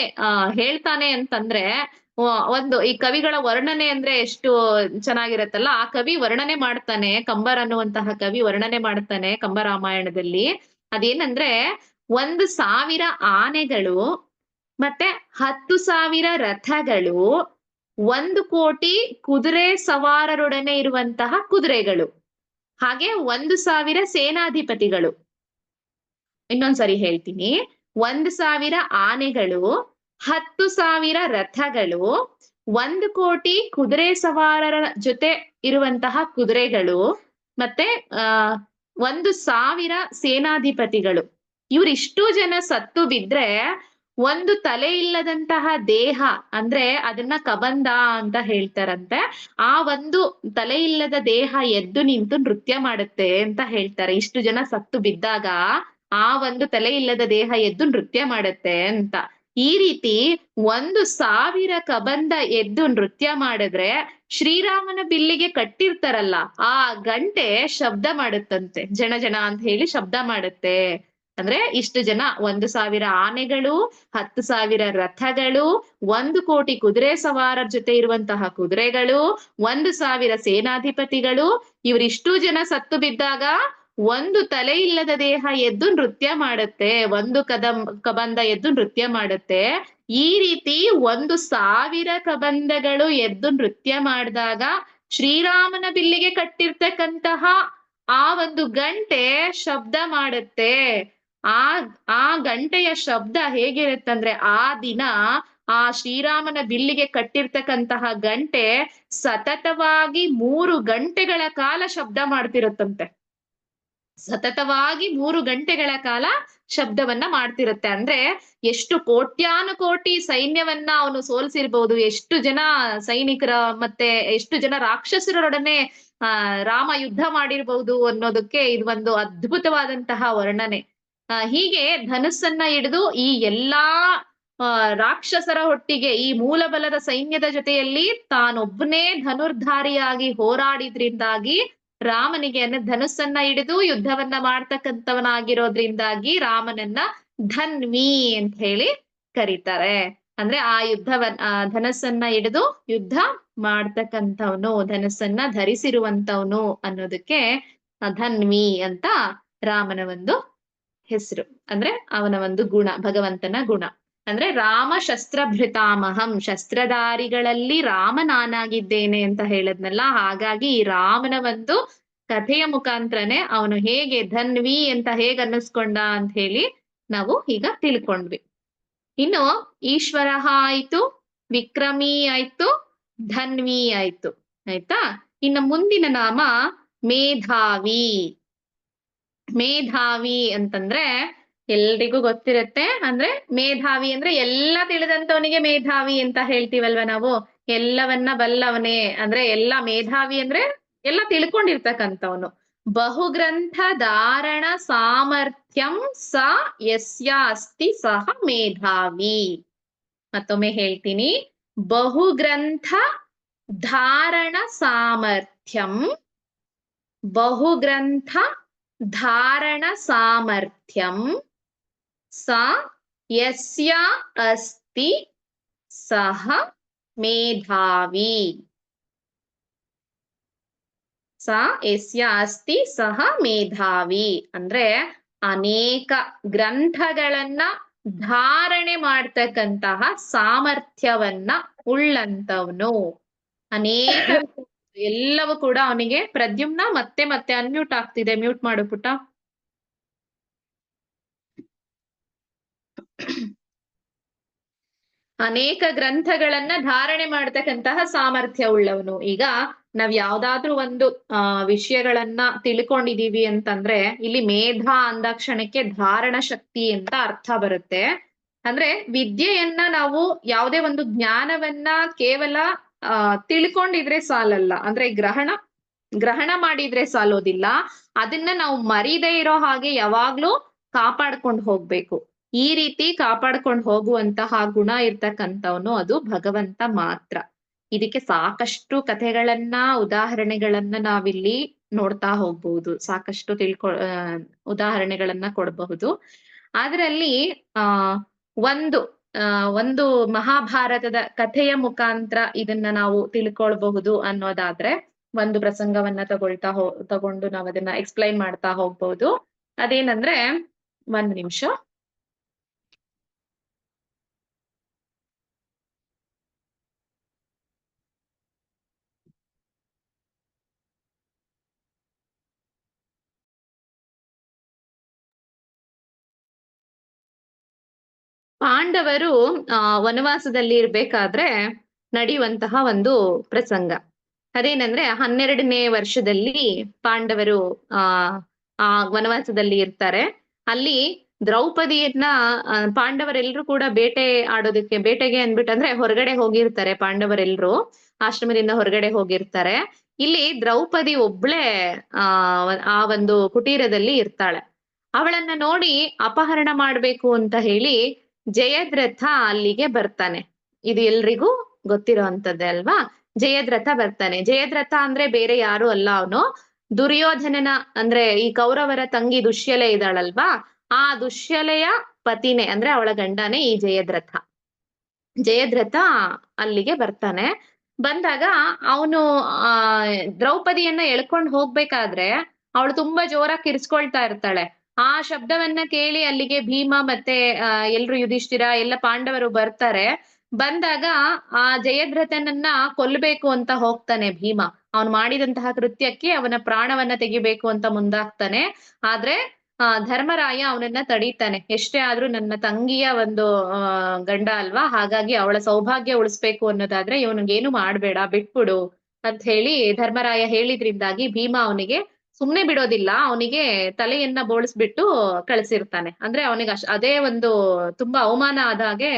ಹೇಳ್ತಾನೆ ಅಂತಂದ್ರೆ, ಒಂದು ಈ ಕವಿಗಳ ವರ್ಣನೆ ಅಂದ್ರೆ ಎಷ್ಟು ಚೆನ್ನಾಗಿರತ್ತಲ್ಲ, ಆ ಕವಿ ವರ್ಣನೆ ಮಾಡ್ತಾನೆ. ಕಂಬರ್ ಅನ್ನುವಂತಹ ಕವಿ ವರ್ಣನೆ ಮಾಡ್ತಾನೆ ಕಂಬ ರಾಮಾಯಣದಲ್ಲಿ. ಅದೇನಂದ್ರೆ 1,000 ಆನೆಗಳು, ಮತ್ತೆ 10,000 ರಥಗಳು, 1,00,00,000 ಕುದುರೆ ಸವಾರರೊಡನೆ ಇರುವಂತಹ ಕುದುರೆಗಳು, ಹಾಗೆ 1,000 ಸೇನಾಧಿಪತಿಗಳು. ಇನ್ನೊಂದ್ಸರಿ ಹೇಳ್ತೀನಿ. 1,000 ಆನೆಗಳು, 10,000 ರಥಗಳು, 1,00,00,000 ಕುದುರೆ ಸವಾರರ ಜೊತೆ ಇರುವಂತಹ ಕುದುರೆಗಳು, ಮತ್ತೆ 1,000 ಸೇನಾಧಿಪತಿಗಳು. ಇವ್ರಿಷ್ಟು ಜನ ಸತ್ತು ಬಿದ್ರೆ ಒಂದು ತಲೆ ಇಲ್ಲದಂತಹ ದೇಹ, ಅಂದ್ರೆ ಅದನ್ನ ಕಬಂದ ಅಂತ ಹೇಳ್ತಾರಂತೆ. ಆ ಒಂದು ತಲೆ ಇಲ್ಲದ ದೇಹ ಎದ್ದು ನಿಂತು ನೃತ್ಯ ಮಾಡುತ್ತೆ ಅಂತ ಹೇಳ್ತಾರೆ. ಇಷ್ಟು ಜನ ಸತ್ತು ಬಿದ್ದಾಗ ಆ ಒಂದು ತಲೆ ಇಲ್ಲದ ದೇಹ ಎದ್ದು ನೃತ್ಯ ಮಾಡುತ್ತೆ ಅಂತ. ಈ ರೀತಿ 1,000 ಕಬಂದ ಎದ್ದು ನೃತ್ಯ ಮಾಡಿದ್ರೆ ಶ್ರೀರಾಮನ ಬಿಲ್ಲಿಗೆ ಕಟ್ಟಿರ್ತಾರಲ್ಲ ಆ ಗಂಟೆ ಶಬ್ದ ಮಾಡುತ್ತಂತೆ, ಜನ ಜನ ಅಂತ ಹೇಳಿ ಶಬ್ದ ಮಾಡುತ್ತೆ. ಅಂದ್ರೆ ಇಷ್ಟು ಜನ 1,000 ಆನೆಗಳು, 10,000 ರಥಗಳು, 1,00,00,000 ಕುದುರೆ ಸವಾರರ ಜೊತೆ ಇರುವಂತಹ ಕುದುರೆಗಳು, 1,000 ಸೇನಾಧಿಪತಿಗಳು, ಇವರಿಷ್ಟು ಜನ ಸತ್ತು ಬಿದ್ದಾಗ ಒಂದು ತಲೆ ಇಲ್ಲದ ದೇಹ ಎದ್ದು ನೃತ್ಯ ಮಾಡುತ್ತೆ, ಒಂದು ಕಬಂದ ಎದ್ದು ನೃತ್ಯ ಮಾಡುತ್ತೆ. ಈ ರೀತಿ 1,000 ಕಬಂದಗಳು ಎದ್ದು ನೃತ್ಯ ಮಾಡಿದಾಗ ಶ್ರೀರಾಮನ ಬಿಲ್ಲಿಗೆ ಕಟ್ಟಿರ್ತಕ್ಕಂತಹ ಆ ಒಂದು ಗಂಟೆ ಶಬ್ದ ಮಾಡುತ್ತೆ. ಆ ಗಂಟೆಯ ಶಬ್ದ ಹೇಗಿರುತ್ತಂದ್ರೆ, ಆ ದಿನ ಆ ಶ್ರೀರಾಮನ ಬಿಲ್ಲಿಗೆ ಕಟ್ಟಿರ್ತಕ್ಕಂತಹ ಗಂಟೆ ಸತತವಾಗಿ 3 ಗಂಟೆಗಳ ಕಾಲ ಶಬ್ದ ಮಾಡ್ತಿರುತ್ತಂತೆ. ಸತತವಾಗಿ 3 ಗಂಟೆಗಳ ಕಾಲ ಶಬ್ದವನ್ನ ಮಾಡ್ತಿರುತ್ತೆ. ಅಂದ್ರೆ ಎಷ್ಟು ಕೋಟ್ಯಾನುಕೋಟಿ ಸೈನ್ಯವನ್ನ ಅವನು ಸೋಲ್ಸಿರ್ಬಹುದು, ಎಷ್ಟು ಜನ ಸೈನಿಕರ ಮತ್ತೆ ಎಷ್ಟು ಜನ ರಾಕ್ಷಸರೊಡನೆ ರಾಮ ಯುದ್ಧ ಮಾಡಿರ್ಬಹುದು ಅನ್ನೋದಕ್ಕೆ ಇದು ಒಂದು ಅದ್ಭುತವಾದಂತಹ ವರ್ಣನೆ. ಹೀಗೆ ಧನುಸ್ಸನ್ನ ಹಿಡಿದು ಈ ಎಲ್ಲಾ ರಾಕ್ಷಸರ ಒಟ್ಟಿಗೆ ಈ ಮೂಲಬಲದ ಸೈನ್ಯದ ಜೊತೆಯಲ್ಲಿ ತಾನೊಬ್ಬನೇ ಧನುರ್ಧಾರಿಯಾಗಿ ಹೋರಾಡಿದ್ರಿಂದಾಗಿ ರಾಮನಿಗೆ ಧನುಸ್ಸನ್ನ ಹಿಡಿದು ಯುದ್ಧವನ್ನ ಮಾಡ್ತಕ್ಕಂಥವನಾಗಿರೋದ್ರಿಂದಾಗಿ ರಾಮನನ್ನ ಧನ್ವಿ ಅಂತ ಹೇಳಿ ಕರೀತಾರೆ. ಅಂದ್ರೆ ಆ ಧನಸ್ಸನ್ನ ಹಿಡಿದು ಯುದ್ಧ ಮಾಡ್ತಕ್ಕಂಥವ್ನು, ಧನಸ್ಸನ್ನ ಧರಿಸಿರುವಂತವನು ಅನ್ನೋದಕ್ಕೆ ಧನ್ವಿ ಅಂತ ರಾಮನ ಒಂದು ಹೆಸರು. ಅಂದ್ರೆ ಅವನ ಒಂದು ಗುಣ, ಭಗವಂತನ ಗುಣ. ಅಂದ್ರೆ ರಾಮ ಶಸ್ತ್ರಭೃತಾಮಹಂ, ಶಸ್ತ್ರಧಾರಿಗಳಲ್ಲಿ ರಾಮ ನಾನಾಗಿದ್ದೇನೆ ಅಂತ ಹೇಳದ್ನಲ್ಲ. ಹಾಗಾಗಿ ಈ ರಾಮನ ಒಂದು ಕಥೆಯ ಮುಖಾಂತರನೇ ಅವನು ಹೇಗೆ ಧನ್ವಿ ಅಂತ ಹೇಗ್ ಅನ್ನಿಸ್ಕೊಂಡ ಅಂತ ಹೇಳಿ ನಾವು ಈಗ ತಿಳ್ಕೊಂಡ್ವಿ. ಇನ್ನು ಈಶ್ವರ ಆಯ್ತು, ವಿಕ್ರಮಿ ಆಯ್ತು, ಧನ್ವಿ ಆಯ್ತು. ಆಯ್ತಾ? ಇನ್ನು ಮುಂದಿನ ನಾಮ ಮೇಧಾವಿ. ಮೇಧಾವಿ ಅಂತಂದ್ರೆ ಎಲ್ರಿಗೂ ಗೊತ್ತಿರತ್ತೆ. ಅಂದ್ರೆ ಮೇಧಾವಿ ಅಂದ್ರೆ ಎಲ್ಲ ತಿಳಿದಂತವನಿಗೆ ಮೇಧಾವಿ ಅಂತ ಹೇಳ್ತೀವಲ್ವ ನಾವು. ಎಲ್ಲವನ್ನ ಬಲ್ಲವನೇ, ಅಂದ್ರೆ ಎಲ್ಲ ಮೇಧಾವಿ ಅಂದ್ರೆ ಎಲ್ಲ ತಿಳ್ಕೊಂಡಿರ್ತಕ್ಕಂಥವನು. ಬಹುಗ್ರಂಥ ಧಾರಣ ಸಾಮರ್ಥ್ಯಂ ಸ ಯಸ್ಯ ಅಸ್ತಿ ಸಹ ಮೇಧಾವಿ. ಮತ್ತೊಮ್ಮೆ ಹೇಳ್ತೀನಿ. ಬಹುಗ್ರಂಥ ಧಾರಣ ಸಾಮರ್ಥ್ಯಂ, ಬಹುಗ್ರಂಥ ಧಾರಣ ಸಾಮರ್ಥ್ಯಂ ಸ ಯಸ್ಯ ಅಸ್ತಿ ಸಹ ಮೇಧಾವಿ. ಸ ಯಸ್ಯ ಅಸ್ತಿ ಸಹ ಮೇಧಾವಿ ಅಂದ್ರೆ ಅನೇಕ ಗ್ರಂಥಗಳನ್ನ ಧಾರಣೆ ಮಾಡ್ತಕ್ಕಂತಹ ಸಾಮರ್ಥ್ಯವನ್ನ ಉಳ್ಳಂತವನು. ಅನೇಕ ಎಲ್ಲವೂ ಕೂಡ ಅವನಿಗೆ. ಪ್ರದ್ಯುಮ್ನ ಮತ್ತೆ ಮತ್ತೆ ಅನ್ಮ್ಯೂಟ್ ಆಗ್ತಿದೆ, ಮ್ಯೂಟ್ ಮಾಡು ಪುಟ. ಅನೇಕ ಗ್ರಂಥಗಳನ್ನ ಧಾರಣೆ ಮಾಡ್ತಕ್ಕಂತಹ ಸಾಮರ್ಥ್ಯ ಉಳ್ಳವನು. ಈಗ ನಾವ್ ಯಾವ್ದಾದ್ರೂ ಒಂದು ವಿಷಯಗಳನ್ನ ತಿಳ್ಕೊಂಡಿದೀವಿ ಅಂತಂದ್ರೆ ಇಲ್ಲಿ ಮೇಧ ಅಂದಾಕ್ಷಣಕ್ಕೆ ಧಾರಣ ಶಕ್ತಿ ಅಂತ ಅರ್ಥ ಬರುತ್ತೆ. ಅಂದ್ರೆ ವಿದ್ಯೆಯನ್ನ ನಾವು ಯಾವುದೇ ಒಂದು ಜ್ಞಾನವನ್ನ ಕೇವಲ ತಿಳ್ಕೊಂಡಿದ್ರೆ ಸಾಲಲ್ಲ. ಅಂದ್ರೆ ಗ್ರಹಣ ಮಾಡಿದ್ರೆ ಸಾಲೋದಿಲ್ಲ. ಅದನ್ನ ನಾವು ಮರೀದೇ ಇರೋ ಹಾಗೆ ಯಾವಾಗ್ಲೂ ಕಾಪಾಡ್ಕೊಂಡು ಹೋಗ್ಬೇಕು. ಈ ರೀತಿ ಕಾಪಾಡ್ಕೊಂಡು ಹೋಗುವಂತಹ ಗುಣ ಇರ್ತಕ್ಕಂಥವನು ಅದು ಭಗವಂತ ಮಾತ್ರ. ಇದಕ್ಕೆ ಸಾಕಷ್ಟು ಕಥೆಗಳನ್ನ, ಉದಾಹರಣೆಗಳನ್ನ ನಾವಿಲ್ಲಿ ನೋಡ್ತಾ ಹೋಗ್ಬಹುದು. ಸಾಕಷ್ಟು ಉದಾಹರಣೆಗಳನ್ನ ಕೊಡಬಹುದು. ಅದರಲ್ಲಿ ಒಂದು ಮಹಾಭಾರತದ ಕಥೆಯ ಮುಖಾಂತರ ಇದನ್ನ ನಾವು ತಿಳ್ಕೊಳ್ಬಹುದು ಅನ್ನೋದಾದ್ರೆ ಒಂದು ಪ್ರಸಂಗವನ್ನ ತಗೊಂಡು ನಾವು ಅದನ್ನ ಎಕ್ಸ್ಪ್ಲೈನ್ ಮಾಡ್ತಾ ಹೋಗ್ಬಹುದು. ಅದೇನಂದ್ರೆ, ಒಂದು ನಿಮಿಷ. ಪಾಂಡವರು ವನವಾಸದಲ್ಲಿ ಇರ್ಬೇಕಾದ್ರೆ ನಡೆಯುವಂತಹ ಒಂದು ಪ್ರಸಂಗ. ಅದೇನಂದ್ರೆ 12ನೇ ವರ್ಷದಲ್ಲಿ ಪಾಂಡವರು ಆ ವನವಾಸದಲ್ಲಿ ಇರ್ತಾರೆ. ಅಲ್ಲಿ ದ್ರೌಪದಿಯನ್ನ ಪಾಂಡವರೆಲ್ಲರೂ ಕೂಡ ಬೇಟೆಗೆ ಅಂದ್ಬಿಟ್ಟು, ಅಂದ್ರೆ ಹೊರಗಡೆ ಹೋಗಿರ್ತಾರೆ. ಪಾಂಡವರೆಲ್ಲರೂ ಆಶ್ರಮದಿಂದ ಹೊರಗಡೆ ಹೋಗಿರ್ತಾರೆ. ಇಲ್ಲಿ ದ್ರೌಪದಿ ಒಬ್ಳೆ ಆ ಒಂದು ಕುಟೀರದಲ್ಲಿ ಇರ್ತಾಳೆ. ಅವಳನ್ನ ನೋಡಿ ಅಪಹರಣ ಮಾಡ್ಬೇಕು ಅಂತ ಹೇಳಿ ಜಯದ್ರಥ ಅಲ್ಲಿಗೆ ಬರ್ತಾನೆ. ಇದು ಎಲ್ರಿಗೂ ಗೊತ್ತಿರೋ ಅಂತದ್ದೇ ಅಲ್ವಾ. ಜಯದ್ರಥ ಬರ್ತಾನೆ. ಜಯದ್ರಥ ಅಂದ್ರೆ ಬೇರೆ ಯಾರು ಅಲ್ಲ, ಅವನು ದುರ್ಯೋಧನನ, ಅಂದ್ರೆ ಈ ಕೌರವರ ತಂಗಿ ದುಶ್ಯಲೆ ಇದ್ದಾಳಲ್ವಾ, ಆ ದುಶ್ಯಲೆಯ ಪತಿನೇ, ಅಂದ್ರೆ ಅವಳ ಗಂಡನೇ ಈ ಜಯದ್ರಥ. ಜಯದ್ರಥ ಅಲ್ಲಿಗೆ ಬರ್ತಾನೆ. ಬಂದಾಗ ಅವನು ದ್ರೌಪದಿಯನ್ನ ಎಳ್ಕೊಂಡು ಹೋಗ್ಬೇಕಾದ್ರೆ ಅವಳು ತುಂಬಾ ಜೋರಾಗಿ ಕಿರ್ಚ್ಕೊಳ್ತಾ ಇರ್ತಾಳೆ. ಆ ಶಬ್ದವನ್ನ ಕೇಳಿ ಅಲ್ಲಿಗೆ ಭೀಮ ಮತ್ತೆ ಎಲ್ರು ಯುಧಿಷ್ಠಿರ ಎಲ್ಲ ಪಾಂಡವರು ಬರ್ತಾರೆ. ಬಂದಾಗ ಆ ಜಯದ್ರಥನನ್ನ ಕೊಲ್ಲಬೇಕು ಅಂತ ಹೋಗ್ತಾನೆ ಭೀಮ. ಅವನು ಮಾಡಿದಂತಹ ಕೃತ್ಯಕ್ಕೆ ಅವನ ಪ್ರಾಣವನ್ನ ತೆಗಿಬೇಕು ಅಂತ ಮುಂದಾಗ್ತಾನೆ. ಆದ್ರೆ ಧರ್ಮರಾಯ ಅವನನ್ನ ತಡೀತಾನೆ. ಎಷ್ಟೇ ಆದ್ರೂ ನನ್ನ ತಂಗಿಯ ಒಂದು ಗಂಡ ಅಲ್ವಾ, ಹಾಗಾಗಿ ಅವಳ ಸೌಭಾಗ್ಯ ಉಳಿಸ್ಬೇಕು ಅನ್ನೋದಾದ್ರೆ ಇವನಿಗೇನು ಮಾಡ್ಬೇಡ, ಬಿಟ್ಬಿಡು ಅಂತ ಹೇಳಿ ಧರ್ಮರಾಯ ಹೇಳಿದ್ರಿಂದಾಗಿ ಭೀಮ ಅವನಿಗೆ ಸುಮ್ನೆ ಬಿಡೋದಿಲ್ಲ. ಅವನಿಗೆ ತಲೆಯನ್ನ ಬೋಳಿಸ್ಬಿಟ್ಟು ಕಳಿಸಿರ್ತಾನೆ. ಅಂದ್ರೆ ಅವನಿಗೆ ಅದೇ ಒಂದು ತುಂಬಾ ಅವಮಾನ ಆದ ಹಾಗೆ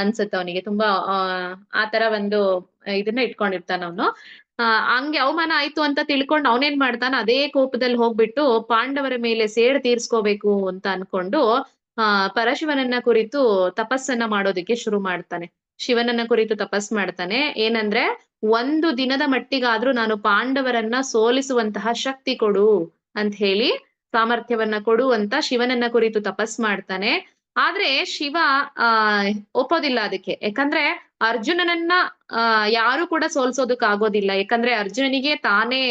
ಅನ್ಸುತ್ತೆ ಅವನಿಗೆ. ತುಂಬಾ ಆ ತರ ಒಂದು ಇದನ್ನ ಇಟ್ಕೊಂಡಿರ್ತಾನ ಅವನು. ಹಂಗೆ ಅವಮಾನ ಆಯ್ತು ಅಂತ ತಿಳ್ಕೊಂಡು ಅವನೇನ್ ಮಾಡ್ತಾನ, ಅದೇ ಕೋಪದಲ್ಲಿ ಹೋಗ್ಬಿಟ್ಟು ಪಾಂಡವರ ಮೇಲೆ ಸೇಡು ತೀರ್ಸ್ಕೋಬೇಕು ಅಂತ ಅನ್ಕೊಂಡು ಪರಶಿವನನ್ನ ಕುರಿತು ತಪಸ್ಸನ್ನ ಮಾಡೋದಕ್ಕೆ ಶುರು ಮಾಡ್ತಾನೆ. ಶಿವನನ್ನ ಕುರಿತು ತಪಸ್ ಮಾಡ್ತಾನೆ. ಏನಂದ್ರೆ, 1 ದಿನದ ಮಟ್ಟಿಗಾದ್ರೂ ನಾನು ಪಾಂಡವರನ್ನ ಸೋಲಿಸುವಂತಹ ಶಕ್ತಿ ಕೊಡು ಅಂತ ಹೇಳಿ, ಸಾಮರ್ಥ್ಯವನ್ನ ಕೊಡು ಅಂತ ಶಿವನನ್ನ ಕುರಿತು ತಪಸ್ ಮಾಡ್ತಾನೆ. ಆದ್ರೆ ಶಿವ ಆ ಒಪ್ಪೋದಿಲ್ಲ ಅದಕ್ಕೆ. ಯಾಕಂದ್ರೆ ಅರ್ಜುನನನ್ನ ಯಾರು ಕೂಡ ಸೋಲ್ಸೋದಕ್ ಆಗೋದಿಲ್ಲ. ಯಾಕಂದ್ರೆ ಅರ್ಜುನನಿಗೆ ತಾನೇ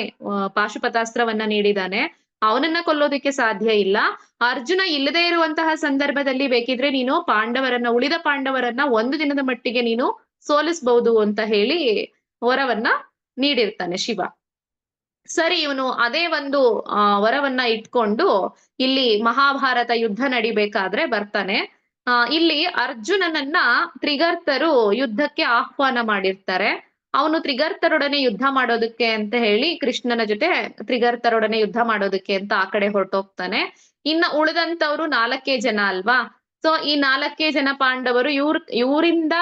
ಪಾಶುಪತಾಸ್ತ್ರವನ್ನ ನೀಡಿದಾನೆ. ಅವನನ್ನ ಕೊಲ್ಲೋದಕ್ಕೆ ಸಾಧ್ಯ ಇಲ್ಲ. ಅರ್ಜುನ ಇಲ್ಲದೆ ಇರುವಂತಹ ಸಂದರ್ಭದಲ್ಲಿ ಬೇಕಿದ್ರೆ ನೀನು ಉಳಿದ ಪಾಂಡವರನ್ನ ಒಂದು ದಿನದ ಮಟ್ಟಿಗೆ ನೀನು ಸೋಲಿಸಬಹುದು ಅಂತ ಹೇಳಿ ವರವನ್ನ ನೀಡಿರ್ತಾನೆ ಶಿವ. ಸರಿ, ಇವನು ಅದೇ ಒಂದು ವರವನ್ನ ಇಟ್ಕೊಂಡು ಇಲ್ಲಿ ಮಹಾಭಾರತ ಯುದ್ಧ ನಡಿಬೇಕಾದ್ರೆ ಬರ್ತಾನೆ. ಇಲ್ಲಿ ಅರ್ಜುನನನ್ನ ತ್ರಿಗರ್ತರು ಯುದ್ಧಕ್ಕೆ ಆಹ್ವಾನ ಮಾಡಿರ್ತಾರೆ. ಅವನು ತ್ರಿಗರ್ತರೊಡನೆ ಯುದ್ಧ ಮಾಡೋದಕ್ಕೆ ಅಂತ ಹೇಳಿ ಕೃಷ್ಣನ ಜೊತೆ ತ್ರಿಗರ್ತರೊಡನೆ ಯುದ್ಧ ಮಾಡೋದಕ್ಕೆ ಅಂತ ಆ ಕಡೆ ಹೊರಟೋಗ್ತಾನೆ. ಇನ್ನ ಉಳಿದಂತವ್ರು 4 ಜನ ಅಲ್ವಾ. ಸೊ ಈ 4 ಜನ ಪಾಂಡವರು ಇವರಿಂದ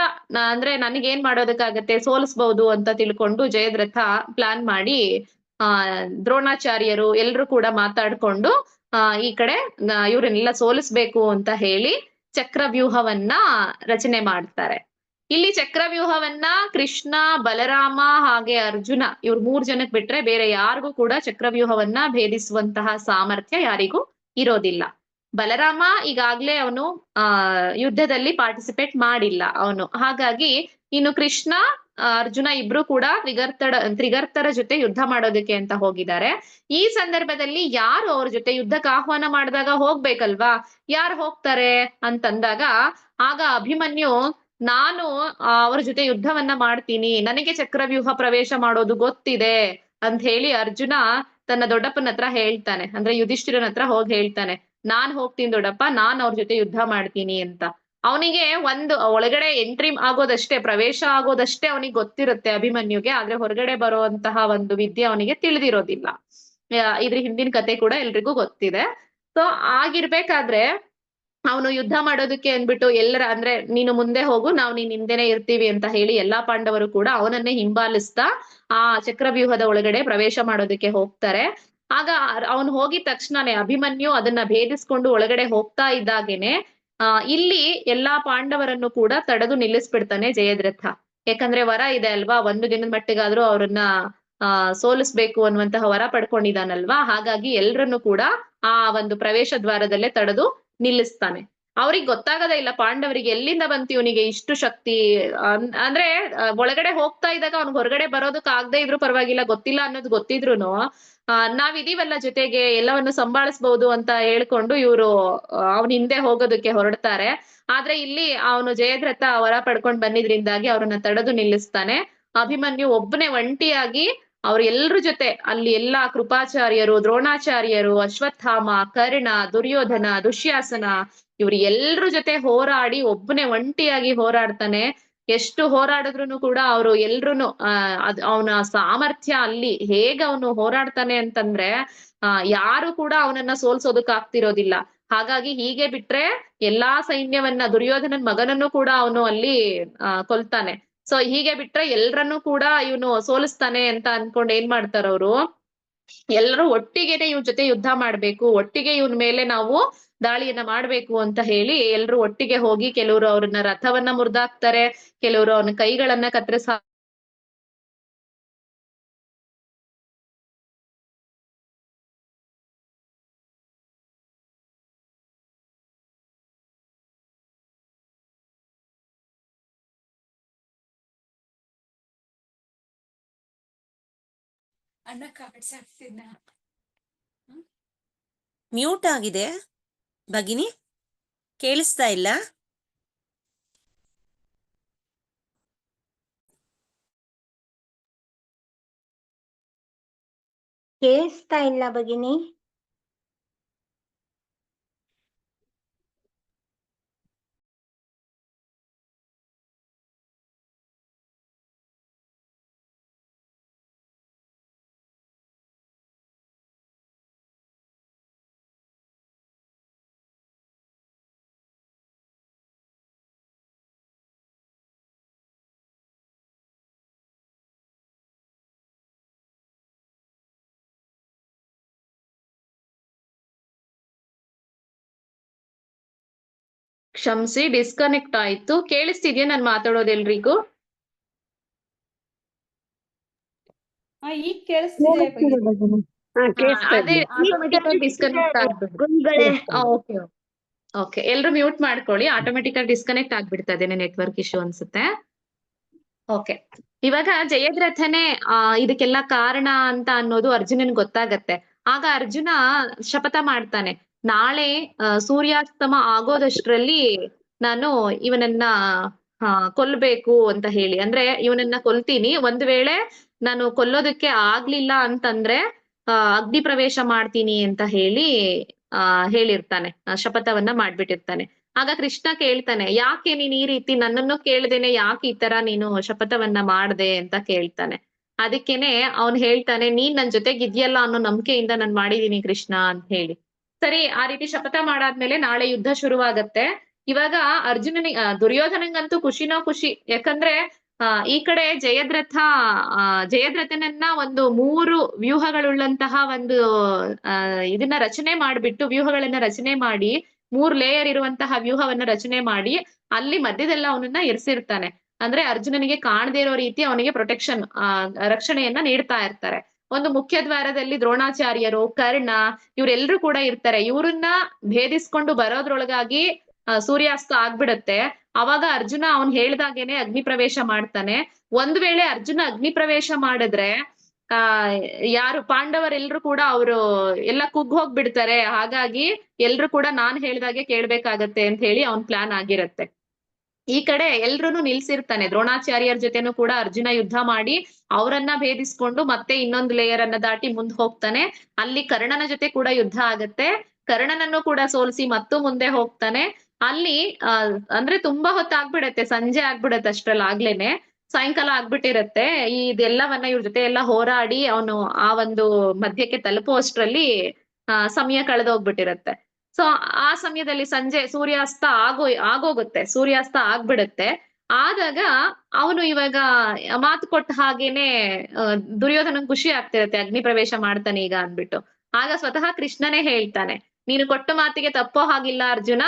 ಅಂದ್ರೆ ನನಗೇನ್ ಮಾಡೋದಕ್ಕಾಗತ್ತೆ, ಸೋಲಿಸ್ಬಹುದು ಅಂತ ತಿಳ್ಕೊಂಡು ಜಯದ್ರಥ ಪ್ಲಾನ್ ಮಾಡಿ ದ್ರೋಣಾಚಾರ್ಯರು ಎಲ್ರು ಕೂಡ ಮಾತಾಡ್ಕೊಂಡು ಈ ಕಡೆ ಇವ್ರನ್ನೆಲ್ಲ ಸೋಲಿಸ್ಬೇಕು ಅಂತ ಹೇಳಿ ಚಕ್ರವ್ಯೂಹವನ್ನ ರಚನೆ ಮಾಡ್ತಾರೆ. ಇಲ್ಲಿ ಚಕ್ರವ್ಯೂಹವನ್ನ ಕೃಷ್ಣ, ಬಲರಾಮ ಹಾಗೆ ಅರ್ಜುನ ಇವ್ರು 3 ಜನಕ್ ಬಿಟ್ರೆ ಬೇರೆ ಯಾರಿಗೂ ಕೂಡ ಚಕ್ರವ್ಯೂಹವನ್ನ ಭೇದಿಸುವಂತಹ ಸಾಮರ್ಥ್ಯ ಯಾರಿಗೂ ಇರೋದಿಲ್ಲ. ಬಲರಾಮ ಈಗಾಗ್ಲೇ ಅವನು ಯುದ್ಧದಲ್ಲಿ ಪಾರ್ಟಿಸಿಪೇಟ್ ಮಾಡಿಲ್ಲ ಅವನು. ಹಾಗಾಗಿ ಇನ್ನು ಕೃಷ್ಣ, ಅರ್ಜುನ ಇಬ್ರು ಕೂಡ ತ್ರಿಗರ್ತರ ಜೊತೆ ಯುದ್ಧ ಮಾಡೋದಕ್ಕೆ ಅಂತ ಹೋಗಿದ್ದಾರೆ. ಈ ಸಂದರ್ಭದಲ್ಲಿ ಯಾರು ಅವ್ರ ಜೊತೆ ಯುದ್ಧಕ್ಕೆ ಆಹ್ವಾನ ಮಾಡಿದಾಗ ಹೋಗ್ಬೇಕಲ್ವಾ, ಯಾರು ಹೋಗ್ತಾರೆ ಅಂತಂದಾಗ ಆಗ ಅಭಿಮನ್ಯು ನಾನು ಅವ್ರ ಜೊತೆ ಯುದ್ಧವನ್ನ ಮಾಡ್ತೀನಿ, ನನಗೆ ಚಕ್ರವ್ಯೂಹ ಪ್ರವೇಶ ಮಾಡೋದು ಗೊತ್ತಿದೆ ಅಂತ ಹೇಳಿ ಅರ್ಜುನ ತನ್ನ ದೊಡ್ಡಪ್ಪನ ಹತ್ರ ಹೇಳ್ತಾನೆ. ಅಂದ್ರೆ ಯುಧಿಷ್ಠಿರನ ಹತ್ರ ಹೋಗಿ ಹೇಳ್ತಾನೆ, ನಾನ್ ಹೋಗ್ತೀನಿ ದೊಡ್ಡಪ್ಪ, ನಾನ್ ಅವ್ರ ಜೊತೆ ಯುದ್ಧ ಮಾಡ್ತೀನಿ ಅಂತ. ಅವನಿಗೆ ಒಂದು ಒಳಗಡೆ ಎಂಟ್ರಿ ಆಗೋದಷ್ಟೇ, ಪ್ರವೇಶ ಆಗೋದಷ್ಟೇ ಅವನಿಗೆ ಗೊತ್ತಿರುತ್ತೆ ಅಭಿಮನ್ಯುಗೆ. ಆದ್ರೆ ಹೊರಗಡೆ ಬರುವಂತಹ ಒಂದು ವಿದ್ಯೆ ಅವನಿಗೆ ತಿಳಿದಿರೋದಿಲ್ಲ. ಇದ್ರ ಹಿಂದಿನ ಕತೆ ಕೂಡ ಎಲ್ರಿಗೂ ಗೊತ್ತಿದೆ. ಸೊ ಆಗಿರ್ಬೇಕಾದ್ರೆ ಅವನು ಯುದ್ಧ ಮಾಡೋದಕ್ಕೆ ಅಂದ್ಬಿಟ್ಟು ಅಂದ್ರೆ ನೀನು ಮುಂದೆ ಹೋಗು, ನಾವು ನೀನ್ ಹಿಂದೆನೆ ಇರ್ತೀವಿ ಅಂತ ಹೇಳಿ ಎಲ್ಲಾ ಪಾಂಡವರು ಕೂಡ ಅವನನ್ನೇ ಹಿಂಬಾಲಿಸ್ತಾ ಆ ಚಕ್ರವ್ಯೂಹದ ಒಳಗಡೆ ಪ್ರವೇಶ ಮಾಡೋದಕ್ಕೆ ಹೋಗ್ತಾರೆ. ಆಗ ಅವನು ಹೋಗಿದ ತಕ್ಷಣನೇ ಅಭಿಮನ್ಯು ಅದನ್ನ ಭೇದಿಸ್ಕೊಂಡು ಒಳಗಡೆ ಹೋಗ್ತಾ ಇದ್ದಾಗೇನೆ ಇಲ್ಲಿ ಎಲ್ಲಾ ಪಾಂಡವರನ್ನು ಕೂಡ ತಡೆದು ನಿಲ್ಲಿಸ್ಬಿಡ್ತಾನೆ ಜಯದ್ರಥ. ಯಾಕಂದ್ರೆ ವರ ಇದೆ ಅಲ್ವಾ, 1 ದಿನದ ಮಟ್ಟಿಗಾದ್ರೂ ಅವ್ರನ್ನ ಸೋಲಿಸ್ಬೇಕು ಅನ್ನುವಂತಹ ವರ ಪಡ್ಕೊಂಡಿದ್ದಾನಲ್ವಾ. ಹಾಗಾಗಿ ಎಲ್ರನ್ನು ಕೂಡ ಆ ಒಂದು ಪ್ರವೇಶ ದ್ವಾರದಲ್ಲೇ ತಡೆದು ನಿಲ್ಲಿಸ್ತಾನೆ. ಅವ್ರಿಗೆ ಗೊತ್ತಾಗದೇ ಇಲ್ಲ ಪಾಂಡವರಿಗೆ ಎಲ್ಲಿಂದ ಬಂತು ಇವನಿಗೆ ಇಷ್ಟು ಶಕ್ತಿ. ಅಂದ್ರೆ ಒಳಗಡೆ ಹೋಗ್ತಾ ಇದ್ದಾಗ ಅವ್ನಿಗೆ ಹೊರಗಡೆ ಬರೋದಕ್ ಆಗದೆ ಇದ್ರು ಪರವಾಗಿಲ್ಲ, ಗೊತ್ತಿಲ್ಲ ಅನ್ನೋದು ಗೊತ್ತಿದ್ರುನು ನಾವಿದೀವಲ್ಲ ಜೊತೆಗೆ, ಎಲ್ಲವನ್ನು ಸಂಭಾಳಿಸ್ಬಹುದು ಅಂತ ಹೇಳ್ಕೊಂಡು ಇವ್ರು ಅವನ ಹಿಂದೆ ಹೋಗೋದಕ್ಕೆ ಹೊರಡ್ತಾರೆ. ಆದ್ರೆ ಇಲ್ಲಿ ಅವನು ಜಯದ್ರಥ ವರ ಪಡ್ಕೊಂಡ್ ಬಂದಿದ್ರಿಂದಾಗಿ ಅವ್ರನ್ನ ತಡೆದು ನಿಲ್ಲಿಸ್ತಾನೆ. ಅಭಿಮನ್ಯು ಒಬ್ಬನೇ ಒಂಟಿಯಾಗಿ ಅವ್ರ ಎಲ್ರ ಜೊತೆ ಅಲ್ಲಿ ಎಲ್ಲಾ ಕೃಪಾಚಾರ್ಯರು, ದ್ರೋಣಾಚಾರ್ಯರು, ಅಶ್ವತ್ಥಾಮ, ಕರ್ಣ, ದುರ್ಯೋಧನ, ದುಶ್ಯಾಸನ ಇವ್ರು ಎಲ್ರ ಜೊತೆ ಹೋರಾಡಿ ಒಬ್ಬನೇ ಒಂಟಿಯಾಗಿ ಹೋರಾಡ್ತಾನೆ. ಎಷ್ಟು ಹೋರಾಡಿದ್ರು ಕೂಡ ಅವ್ರು ಎಲ್ರುನು ಅವನ ಸಾಮರ್ಥ್ಯ ಅಲ್ಲಿ ಹೇಗೆ ಅವನು ಹೋರಾಡ್ತಾನೆ ಅಂತಂದ್ರೆ ಯಾರು ಕೂಡ ಅವನನ್ನ ಸೋಲ್ಸೋದಕ್ ಆಗ್ತಿರೋದಿಲ್ಲ. ಹಾಗಾಗಿ ಹೀಗೆ ಬಿಟ್ರೆ ಎಲ್ಲಾ ಸೈನ್ಯವನ್ನ, ದುರ್ಯೋಧನನ್ ಮಗನನ್ನು ಕೂಡ ಅವನು ಅಲ್ಲಿ ಕೊಲ್ತಾನೆ. ಸೊ ಹೀಗೆ ಬಿಟ್ರೆ ಎಲ್ರನ್ನೂ ಕೂಡ ಇವನು ಸೋಲಿಸ್ತಾನೆ ಅಂತ ಅನ್ಕೊಂಡ್ ಏನ್ ಮಾಡ್ತಾರ ಅವ್ರು, ಎಲ್ಲರೂ ಒಟ್ಟಿಗೆನೆ ಇವ್ನ ಜೊತೆ ಯುದ್ಧ ಮಾಡ್ಬೇಕು, ಒಟ್ಟಿಗೆ ಇವನ್ ಮೇಲೆ ನಾವು ದಾಳಿಯನ್ನ ಮಾಡ್ಬೇಕು ಅಂತ ಹೇಳಿ ಎಲ್ರು ಒಟ್ಟಿಗೆ ಹೋಗಿ ಕೆಲವರು ಅವ್ರನ್ನ ರಥವನ್ನ ಮುರಿದಾಕ್ತಾರೆ, ಕೆಲವರು ಅವನ ಕೈಗಳನ್ನ ಕತ್ತರಿಸ ಮ್ಯೂಟ್ ಆಗಿದೆ ಭಗಿನಿ, ಕೇಳಿಸ್ತಾ ಇಲ್ಲ. ಕೇಳಿಸ್ತಾ ಇಲ್ಲ ಭಗಿನಿ. ಕ್ಷಮಿಸಿ, ಡಿಸ್ಕನೆಕ್ಟ್ ಆಯ್ತು. ಕೇಳಿಸ್ತಿದ್ಯಾ ನಾನ್ ಮಾತಾಡೋದು ಎಲ್ರಿಗೂ? ಈಗ ಕೇಳಿಸ್ತಿದೆ ಭಗಿನಿ. ಅದೇ ಆಟೋಮೆಟಿಕ್ ಆಗಿ ಡಿಸ್ಕನೆಕ್ಟ್ ಆಗ್ತದೆ. ಓಕೆ. ಓಕೆ, ಎಲ್ರು ಮ್ಯೂಟ್ ಮಾಡ್ಕೊಳ್ಳಿ, ಆಟೋಮೆಟಿಕ್ ಆಗಿ ಡಿಸ್ಕನೆಕ್ಟ್ ಆಗ್ಬಿಡ್ತದೆ, ನೆಟ್ವರ್ಕ್ ಇಶ್ಯೂ ಅನ್ಸುತ್ತೆ. ಓಕೆ, ಇವಾಗ ಜಯದ್ರಥನೇ ಇದಕ್ಕೆಲ್ಲ ಕಾರಣ ಅಂತ ಅನ್ನೋದು ಅರ್ಜುನನ್ ಗೊತ್ತಾಗತ್ತೆ. ಆಗ ಅರ್ಜುನ ಶಪಥ ಮಾಡ್ತಾನೆ, ನಾಳೆ ಸೂರ್ಯಾಸ್ತಮ ಆಗೋದಷ್ಟ್ರಲ್ಲಿ ನಾನು ಇವನನ್ನ ಕೊಲ್ಬೇಕು ಅಂತ ಹೇಳಿ. ಅಂದ್ರೆ ಇವನನ್ನ ಕೊಲ್ತೀನಿ, ಒಂದ್ ವೇಳೆ ನಾನು ಕೊಲ್ಲೋದಕ್ಕೆ ಆಗ್ಲಿಲ್ಲ ಅಂತಂದ್ರೆ ಅಗ್ನಿ ಪ್ರವೇಶ ಮಾಡ್ತೀನಿ ಅಂತ ಹೇಳಿ ಹೇಳಿರ್ತಾನೆ, ಶಪಥವನ್ನ ಮಾಡ್ಬಿಟ್ಟಿರ್ತಾನೆ. ಆಗ ಕೃಷ್ಣ ಕೇಳ್ತಾನೆ, ಯಾಕೆ ನೀನ್ ಈ ರೀತಿ ನನ್ನನ್ನು ಕೇಳ್ದೇನೆ ಯಾಕೆ ಈ ತರ ನೀನು ಶಪಥವನ್ನ ಮಾಡ್ದೆ ಅಂತ ಕೇಳ್ತಾನೆ. ಅದಕ್ಕೇನೆ ಅವನ್ ಹೇಳ್ತಾನೆ, ನೀನ್ ನನ್ ಜೊತೆಗಿದ್ಯಲ್ಲ ಅನ್ನೋ ನಂಬಿಕೆಯಿಂದ ನಾನ್ ಮಾಡಿದೀನಿ ಕೃಷ್ಣ ಅಂತ ಹೇಳಿ. ಸರಿ, ಆ ರೀತಿ ಶಪಥ ಮಾಡಾದ್ಮೇಲೆ ನಾಳೆ ಯುದ್ಧ ಶುರುವಾಗತ್ತೆ. ಇವಾಗ ದುರ್ಯೋಧನಂಗಂತೂ ಖುಷಿನೋ ಖುಷಿ, ಯಾಕಂದ್ರೆ ಈ ಕಡೆ ಜಯದ್ರಥನನ್ನ ಒಂದು 3 ವ್ಯೂಹಗಳುಳ್ಳಂತಹ ಒಂದು ಇದನ್ನ ರಚನೆ ಮಾಡ್ಬಿಟ್ಟು, ವ್ಯೂಹಗಳನ್ನ ರಚನೆ ಮಾಡಿ 3 ಲೇಯರ್ ಇರುವಂತಹ ವ್ಯೂಹವನ್ನ ರಚನೆ ಮಾಡಿ ಅಲ್ಲಿ ಮಧ್ಯದೆಲ್ಲ ಅವನನ್ನ ಇರಿಸಿರ್ತಾನೆ. ಅಂದ್ರೆ ಅರ್ಜುನನಿಗೆ ಕಾಣದೇ ಇರೋ ರೀತಿ ಅವನಿಗೆ ಪ್ರೊಟೆಕ್ಷನ್ ರಕ್ಷಣೆಯನ್ನ ನೀಡ್ತಾ ಇರ್ತಾರೆ. ಒಂದು ಮುಖ್ಯ ದ್ವಾರದಲ್ಲಿ ದ್ರೋಣಾಚಾರ್ಯರು, ಕರ್ಣ ಇವರೆಲ್ಲರೂ ಕೂಡ ಇರ್ತಾರೆ. ಇವ್ರನ್ನ ಭೇದಿಸ್ಕೊಂಡು ಬರೋದ್ರೊಳಗಾಗಿ ಸೂರ್ಯಾಸ್ತ ಆಗ್ಬಿಡತ್ತೆ. ಅವಾಗ ಅರ್ಜುನ ಅವನ್ ಹೇಳ್ದಾಗೇನೆ ಅಗ್ನಿ ಪ್ರವೇಶ ಮಾಡ್ತಾನೆ. ಒಂದ್ ವೇಳೆ ಅರ್ಜುನ ಅಗ್ನಿ ಪ್ರವೇಶ ಮಾಡಿದ್ರೆ ಯಾರು ಪಾಂಡವರೆಲ್ರು ಕೂಡ ಅವರು ಎಲ್ಲ ಕುಗ್ಗ್ ಹೋಗ್ಬಿಡ್ತಾರೆ. ಹಾಗಾಗಿ ಎಲ್ರು ಕೂಡ ನಾನ್ ಹೇಳ್ದಾಗೆ ಕೇಳ್ಬೇಕಾಗತ್ತೆ ಅಂತ ಹೇಳಿ ಅವನ್ ಪ್ಲಾನ್ ಆಗಿರತ್ತೆ. ಈ ಕಡೆ ಎಲ್ರೂನು ನಿಲ್ಸಿರ್ತಾನೆ. ದ್ರೋಣಾಚಾರ್ಯರ ಜೊತೆನೂ ಕೂಡ ಅರ್ಜುನ ಯುದ್ಧ ಮಾಡಿ ಅವರನ್ನ ಭೇದಿಸ್ಕೊಂಡು ಮತ್ತೆ ಇನ್ನೊಂದು ಲೇಯರ್ ಅನ್ನ ದಾಟಿ ಮುಂದೆ ಹೋಗ್ತಾನೆ. ಅಲ್ಲಿ ಕರ್ಣನ ಜೊತೆ ಕೂಡ ಯುದ್ಧ ಆಗತ್ತೆ. ಕರ್ಣನನ್ನು ಕೂಡ ಸೋಲ್ಸಿ ಮತ್ತೂ ಮುಂದೆ ಹೋಗ್ತಾನೆ. ಅಲ್ಲಿ ಅಂದ್ರೆ ತುಂಬಾ ಹೊತ್ತಾಗ್ಬಿಡತ್ತೆ, ಸಂಜೆ ಆಗ್ಬಿಡತ್ತೆ ಅಷ್ಟ್ರಲ್ಲಾಗ್ಲೇನೆ, ಸಾಯಂಕಾಲ ಆಗ್ಬಿಟ್ಟಿರತ್ತೆ. ಇದೆಲ್ಲವನ್ನ ಇವ್ರ ಜೊತೆ ಎಲ್ಲ ಹೋರಾಡಿ ಅವನು ಆ ಒಂದು ಮಧ್ಯಕ್ಕೆ ತಲುಪುವಷ್ಟ್ರಲ್ಲಿ ಸಮಯ ಕಳೆದೋಗ್ಬಿಟ್ಟಿರತ್ತೆ. ಸೊ ಆ ಸಮಯದಲ್ಲಿ ಸಂಜೆ ಸೂರ್ಯಾಸ್ತ ಆಗೋಗುತ್ತೆ, ಸೂರ್ಯಾಸ್ತ ಆಗ್ಬಿಡತ್ತೆ. ಆದಾಗ ಅವನು ಇವಾಗ ಮಾತು ಕೊಟ್ಟ ಹಾಗೇನೆ ದುರ್ಯೋಧನನ್ ಖುಷಿ ಆಗ್ತಿರತ್ತೆ, ಅಗ್ನಿ ಪ್ರವೇಶ ಮಾಡ್ತಾನೆ ಈಗ ಅಂದ್ಬಿಟ್ಟು. ಆಗ ಸ್ವತಃ ಕೃಷ್ಣನೇ ಹೇಳ್ತಾನೆ, ನೀನು ಕೊಟ್ಟ ಮಾತಿಗೆ ತಪ್ಪೋ ಹಾಗಿಲ್ಲ ಅರ್ಜುನ,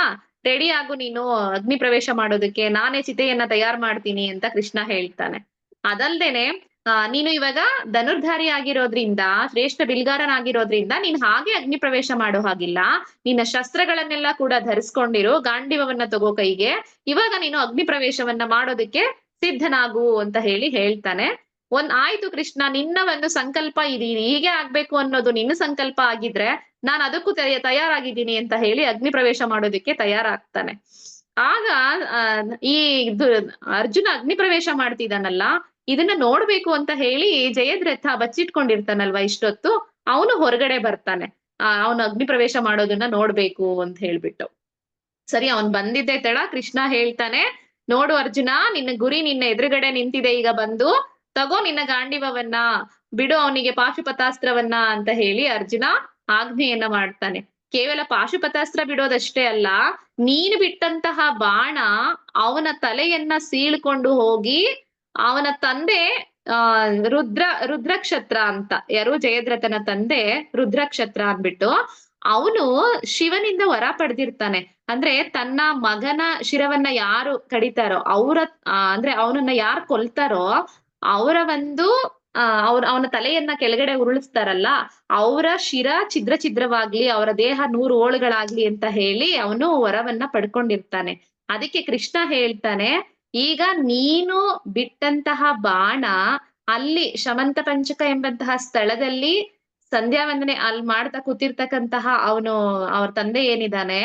ರೆಡಿ ಆಗು ನೀನು ಅಗ್ನಿ ಪ್ರವೇಶ ಮಾಡೋದಕ್ಕೆ, ನಾನೇ ಚಿತೆಯನ್ನ ತಯಾರು ಮಾಡ್ತೀನಿ ಅಂತ ಕೃಷ್ಣ ಹೇಳ್ತಾನೆ. ಅದಲ್ದೇನೆ ನೀನು ಇವಾಗ ಧನುರ್ಧಾರಿ ಆಗಿರೋದ್ರಿಂದ, ಶ್ರೇಷ್ಠ ಬಿಲ್ಗಾರನಾಗಿರೋದ್ರಿಂದ ನೀನ್ ಹಾಗೆ ಅಗ್ನಿ ಪ್ರವೇಶ ಮಾಡೋ ಹಾಗಿಲ್ಲ. ನಿನ್ನ ಶಸ್ತ್ರಗಳನ್ನೆಲ್ಲ ಕೂಡ ಧರಿಸ್ಕೊಂಡಿರು, ಗಾಂಡೀವವನ್ನ ತಗೋ ಕೈಗೆ, ಇವಾಗ ನೀನು ಅಗ್ನಿ ಪ್ರವೇಶವನ್ನ ಮಾಡೋದಕ್ಕೆ ಸಿದ್ಧನಾಗು ಅಂತ ಹೇಳ್ತಾನೆ. ಆಯ್ತು ಕೃಷ್ಣ, ನಿನ್ನ ಒಂದು ಸಂಕಲ್ಪ ಹೀಗೆ ಆಗ್ಬೇಕು ಅನ್ನೋದು ನಿನ್ನ ಸಂಕಲ್ಪ ಆಗಿದ್ರೆ ನಾನು ಅದಕ್ಕೂ ತಯಾರಾಗಿದ್ದೀನಿ ಅಂತ ಹೇಳಿ ಅಗ್ನಿ ಪ್ರವೇಶ ಮಾಡೋದಕ್ಕೆ ತಯಾರಾಗ್ತಾನೆ. ಆಗ ಈ ಅರ್ಜುನ ಅಗ್ನಿ ಪ್ರವೇಶ ಮಾಡ್ತಿದ್ದಾನಲ್ಲ, ಇದನ್ನ ನೋಡ್ಬೇಕು ಅಂತ ಹೇಳಿ ಜಯದ್ರಥ ಬಚ್ಚಿಟ್ಕೊಂಡಿರ್ತಾನಲ್ವಾ ಇಷ್ಟೊತ್ತು, ಅವನು ಹೊರಗಡೆ ಬರ್ತಾನೆ. ಅವನು ಅಗ್ನಿ ಪ್ರವೇಶ ಮಾಡೋದನ್ನ ನೋಡ್ಬೇಕು ಅಂತ ಹೇಳ್ಬಿಟ್ಟು. ಸರಿ, ಅವನ್ ಬಂದಿದ್ದೆ ತಡ, ಕೃಷ್ಣ ಹೇಳ್ತಾನೆ, ನೋಡು ಅರ್ಜುನ, ನಿನ್ನ ಗುರಿ ನಿನ್ನ ಎದುರುಗಡೆ ನಿಂತಿದೆ, ಈಗ ಬಂದು ತಗೋ ನಿನ್ನ ಗಾಂಡೀವವನ್ನ, ಬಿಡು ಅವನಿಗೆ ಪಾಶುಪತಾಸ್ತ್ರವನ್ನ ಅಂತ ಹೇಳಿ ಅರ್ಜುನ ಆಜ್ಞೆಯನ್ನ ಮಾಡ್ತಾನೆ. ಕೇವಲ ಪಾಶುಪತಾಸ್ತ್ರ ಬಿಡೋದಷ್ಟೇ ಅಲ್ಲ, ನೀನು ಬಿಟ್ಟಂತಹ ಬಾಣ ಅವನ ತಲೆಯನ್ನ ಸೀಳ್ಕೊಂಡು ಹೋಗಿ ಅವನ ತಂದೆ ರುದ್ರಕ್ಷತ್ರ ಅಂತ, ಯಾರು ಜಯದ್ರಥನ ತಂದೆ ರುದ್ರಕ್ಷತ್ರ ಅಂದ್ಬಿಟ್ಟು, ಅವನು ಶಿವನಿಂದ ವರ ಪಡೆದಿರ್ತಾನೆ. ಅಂದ್ರೆ ತನ್ನ ಮಗನ ಶಿರವನ್ನ ಯಾರು ಕಡಿತಾರೋ ಅಂದ್ರೆ ಅವನನ್ನ ಯಾರು ಕೊಲ್ತಾರೋ ಅವರ ಒಂದು ಅವನ ತಲೆಯನ್ನ ಕೆಳಗಡೆ ಉರುಳಿಸ್ತಾರಲ್ಲ, ಅವರ ಶಿರ ಛಿದ್ರವಾಗ್ಲಿ, ಅವರ ದೇಹ 100 ಓಳುಗಳಾಗ್ಲಿ ಅಂತ ಹೇಳಿ ಅವನು ವರವನ್ನ ಪಡ್ಕೊಂಡಿರ್ತಾನೆ. ಅದಕ್ಕೆ ಕೃಷ್ಣ ಹೇಳ್ತಾನೆ, ಈಗ ನೀನು ಬಿಟ್ಟಂತಹ ಬಾಣ ಅಲ್ಲಿ ಶಮಂತ ಪಂಚಕ ಎಂಬಂತಹ ಸ್ಥಳದಲ್ಲಿ ಸಂಧ್ಯಾ ವಂದನೆ ಅಲ್ಲಿ ಮಾಡ್ತಾ ಕೂತಿರ್ತಕ್ಕಂತಹ ಅವ್ರ ತಂದೆ ಏನಿದಾನೆ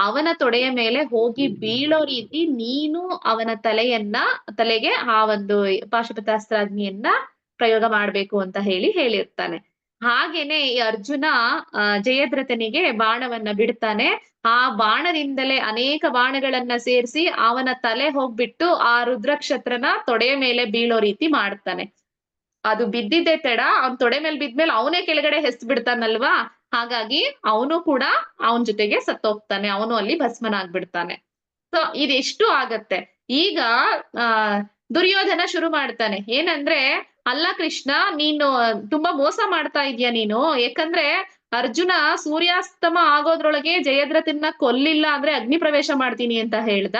ಅವನ ತೊಡೆಯ ಮೇಲೆ ಹೋಗಿ ಬೀಳೋ ರೀತಿ ನೀನು ಅವನ ತಲೆಗೆ ಆ ಒಂದು ಪಾಶುಪತಾಸ್ತ್ರಾಗ್ನಿಯನ್ನ ಪ್ರಯೋಗ ಮಾಡ್ಬೇಕು ಅಂತ ಹೇಳಿರ್ತಾನೆ. ಹಾಗೇನೆ ಈ ಅರ್ಜುನ ಜಯದ್ರಥನಿಗೆ ಬಾಣವನ್ನ ಬಿಡ್ತಾನೆ. ಆ ಬಾಣದಿಂದಲೇ ಅನೇಕ ಬಾಣಗಳನ್ನ ಸೇರಿಸಿ ಅವನ ತಲೆ ಹೋಗ್ಬಿಟ್ಟು ಆ ರುದ್ರಕ್ಷತ್ರನ ತೊಡೆಯ ಮೇಲೆ ಬೀಳೋ ರೀತಿ ಮಾಡ್ತಾನೆ. ಅದು ಬಿದ್ದಿದ್ದೆ ತಡ, ಅವನ್ ತೊಡೆ ಮೇಲೆ ಬಿದ್ಮೇಲೆ ಅವನೇ ಕೆಳಗಡೆ ಹೆಸ್ತ್ ಬಿಡ್ತಾನಲ್ವಾ, ಹಾಗಾಗಿ ಅವನು ಕೂಡ ಅವನ್ ಜೊತೆಗೆ ಸತ್ತೋಗ್ತಾನೆ, ಅವನು ಅಲ್ಲಿ ಭಸ್ಮನಾಗ್ಬಿಡ್ತಾನೆ. ಸೊ ಇದೆಷ್ಟು ಆಗತ್ತೆ. ಈಗ ದುರ್ಯೋಧನ ಶುರು ಮಾಡ್ತಾನೆ, ಏನಂದ್ರೆ ಅಲ್ಲ ಕೃಷ್ಣ, ನೀನು ತುಂಬಾ ಮೋಸ ಮಾಡ್ತಾ ಇದೀಯ ನೀನು. ಯಾಕಂದ್ರೆ ಅರ್ಜುನ ಸೂರ್ಯಾಸ್ತಮ ಆಗೋದ್ರೊಳಗೆ ಜಯದ್ರಥನ್ನ ಕೊಲ್ಲಿಲ್ಲ ಅಂದ್ರೆ ಅಗ್ನಿ ಪ್ರವೇಶ ಮಾಡ್ತೀನಿ ಅಂತ ಹೇಳ್ದ.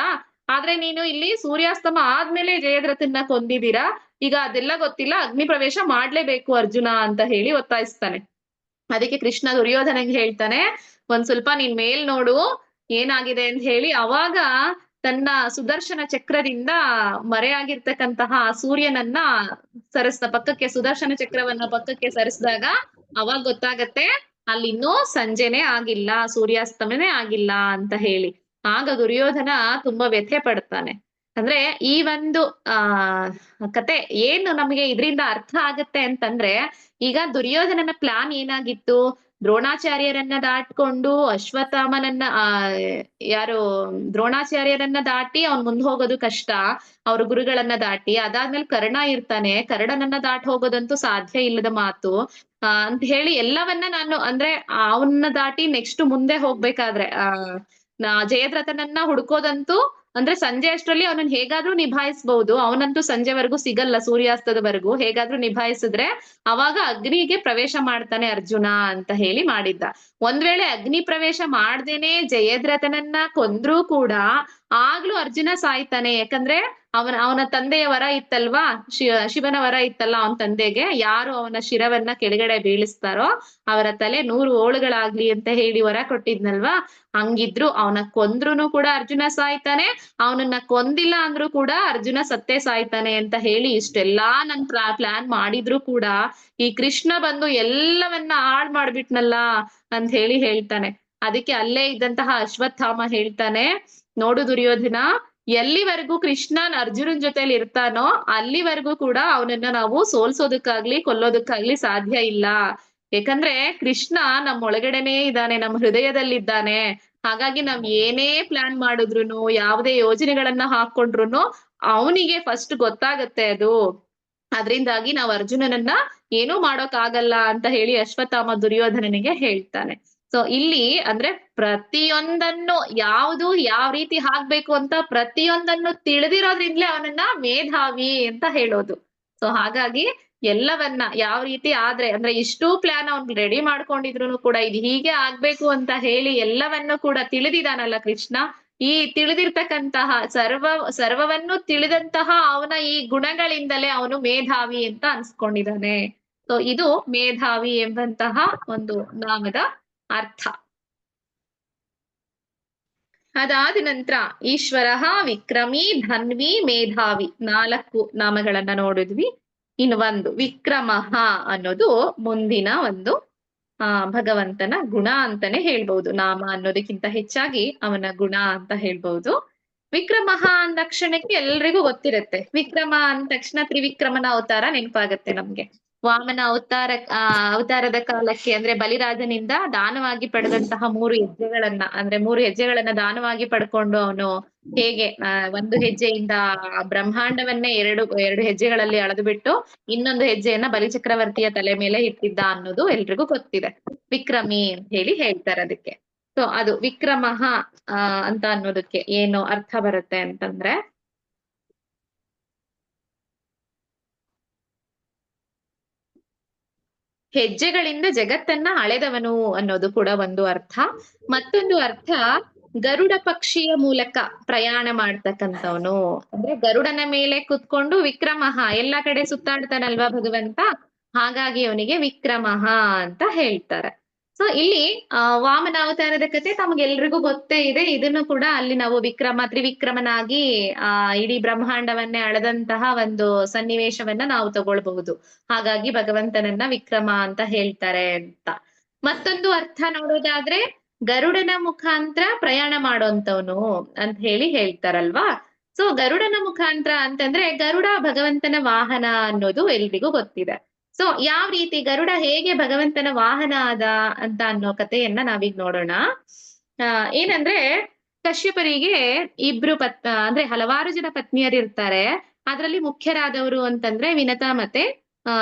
ಆದ್ರೆ ನೀನು ಇಲ್ಲಿ ಸೂರ್ಯಾಸ್ತಮ ಆದ್ಮೇಲೆ ಜಯದ್ರಥನ್ನ ಕೊಂದಿದ್ದೀರಾ, ಈಗ ಅದೆಲ್ಲ ಗೊತ್ತಿಲ್ಲ, ಅಗ್ನಿ ಪ್ರವೇಶ ಮಾಡ್ಲೇಬೇಕು ಅರ್ಜುನ ಅಂತ ಹೇಳಿ ಒತ್ತಾಯಿಸ್ತಾನೆ. ಅದಕ್ಕೆ ಕೃಷ್ಣ ದುರ್ಯೋಧನಂಗೆ ಹೇಳ್ತಾನೆ, ಒಂದ್ ಸ್ವಲ್ಪ ನೀನ್ ಮೇಲ್ ನೋಡು, ಏನಾಗಿದೆ ಅಂತ ಹೇಳಿ ಅವಾಗ ತನ್ನ ಸುದರ್ಶನ ಚಕ್ರದಿಂದ ಮರೆಯಾಗಿರ್ತಕ್ಕಂತಹ ಆ ಸೂರ್ಯನನ್ನ ಪಕ್ಕಕ್ಕೆ ಸುದರ್ಶನ ಚಕ್ರವನ್ನ ಪಕ್ಕಕ್ಕೆ ಸರಿಸಿದಾಗ ಅವಾಗ ಗೊತ್ತಾಗತ್ತೆ ಅಲ್ಲಿ ಇನ್ನೂ ಸಂಜೆನೇ ಆಗಿಲ್ಲ, ಸೂರ್ಯಾಸ್ತಮನೇ ಆಗಿಲ್ಲ ಅಂತ ಹೇಳಿ. ಆಗ ದುರ್ಯೋಧನ ತುಂಬಾ ವ್ಯಥೆ ಪಡ್ತಾನೆ. ಅಂದ್ರೆ ಈ ಒಂದು ಕತೆ ಏನು ನಮಗೆ ಇದರಿಂದ ಅರ್ಥ ಆಗತ್ತೆ ಅಂತಂದ್ರೆ, ಈಗ ದುರ್ಯೋಧನನ ಪ್ಲಾನ್ ಏನಾಗಿತ್ತು? ದ್ರೋಣಾಚಾರ್ಯರನ್ನ ದಾಟ್ಕೊಂಡು ಅಶ್ವತ್ಥಾಮನನ್ನ ಯಾರು ದ್ರೋಣಾಚಾರ್ಯರನ್ನ ದಾಟಿ ಅವ್ನ್ ಮುಂದ್ ಹೋಗೋದು ಕಷ್ಟ, ಅವ್ರ ಗುರುಗಳನ್ನ ದಾಟಿ. ಅದಾದ್ಮೇಲೆ ಕರ್ಣ ಇರ್ತಾನೆ, ಕರ್ಣನನ್ನ ದಾಟಿ ಹೋಗೋದಂತೂ ಸಾಧ್ಯ ಇಲ್ಲದ ಮಾತು. ಅಂತ ಹೇಳಿ ಎಲ್ಲವನ್ನ ನಾನು ಅಂದ್ರೆ ಅವನ್ನ ದಾಟಿ ನೆಕ್ಸ್ಟ್ ಮುಂದೆ ಹೋಗ್ಬೇಕಾದ್ರೆ ಜಯದ್ರಥನನ್ನ ಹುಡ್ಕೋದಂತೂ ಅಂದ್ರೆ ಸಂಜೆ ಅಷ್ಟರಲ್ಲಿ ಅವನನ್ನ ಹೇಗಾದ್ರೂ ನಿಭಾಯಿಸಬಹುದು. ಅವನಂತೂ ಸಂಜೆವರೆಗೂ ಸಿಗಲ್ಲ, ಸೂರ್ಯಾಸ್ತದವರೆಗೂ ಹೇಗಾದ್ರೂ ನಿಭಾಯಿಸಿದ್ರೆ ಅವಾಗ ಅಗ್ನಿಗೆ ಪ್ರವೇಶ ಮಾಡ್ತಾನೆ ಅರ್ಜುನ ಅಂತ ಹೇಳಿ ಮಾಡಿದ್ದ. ಒಂದ್ ವೇಳೆ ಅಗ್ನಿ ಪ್ರವೇಶ ಮಾಡ್ದೇನೆ ಜಯದ್ರಥನನ್ನ ಕೊಂದ್ರೂ ಕೂಡ ಆಗ್ಲೂ ಅರ್ಜುನ ಸಾಯ್ತಾನೆ. ಯಾಕಂದ್ರೆ ಅವನ ತಂದೆಯ ವರ ಇತ್ತಲ್ವಾ, ಶಿವನ ವರ ಇತ್ತಲ್ಲ ಅವನ ತಂದೆಗೆ, ಯಾರು ಅವನ ಶಿರವನ್ನ ಕೆಳಗಡೆ ಬೀಳಿಸ್ತಾರೋ ಅವರ ತಲೆ 100 ಓಳುಗಳಾಗ್ಲಿ ಅಂತ ಹೇಳಿ ವರ ಕೊಟ್ಟಿದ್ನಲ್ವಾ. ಹಂಗಿದ್ರು ಅವನ ಕೊಂದ್ರುನು ಕೂಡ ಅರ್ಜುನ ಸಾಯ್ತಾನೆ, ಅವನನ್ನ ಕೊಂದಿಲ್ಲ ಅಂದ್ರೂ ಕೂಡ ಅರ್ಜುನ ಸತ್ತೇ ಸಾಯ್ತಾನೆ ಅಂತ ಹೇಳಿ ಇಷ್ಟೆಲ್ಲಾ ನನ್ ಪ್ಲಾನ್ ಮಾಡಿದ್ರು ಕೂಡ ಈ ಕೃಷ್ಣ ಬಂದು ಎಲ್ಲವನ್ನ ಹಾಳ್ ಮಾಡ್ಬಿಟ್ನಲ್ಲ ಅಂತ ಹೇಳಿ ಹೇಳ್ತಾನೆ. ಅದಕ್ಕೆ ಅಲ್ಲೇ ಇದ್ದಂತಹ ಅಶ್ವತ್ಥಾಮ ಹೇಳ್ತಾನೆ, ನೋಡು ದುರ್ಯೋಧನ, ಎಲ್ಲಿವರೆಗೂ ಕೃಷ್ಣನ್ ಅರ್ಜುನನ್ ಜೊತೆಲಿ ಇರ್ತಾನೋ ಅಲ್ಲಿವರೆಗೂ ಕೂಡ ಅವನನ್ನ ನಾವು ಸೋಲ್ಸೋದಕ್ಕಾಗ್ಲಿ ಕೊಲ್ಲೋದಕ್ಕಾಗ್ಲಿ ಸಾಧ್ಯ ಇಲ್ಲ. ಯಾಕಂದ್ರೆ ಕೃಷ್ಣ ನಮ್ಮ ಒಳಗಡೆನೇ ಇದ್ದಾನೆ, ನಮ್ಮ ಹೃದಯದಲ್ಲಿದ್ದಾನೆ. ಹಾಗಾಗಿ ನಾವ್ ಏನೇ ಪ್ಲಾನ್ ಮಾಡಿದ್ರುನು, ಯಾವುದೇ ಯೋಜನೆಗಳನ್ನ ಹಾಕೊಂಡ್ರುನು ಅವನಿಗೆ ಫಸ್ಟ್ ಗೊತ್ತಾಗತ್ತೆ ಅದು. ಅದ್ರಿಂದಾಗಿ ನಾವ್ ಅರ್ಜುನನನ್ನ ಏನೂ ಮಾಡೋಕ್ಕಾಗಲ್ಲ ಅಂತ ಹೇಳಿ ಅಶ್ವತ್ಥಾಮ ದುರ್ಯೋಧನನಿಗೆ ಹೇಳ್ತಾನೆ. ಸೊ ಇಲ್ಲಿ ಅಂದ್ರೆ ಪ್ರತಿಯೊಂದನ್ನು ಯಾವುದು ಯಾವ ರೀತಿ ಹಾಕ್ಬೇಕು ಅಂತ ಪ್ರತಿಯೊಂದನ್ನು ತಿಳಿದಿರೋದ್ರಿಂದಲೇ ಅವನನ್ನ ಮೇಧಾವಿ ಅಂತ ಹೇಳೋದು. ಸೊ ಹಾಗಾಗಿ ಎಲ್ಲವನ್ನ ಯಾವ ರೀತಿ ಆದ್ರೆ ಅಂದ್ರೆ ಇಷ್ಟೂ ಪ್ಲಾನ್ ಅವ್ನ್ ರೆಡಿ ಮಾಡ್ಕೊಂಡಿದ್ರು ಕೂಡ ಇದು ಹೀಗೆ ಆಗ್ಬೇಕು ಅಂತ ಹೇಳಿ ಎಲ್ಲವನ್ನೂ ಕೂಡ ತಿಳಿದಿದಾನಲ್ಲ ಕೃಷ್ಣ. ಈ ತಿಳಿದಿರ್ತಕ್ಕಂತಹ ಸರ್ವವನ್ನು ತಿಳಿದಂತಹ ಅವನ ಈ ಗುಣಗಳಿಂದಲೇ ಅವನು ಮೇಧಾವಿ ಅಂತ ಅನ್ಸ್ಕೊಂಡಿದ್ದಾನೆ. ಸೊ ಇದು ಮೇಧಾವಿ ಎಂಬಂತಹ ಒಂದು ನಾಮದ ಅರ್ಥ. ಅದಾದ ನಂತರ ಈಶ್ವರ, ವಿಕ್ರಮಿ, ಧನ್ವಿ, ಮೇಧಾವಿ 4 ನಾಮಗಳನ್ನ ನೋಡಿದ್ವಿ. ಇನ್ನು ಒಂದು ವಿಕ್ರಮಃ ಅನ್ನೋದು ಮುಂದಿನ ಒಂದು ಭಗವಂತನ ಗುಣ ಅಂತಾನೆ ಹೇಳ್ಬಹುದು. ನಾಮ ಅನ್ನೋದಕ್ಕಿಂತ ಹೆಚ್ಚಾಗಿ ಅವನ ಗುಣ ಅಂತ ಹೇಳ್ಬಹುದು. ವಿಕ್ರಮಃ ಅಂದ ತಕ್ಷಣಕ್ಕೆ ಎಲ್ರಿಗೂ ಗೊತ್ತಿರುತ್ತೆ. ವಿಕ್ರಮ ಅಂದ ತಕ್ಷಣ ತ್ರಿವಿಕ್ರಮನ ಅವತಾರ ನೆನಪಾಗತ್ತೆ ನಮ್ಗೆ. ವಾಮನ ಅವತಾರದ ಕಾಲಕ್ಕೆ ಅಂದ್ರೆ ಬಲಿರಾಜನಿಂದ ದಾನವಾಗಿ ಪಡೆದಂತಹ 3 ಹೆಜ್ಜೆಗಳನ್ನ ಅಂದ್ರೆ 3 ಹೆಜ್ಜೆಗಳನ್ನ ದಾನವಾಗಿ ಪಡ್ಕೊಂಡು ಅವನು ಹೇಗೆ 1 ಹೆಜ್ಜೆಯಿಂದ ಬ್ರಹ್ಮಾಂಡವನ್ನೇ 2 ಹೆಜ್ಜೆಗಳಲ್ಲಿ ಅಳೆದು ಬಿಟ್ಟು ಇನ್ನೊಂದು ಹೆಜ್ಜೆಯನ್ನ ಬಲಿಚಕ್ರವರ್ತಿಯ ತಲೆ ಮೇಲೆ ಇಟ್ಟಿದ್ದ ಅನ್ನೋದು ಎಲ್ರಿಗೂ ಗೊತ್ತಿದೆ. ವಿಕ್ರಮಿ ಅಂತ ಹೇಳಿ ಹೇಳ್ತಾರೆ ಅದಕ್ಕೆ. ಸೊ ಅದು ವಿಕ್ರಮಃ ಅಂತ ಅನ್ನೋದಕ್ಕೆ ಏನು ಅರ್ಥ ಬರುತ್ತೆ ಅಂತಂದ್ರೆ, ಹೆಜ್ಜೆಗಳಿಂದ ಜಗತ್ತನ್ನ ಅಳೆದವನು ಅನ್ನೋದು ಕೂಡ ಒಂದು ಅರ್ಥ. ಮತ್ತೊಂದು ಅರ್ಥ ಗರುಡ ಪಕ್ಷಿಯ ಮೂಲಕ ಪ್ರಯಾಣ ಮಾಡ್ತಕ್ಕಂಥವನು. ಅಂದ್ರೆ ಗರುಡನ ಮೇಲೆ ಕುತ್ಕೊಂಡು ವಿಕ್ರಮಃ ಎಲ್ಲಾ ಕಡೆ ಸುತ್ತಾಡ್ತಾನಲ್ವಾ ಭಗವಂತ, ಹಾಗಾಗಿ ಅವನಿಗೆ ವಿಕ್ರಮಃ ಅಂತ ಹೇಳ್ತಾರೆ. ಸೊ ಇಲ್ಲಿ ವಾಮನ ಅವತಾರದ ಕತೆ ತಮಗೆಲ್ರಿಗೂ ಗೊತ್ತೇ ಇದೆ. ಇದನ್ನು ಕೂಡ ಅಲ್ಲಿ ನಾವು ತ್ರಿವಿಕ್ರಮನಾಗಿ ಇಡೀ ಬ್ರಹ್ಮಾಂಡವನ್ನೇ ಅಳೆದಂತಹ ಒಂದು ಸನ್ನಿವೇಶವನ್ನ ನಾವು ತಗೊಳ್ಬಹುದು. ಹಾಗಾಗಿ ಭಗವಂತನನ್ನ ವಿಕ್ರಮ ಅಂತ ಹೇಳ್ತಾರೆ ಅಂತ. ಮತ್ತೊಂದು ಅರ್ಥ ನೋಡೋದಾದ್ರೆ ಗರುಡನ ಮುಖಾಂತರ ಪ್ರಯಾಣ ಮಾಡೋಂತವನು ಅಂತ ಹೇಳಿ ಹೇಳ್ತಾರಲ್ವಾ. ಸೊ ಗರುಡನ ಮುಖಾಂತರ ಅಂತಂದ್ರೆ ಗರುಡ ಭಗವಂತನ ವಾಹನ ಅನ್ನೋದು ಎಲ್ರಿಗೂ ಗೊತ್ತಿದೆ. ಸೊ ಯಾವ ರೀತಿ ಗರುಡ ಹೇಗೆ ಭಗವಂತನ ವಾಹನ ಆದ ಅಂತ ಅನ್ನೋ ಕಥೆಯನ್ನ ನಾವೀಗ ನೋಡೋಣ. ಏನಂದ್ರೆ ಕಶ್ಯಪರಿಗೆ 2 ಅಂದ್ರೆ ಹಲವಾರು ಜನ ಪತ್ನಿಯರಿರ್ತಾರೆ. ಅದ್ರಲ್ಲಿ ಮುಖ್ಯರಾದವರು ಅಂತಂದ್ರೆ ವಿನತಾ ಮತ್ತೆ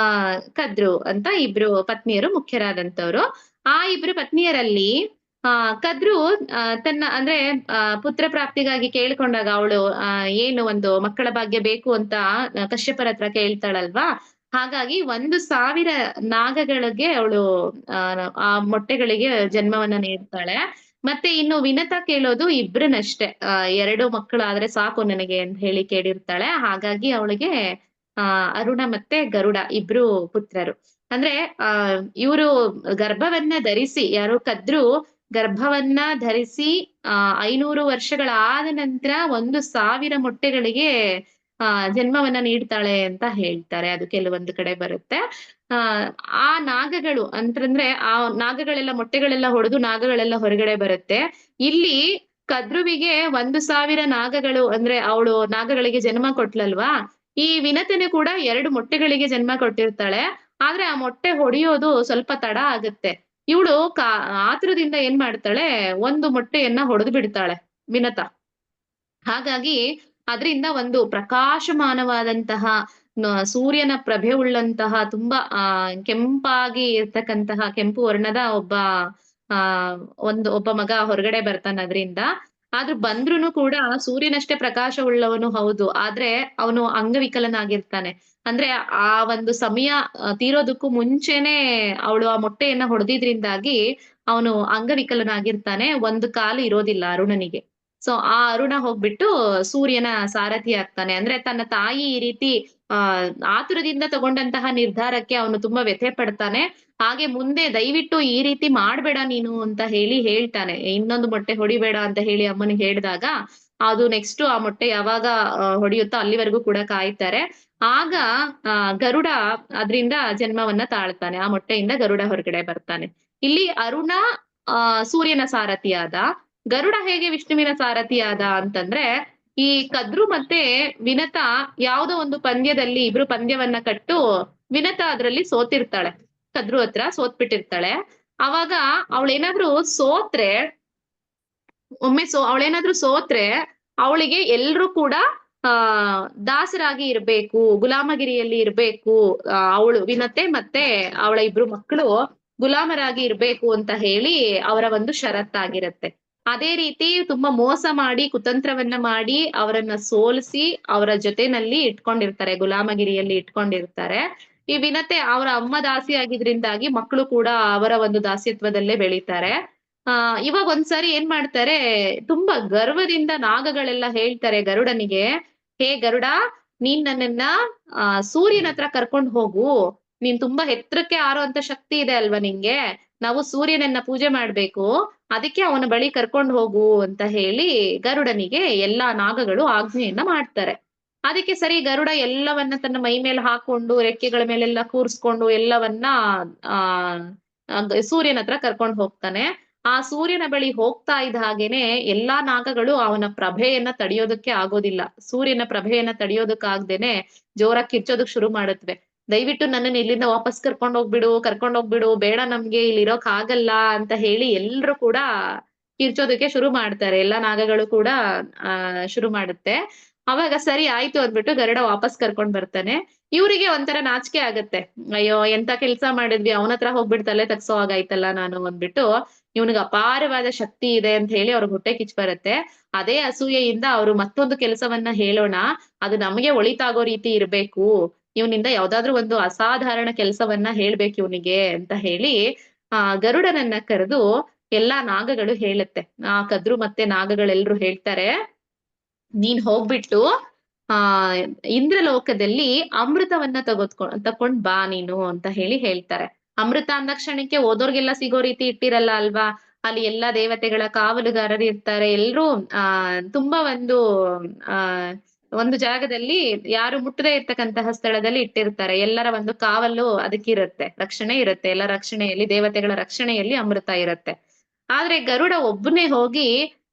ಕದ್ರು ಅಂತ 2 ಪತ್ನಿಯರು ಮುಖ್ಯರಾದಂತವ್ರು. ಆ 2 ಪತ್ನಿಯರಲ್ಲಿ ಕದ್ರು ತನ್ನ ಅಂದ್ರೆ ಪುತ್ರ ಪ್ರಾಪ್ತಿಗಾಗಿ ಕೇಳ್ಕೊಂಡಾಗ ಅವಳು ಏನು ಒಂದು ಮಕ್ಕಳ ಭಾಗ್ಯ ಬೇಕು ಅಂತ ಕಶ್ಯಪರ ಹತ್ರ ಕೇಳ್ತಾಳಲ್ವಾ. ಹಾಗಾಗಿ 1,000 ನಾಗಗಳಿಗೆ ಅವಳು ಆ ಮೊಟ್ಟೆಗಳಿಗೆ ಜನ್ಮವನ್ನ ನೀಡ್ತಾಳೆ. ಮತ್ತೆ ಇನ್ನು ವಿನತಾ ಕೇಳೋದು 2ನಷ್ಟೇ, 2 ಮಕ್ಕಳು ಆದ್ರೆ ಸಾಕು ನನಗೆ ಅಂತ ಹೇಳಿ ಕೇಳಿರ್ತಾಳೆ. ಹಾಗಾಗಿ ಅವಳಿಗೆ ಅರುಣ ಮತ್ತೆ ಗರುಡ 2 ಪುತ್ರರು. ಅಂದ್ರೆ ಇವರು ಗರ್ಭವನ್ನ ಧರಿಸಿ ಯಾರು ಕದ್ರು ಗರ್ಭವನ್ನ ಧರಿಸಿ 500 ವರ್ಷಗಳಾದ ನಂತರ 1,000 ಮೊಟ್ಟೆಗಳಿಗೆ ಜನ್ಮವನ್ನ ನೀಡ್ತಾಳೆ ಅಂತ ಹೇಳ್ತಾರೆ. ಅದು ಕೆಲವೊಂದು ಕಡೆ ಬರುತ್ತೆ. ಆ ನಾಗಗಳು ಅಂತಂದ್ರೆ ಆ ನಾಗಗಳೆಲ್ಲ ಮೊಟ್ಟೆಗಳೆಲ್ಲ ಹೊಡೆದು ನಾಗಗಳೆಲ್ಲ ಹೊರಗಡೆ ಬರುತ್ತೆ. ಇಲ್ಲಿ ಕದ್ರುವಿಗೆ 1,000 ನಾಗಗಳು ಅಂದ್ರೆ ಅವಳು ನಾಗಗಳಿಗೆ ಜನ್ಮ ಕೊಟ್ಲಲ್ವಾ, ಈ ವಿನತೆನೆ ಕೂಡ 2 ಮೊಟ್ಟೆಗಳಿಗೆ ಜನ್ಮ ಕೊಟ್ಟಿರ್ತಾಳೆ. ಆದ್ರೆ ಆ ಮೊಟ್ಟೆ ಹೊಡೆಯೋದು ಸ್ವಲ್ಪ ತಡ ಆಗುತ್ತೆ. ಇವಳು ಆತುರದಿಂದ ಏನ್ ಮಾಡ್ತಾಳೆ, 1 ಮೊಟ್ಟೆಯನ್ನ ಹೊಡೆದು ಬಿಡ್ತಾಳೆ ವಿನತ. ಹಾಗಾಗಿ ಅದರಿಂದ ಒಂದು ಪ್ರಕಾಶಮಾನವಾದಂತಹ ಸೂರ್ಯನ ಪ್ರಭೆ ಉಳ್ಳಂತಹ ತುಂಬಾ ಕೆಂಪಾಗಿ ಇರ್ತಕ್ಕಂತಹ ಕೆಂಪು ವರ್ಣದ ಒಬ್ಬ ಮಗ ಹೊರಗಡೆ ಬರ್ತಾನೆ ಅದರಿಂದ. ಆದ್ರೂ ಬಂದ್ರುನು ಕೂಡ ಸೂರ್ಯನಷ್ಟೇ ಪ್ರಕಾಶ ಉಳ್ಳವನು ಹೌದು, ಆದ್ರೆ ಅವನು ಅಂಗವಿಕಲನಾಗಿರ್ತಾನೆ. ಅಂದ್ರೆ ಆ ಒಂದು ಸಮಯ ತೀರೋದಕ್ಕೂ ಮುಂಚೆನೆ ಅವಳು ಆ ಮೊಟ್ಟೆಯನ್ನ ಹೊಡೆದಿದ್ರಿಂದಾಗಿ ಅವನು ಅಂಗವಿಕಲನಾಗಿರ್ತಾನೆ. ಒಂದು ಕಾಲು ಇರೋದಿಲ್ಲ ಅರುಣನಿಗೆ. ಸೊ ಆ ಅರುಣ ಹೋಗ್ಬಿಟ್ಟು ಸೂರ್ಯನ ಸಾರಥಿ ಆಗ್ತಾನೆ. ಅಂದ್ರೆ ತನ್ನ ತಾಯಿ ಈ ರೀತಿ ಆತುರದಿಂದ ತಗೊಂಡಂತಹ ನಿರ್ಧಾರಕ್ಕೆ ಅವನು ತುಂಬಾ ವ್ಯಥೆ ಪಡ್ತಾನೆ. ಹಾಗೆ ಮುಂದೆ ದಯವಿಟ್ಟು ಈ ರೀತಿ ಮಾಡ್ಬೇಡ ನೀನು ಅಂತ ಹೇಳ್ತಾನೆ. ಇನ್ನೊಂದು ಮೊಟ್ಟೆ ಹೊಡಿಬೇಡ ಅಂತ ಹೇಳಿ ಅಮ್ಮನಿಗೆ ಹೇಳಿದಾಗ ಅದು ನೆಕ್ಸ್ಟ್ ಆ ಮೊಟ್ಟೆ ಯಾವಾಗ ಹೊಡೆಯುತ್ತೋ ಅಲ್ಲಿವರೆಗೂ ಕೂಡ ಕಾಯ್ತಾರೆ. ಆಗ ಗರುಡ ಅದ್ರಿಂದ ಜನ್ಮವನ್ನ ತಾಳ್ತಾನೆ. ಆ ಮೊಟ್ಟೆಯಿಂದ ಗರುಡ ಹೊರಗಡೆ ಬರ್ತಾನೆ. ಇಲ್ಲಿ ಅರುಣ ಸೂರ್ಯನ ಸಾರಥಿಯಾದ, ಗರುಡ ಹೇಗೆ ವಿಷ್ಣುವಿನ ಸಾರಥಿಯಾದ ಅಂತಂದ್ರೆ, ಈ ಕದ್ರು ಮತ್ತೆ ವಿನತ ಯಾವುದೋ ಒಂದು ಪಂದ್ಯದಲ್ಲಿ ಇಬ್ರು ಪಂದ್ಯವನ್ನ ಕಟ್ಟು ವಿನತ ಅದ್ರಲ್ಲಿ ಸೋತಿರ್ತಾಳೆ. ಕದ್ರು ಹತ್ರ ಸೋತ್ಬಿಟ್ಟಿರ್ತಾಳೆ. ಅವಾಗ ಅವಳೇನಾದ್ರೂ ಸೋತ್ರೆ ಅವಳೇನಾದ್ರೂ ಸೋತ್ರೆ ಅವಳಿಗೆ ಎಲ್ರೂ ಕೂಡ ದಾಸರಾಗಿ ಇರ್ಬೇಕು, ಗುಲಾಮಗಿರಿಯಲ್ಲಿ ಇರ್ಬೇಕು. ಅವಳು ವಿನತೆ ಮತ್ತೆ ಅವಳ ಇಬ್ರು ಮಕ್ಕಳು ಗುಲಾಮರಾಗಿ ಇರ್ಬೇಕು ಅಂತ ಹೇಳಿ ಅವರ ಒಂದು ಷರತ್ತಾಗಿರತ್ತೆ. ಅದೇ ರೀತಿ ತುಂಬಾ ಮೋಸ ಮಾಡಿ ಕುತಂತ್ರವನ್ನ ಮಾಡಿ ಅವರನ್ನ ಸೋಲಿಸಿ ಅವರ ಜೊತೆನಲ್ಲಿ ಇಟ್ಕೊಂಡಿರ್ತಾರೆ, ಗುಲಾಮಗಿರಿಯಲ್ಲಿ ಇಟ್ಕೊಂಡಿರ್ತಾರೆ. ಈ ವಿನತೆ ಅವರ ಅಮ್ಮ ದಾಸಿ ಆಗಿದ್ರಿಂದಾಗಿ ಮಕ್ಕಳು ಕೂಡ ಅವರ ಒಂದು ದಾಸ್ಯತ್ವದಲ್ಲೇ ಬೆಳೀತಾರೆ. ಇವಾಗ ಒಂದ್ಸರಿ ಏನ್ ಮಾಡ್ತಾರೆ, ತುಂಬಾ ಗರ್ವದಿಂದ ನಾಗಗಳೆಲ್ಲ ಹೇಳ್ತಾರೆ ಗರುಡನಿಗೆ, ಹೇ ಗರುಡ, ನೀನ್ ನನ್ನನ್ನ ಸೂರ್ಯನ ಹತ್ರ ಕರ್ಕೊಂಡು ಹೋಗು, ನೀನ್ ತುಂಬಾ ಎತ್ತರಕ್ಕೆ ಆರೋಂತ ಶಕ್ತಿ ಇದೆ ಅಲ್ವಾ ನಿಂಗೆ, ನಾವು ಸೂರ್ಯನನ್ನ ಪೂಜೆ ಮಾಡ್ಬೇಕು, ಅದಕ್ಕೆ ಅವನ ಬಳಿ ಕರ್ಕೊಂಡು ಹೋಗು ಅಂತ ಹೇಳಿ ಗರುಡನಿಗೆ ಎಲ್ಲಾ ನಾಗಗಳು ಆಜ್ಞೆಯನ್ನ ಮಾಡ್ತಾರೆ. ಅದಕ್ಕೆ ಸರಿ ಗರುಡ ಎಲ್ಲವನ್ನ ತನ್ನ ಮೈ ಮೇಲೆ ಹಾಕೊಂಡು ರೆಕ್ಕೆಗಳ ಮೇಲೆಲ್ಲ ಕೂರ್ಸ್ಕೊಂಡು ಎಲ್ಲವನ್ನ ಸೂರ್ಯನ ಹತ್ರ ಕರ್ಕೊಂಡು ಹೋಗ್ತಾನೆ. ಆ ಸೂರ್ಯನ ಬಳಿ ಹೋಗ್ತಾ ಇದ್ದ ಹಾಗೇನೆ ಎಲ್ಲಾ ನಾಗಗಳು ಅವನ ಪ್ರಭೆಯನ್ನ ತಡೆಯೋದಕ್ಕೆ ಆಗೋದಿಲ್ಲ. ಸೂರ್ಯನ ಪ್ರಭೆಯನ್ನ ತಡೆಯೋದಕ್ಕಾಗ್ದೇನೆ ಜೋರಾಗಿ ಕಿರ್ಚೋದಕ್ ಶುರು ಮಾಡುತ್ತವೆ. ದಯವಿಟ್ಟು ನನ್ನನ್ನು ಇಲ್ಲಿಂದ ವಾಪಸ್ ಕರ್ಕೊಂಡ್ ಹೋಗ್ಬಿಡು, ಬೇಡ, ನಮ್ಗೆ ಇಲ್ಲಿ ಇರೋಕ್ ಆಗಲ್ಲ ಅಂತ ಹೇಳಿ ಎಲ್ರು ಕೂಡ ಕಿರ್ಚೋದಕ್ಕೆ ಶುರು ಮಾಡ್ತಾರೆ. ಎಲ್ಲಾ ನಾಗಗಳು ಕೂಡ ಶುರು ಮಾಡುತ್ತೆ. ಅವಾಗ ಸರಿ ಆಯ್ತು ಅಂದ್ಬಿಟ್ಟು ಗರುಡ ವಾಪಸ್ ಕರ್ಕೊಂಡ್ ಬರ್ತಾನೆ. ಇವ್ರಿಗೆ ಒಂಥರ ನಾಚಿಕೆ ಆಗತ್ತೆ, ಅಯ್ಯೋ ಎಂತ ಕೆಲ್ಸ ಮಾಡಿದ್ವಿ, ಅವನ ಹತ್ರ ಹೋಗ್ಬಿಟ್ಟು ತಲೆ ತಗ್ಸೋ ಹಾಗಾಯ್ತಲ್ಲ ನಾನು ಅಂದ್ಬಿಟ್ಟು. ಇವ್ನಿಗೆ ಅಪಾರವಾದ ಶಕ್ತಿ ಇದೆ ಅಂತ ಹೇಳಿ ಅವ್ರಿಗೆ ಹೊಟ್ಟೆ ಕಿಚ್ಚು ಬರುತ್ತೆ. ಅದೇ ಅಸೂಯೆಯಿಂದ ಅವ್ರು ಮತ್ತೊಂದು ಕೆಲಸವನ್ನ ಹೇಳೋಣ, ಅದು ನಮಗೆ ಒಳಿತಾಗೋ ರೀತಿ ಇರ್ಬೇಕು, ಇವನಿಂದ ಯಾವ್ದಾದ್ರು ಒಂದು ಅಸಾಧಾರಣ ಕೆಲಸವನ್ನ ಹೇಳ್ಬೇಕು ಇವನಿಗೆ ಅಂತ ಹೇಳಿ ಗರುಡನನ್ನ ಕರೆದು ಎಲ್ಲಾ ನಾಗಗಳು ಹೇಳುತ್ತೆ. ಕದ್ರು ಮತ್ತೆ ನಾಗಗಳೆಲ್ರು ಹೇಳ್ತಾರೆ, ನೀನ್ ಹೋಗ್ಬಿಟ್ಟು ಇಂದ್ರಲೋಕದಲ್ಲಿ ಅಮೃತವನ್ನ ತಕೊಂಡ್ ಬಾ ನೀನು ಅಂತ ಹೇಳ್ತಾರೆ. ಅಮೃತ ಅಂದ ಕ್ಷಣಕ್ಕೆ ಓದೋರ್ಗೆಲ್ಲ ಸಿಗೋ ರೀತಿ ಇಟ್ಟಿರಲ್ಲ ಅಲ್ವಾ, ಅಲ್ಲಿ ಎಲ್ಲಾ ದೇವತೆಗಳ ಕಾವಲುಗಾರರು ಇರ್ತಾರೆ. ಎಲ್ರೂ ತುಂಬಾ ಒಂದು ಜಾಗದಲ್ಲಿ ಯಾರು ಮುಟ್ಟದೇ ಇರ್ತಕ್ಕಂತಹ ಸ್ಥಳದಲ್ಲಿ ಇಟ್ಟಿರ್ತಾರೆ. ಎಲ್ಲರ ಒಂದು ಕಾವಲು ಅದಕ್ಕಿರುತ್ತೆ, ರಕ್ಷಣೆ ಇರುತ್ತೆ. ಎಲ್ಲ ರಕ್ಷಣೆಯಲ್ಲಿ, ದೇವತೆಗಳ ರಕ್ಷಣೆಯಲ್ಲಿ ಅಮೃತ ಇರುತ್ತೆ. ಆದ್ರೆ ಗರುಡ ಒಬ್ಬನೇ ಹೋಗಿ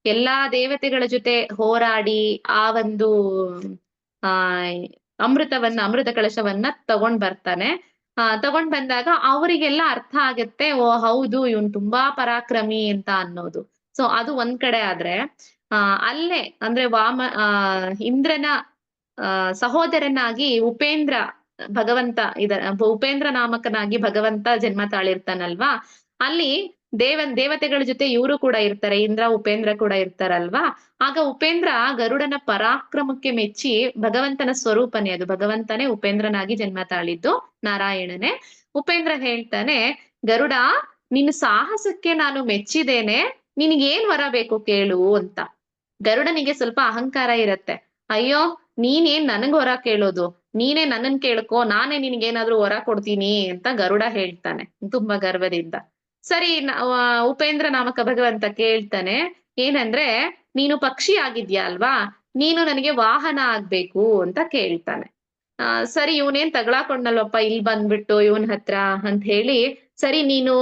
ಎಲ್ಲಾ ದೇವತೆಗಳ ಜೊತೆ ಹೋರಾಡಿ ಆ ಒಂದು ಅಮೃತ ಕಳಶವನ್ನ ತಗೊಂಡ್ ಬರ್ತಾನೆ. ತಗೊಂಡ್ ಬಂದಾಗ ಅವರಿಗೆಲ್ಲ ಅರ್ಥ ಆಗತ್ತೆ, ಓ ಹೌದು ಇವನ್ ತುಂಬಾ ಪರಾಕ್ರಮಿ ಅಂತ ಅನ್ನೋದು. ಸೊ ಅದು ಒಂದ್ ಕಡೆ ಆದ್ರೆ ಅಲ್ಲೇ ಅಂದ್ರೆ ಇಂದ್ರನ ಸಹೋದರನಾಗಿ ಉಪೇಂದ್ರ ಉಪೇಂದ್ರ ನಾಮಕನಾಗಿ ಭಗವಂತ ಜನ್ಮ ತಾಳಿರ್ತಾನಲ್ವಾ, ಅಲ್ಲಿ ದೇವತೆಗಳ ಜೊತೆ ಇವರು ಕೂಡ ಇರ್ತಾರೆ, ಇಂದ್ರ ಉಪೇಂದ್ರ ಕೂಡ ಇರ್ತಾರಲ್ವಾ. ಆಗ ಉಪೇಂದ್ರ ಗರುಡನ ಪರಾಕ್ರಮಕ್ಕೆ ಮೆಚ್ಚಿ, ಭಗವಂತನ ಸ್ವರೂಪನೇ ಅದು, ಭಗವಂತನೇ ಉಪೇಂದ್ರನಾಗಿ ಜನ್ಮ ತಾಳಿದ್ದು, ನಾರಾಯಣನೇ. ಉಪೇಂದ್ರ ಹೇಳ್ತಾನೆ, ಗರುಡ ನಿನ್ನ ಸಾಹಸಕ್ಕೆ ನಾನು ಮೆಚ್ಚಿದ್ದೇನೆ, ನಿನಗೇನ್ ವರ ಬೇಕು ಕೇಳು ಅಂತ. ಗರುಡನಿಗೆ ಸ್ವಲ್ಪ ಅಹಂಕಾರ ಇರತ್ತೆ. ಅಯ್ಯೋ ನೀನೇನ್ ನನಗ್ ವರ ಕೇಳೋದು, ನೀನೇ ನನ್ನನ್ ಕೇಳ್ಕೊ, ನಾನೇ ನಿನ್ಗೇನಾದ್ರೂ ವರ ಕೊಡ್ತೀನಿ ಅಂತ ಗರುಡ ಹೇಳ್ತಾನೆ ತುಂಬಾ ಗರ್ವದಿಂದ. ಸರಿ ಉಪೇಂದ್ರ ನಾಮಕ ಭಗವಂತ ಕೇಳ್ತಾನೆ ಏನಂದ್ರೆ, ನೀನು ಪಕ್ಷಿ ಆಗಿದ್ಯಾ ಅಲ್ವಾ, ನೀನು ನನಗೆ ವಾಹನ ಆಗ್ಬೇಕು ಅಂತ ಕೇಳ್ತಾನೆ. ಸರಿ ಇವನೇನ್ ತಗಳಾಕೊಂಡ್ನಲ್ವಪ್ಪ ಇಲ್ಲಿ ಬಂದ್ಬಿಟ್ಟು ಇವನ್ ಹತ್ರ ಅಂತ ಹೇಳಿ, ಸರಿ ನೀನು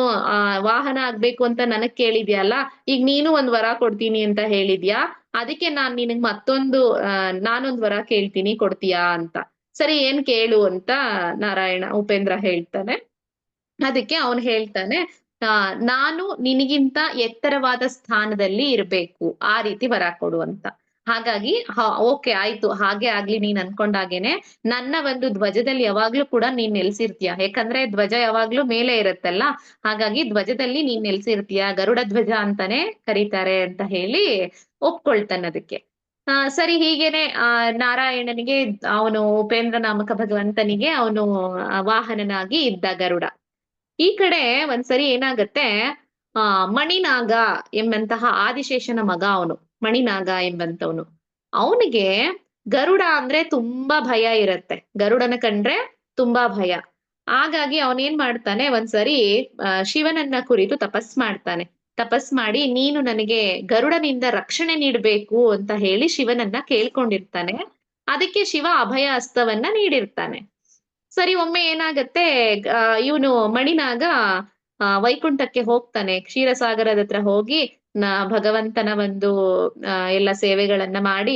ವಾಹನ ಆಗ್ಬೇಕು ಅಂತ ನನಗ್ ಕೇಳಿದ್ಯಲ್ಲ, ಈಗ ನೀನು ಒಂದ್ ವರ ಕೊಡ್ತೀನಿ ಅಂತ ಹೇಳಿದ್ಯಾ, ಅದಕ್ಕೆ ನಾನ್ ನಿನಗ್ ಮತ್ತೊಂದು ನಾನೊಂದ್ ವರ ಕೇಳ್ತೀನಿ, ಕೊಡ್ತೀಯಾ ಅಂತ. ಸರಿ ಏನ್ ಕೇಳು ಅಂತ ಉಪೇಂದ್ರ ಹೇಳ್ತಾನೆ. ಅದಕ್ಕೆ ಅವನು ಹೇಳ್ತಾನೆ, ನಾನು ನಿನಗಿಂತ ಎತ್ತರವಾದ ಸ್ಥಾನದಲ್ಲಿ ಇರ್ಬೇಕು, ಆ ರೀತಿ ವರ ಕೊಡು ಅಂತ. ಹಾಗಾಗಿ ಓಕೆ ಆಯ್ತು, ಹಾಗೆ ಆಗ್ಲಿ, ನೀನ್ ಅನ್ಕೊಂಡಾಗೇನೆ ನನ್ನ ಒಂದು ಧ್ವಜದಲ್ಲಿ ಯಾವಾಗ್ಲೂ ಕೂಡ ನೀನ್ ನೆಲ್ಸಿರ್ತೀಯ, ಯಾಕಂದ್ರೆ ಧ್ವಜ ಯಾವಾಗ್ಲೂ ಮೇಲೆ ಇರತ್ತಲ್ಲ, ಹಾಗಾಗಿ ಧ್ವಜದಲ್ಲಿ ನೀನ್ ನೆಲ್ಸಿರ್ತೀಯ, ಗರುಡ ಧ್ವಜ ಅಂತಾನೆ ಕರೀತಾರೆ ಅಂತ ಹೇಳಿ ಒಪ್ಕೊಳ್ತಾನೆ ಅದಕ್ಕೆ. ಸರಿ ಹೀಗೇನೆ ನಾರಾಯಣನಿಗೆ ಅವನು ಉಪೇಂದ್ರ ನಾಮಕ ಭಗವಂತನಿಗೆ ಅವನು ವಾಹನನಾಗಿ ಇದ್ದ ಗರುಡ. ಈ ಕಡೆ ಒಂದ್ಸರಿ ಏನಾಗತ್ತೆ, ಮಣಿನಾಗ ಎಂಬಂತಹ ಆದಿಶೇಷನ ಮಗ ಅವನು, ಮಣಿನಾಗ ಎಂಬಂತವನು. ಅವನಿಗೆ ಗರುಡ ಅಂದ್ರೆ ತುಂಬಾ ಭಯ ಇರತ್ತೆ, ಗರುಡನ ಕಂಡ್ರೆ ತುಂಬಾ ಭಯ. ಹಾಗಾಗಿ ಅವನೇನ್ ಮಾಡ್ತಾನೆ, ಒಂದ್ಸರಿ ಶಿವನನ್ನ ಕುರಿತು ತಪಸ್ ಮಾಡ್ತಾನೆ. ತಪಸ್ ಮಾಡಿ ನೀನು ನನಗೆ ಗರುಡನಿಂದ ರಕ್ಷಣೆ ನೀಡ್ಬೇಕು ಅಂತ ಹೇಳಿ ಶಿವನನ್ನ ಕೇಳ್ಕೊಂಡಿರ್ತಾನೆ. ಅದಕ್ಕೆ ಶಿವ ಅಭಯ ಹಸ್ತವನ್ನ ನೀಡಿರ್ತಾನೆ. ಸರಿ ಒಮ್ಮೆ ಏನಾಗತ್ತೆ, ಇವನು ಮಣಿನಾಗ ವೈಕುಂಠಕ್ಕೆ ಹೋಗ್ತಾನೆ, ಕ್ಷೀರಸಾಗರದ ಹತ್ರ ಹೋಗಿ ಭಗವಂತನ ಒಂದು ಎಲ್ಲ ಸೇವೆಗಳನ್ನ ಮಾಡಿ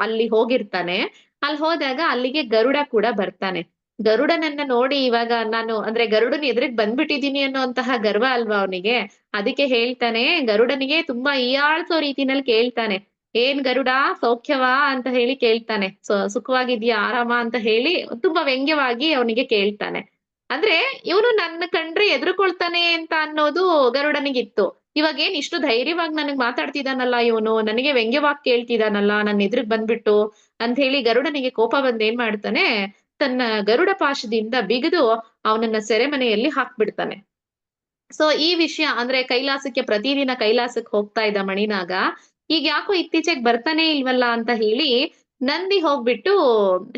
ಅಲ್ಲಿ ಹೋಗಿರ್ತಾನೆ. ಅಲ್ಲಿ ಹೋದಾಗ ಅಲ್ಲಿಗೆ ಗರುಡ ಕೂಡ ಬರ್ತಾನೆ. ಗರುಡನನ್ನ ನೋಡಿ ಇವಾಗ ನಾನು ಅಂದ್ರೆ ಗರುಡನ್ ಎದುರಿಗೆ ಬಂದ್ಬಿಟ್ಟಿದೀನಿ ಅನ್ನೋಂತಹ ಗರ್ವ ಅಲ್ವಾ ಅವನಿಗೆ. ಅದಕ್ಕೆ ಹೇಳ್ತಾನೆ, ಗರುಡನಿಗೆ ತುಂಬಾ ಹೀಯಾಳ್ಸೋ ರೀತಿನಲ್ಲಿ ಕೇಳ್ತಾನೆ, ಏನ್ ಗರುಡ ಸೌಖ್ಯವಾ ಅಂತ ಹೇಳಿ ಕೇಳ್ತಾನೆ. ಸುಖವಾಗಿದ್ಯಾ, ಆರಾಮ ಅಂತ ಹೇಳಿ ತುಂಬಾ ವ್ಯಂಗ್ಯವಾಗಿ ಅವನಿಗೆ ಕೇಳ್ತಾನೆ. ಅಂದ್ರೆ ಇವನು ನನ್ನ ಕಂಡ್ರೆ ಎದುರುಕೊಳ್ತಾನೆ ಅಂತ ಅನ್ನೋದು ಗರುಡನಿಗಿತ್ತು. ಇವಾಗ ಏನ್ ಇಷ್ಟು ಧೈರ್ಯವಾಗಿ ನನಗ್ ಮಾತಾಡ್ತಿದಾನಲ್ಲ ಇವನು, ನನಗೆ ವ್ಯಂಗ್ಯವಾಗಿ ಕೇಳ್ತಿದಾನಲ್ಲ ನನ್ನ ಎದುರಿಗೆ ಬಂದ್ಬಿಟ್ಟು ಅಂತ ಹೇಳಿ ಗರುಡನಿಗೆ ಕೋಪ ಬಂದ್ ಏನ್ ಮಾಡ್ತಾನೆ, ತನ್ನ ಗರುಡ ಪಾಶದಿಂದ ಬಿಗಿದು ಅವನನ್ನ ಸೆರೆಮನೆಯಲ್ಲಿ ಹಾಕ್ಬಿಡ್ತಾನೆ. ಸೊ ಈ ವಿಷಯ ಅಂದ್ರೆ ಕೈಲಾಸಕ್ಕೆ ಪ್ರತಿದಿನ ಕೈಲಾಸಕ್ಕೆ ಹೋಗ್ತಾ ಇದ್ದ ಮಣಿನಾಗ ಈಗ ಯಾಕೋ ಇತ್ತೀಚೆಗೆ ಬರ್ತಾನೆ ಇಲ್ವಲ್ಲ ಅಂತ ಹೇಳಿ ನಂದಿ ಹೋಗ್ಬಿಟ್ಟು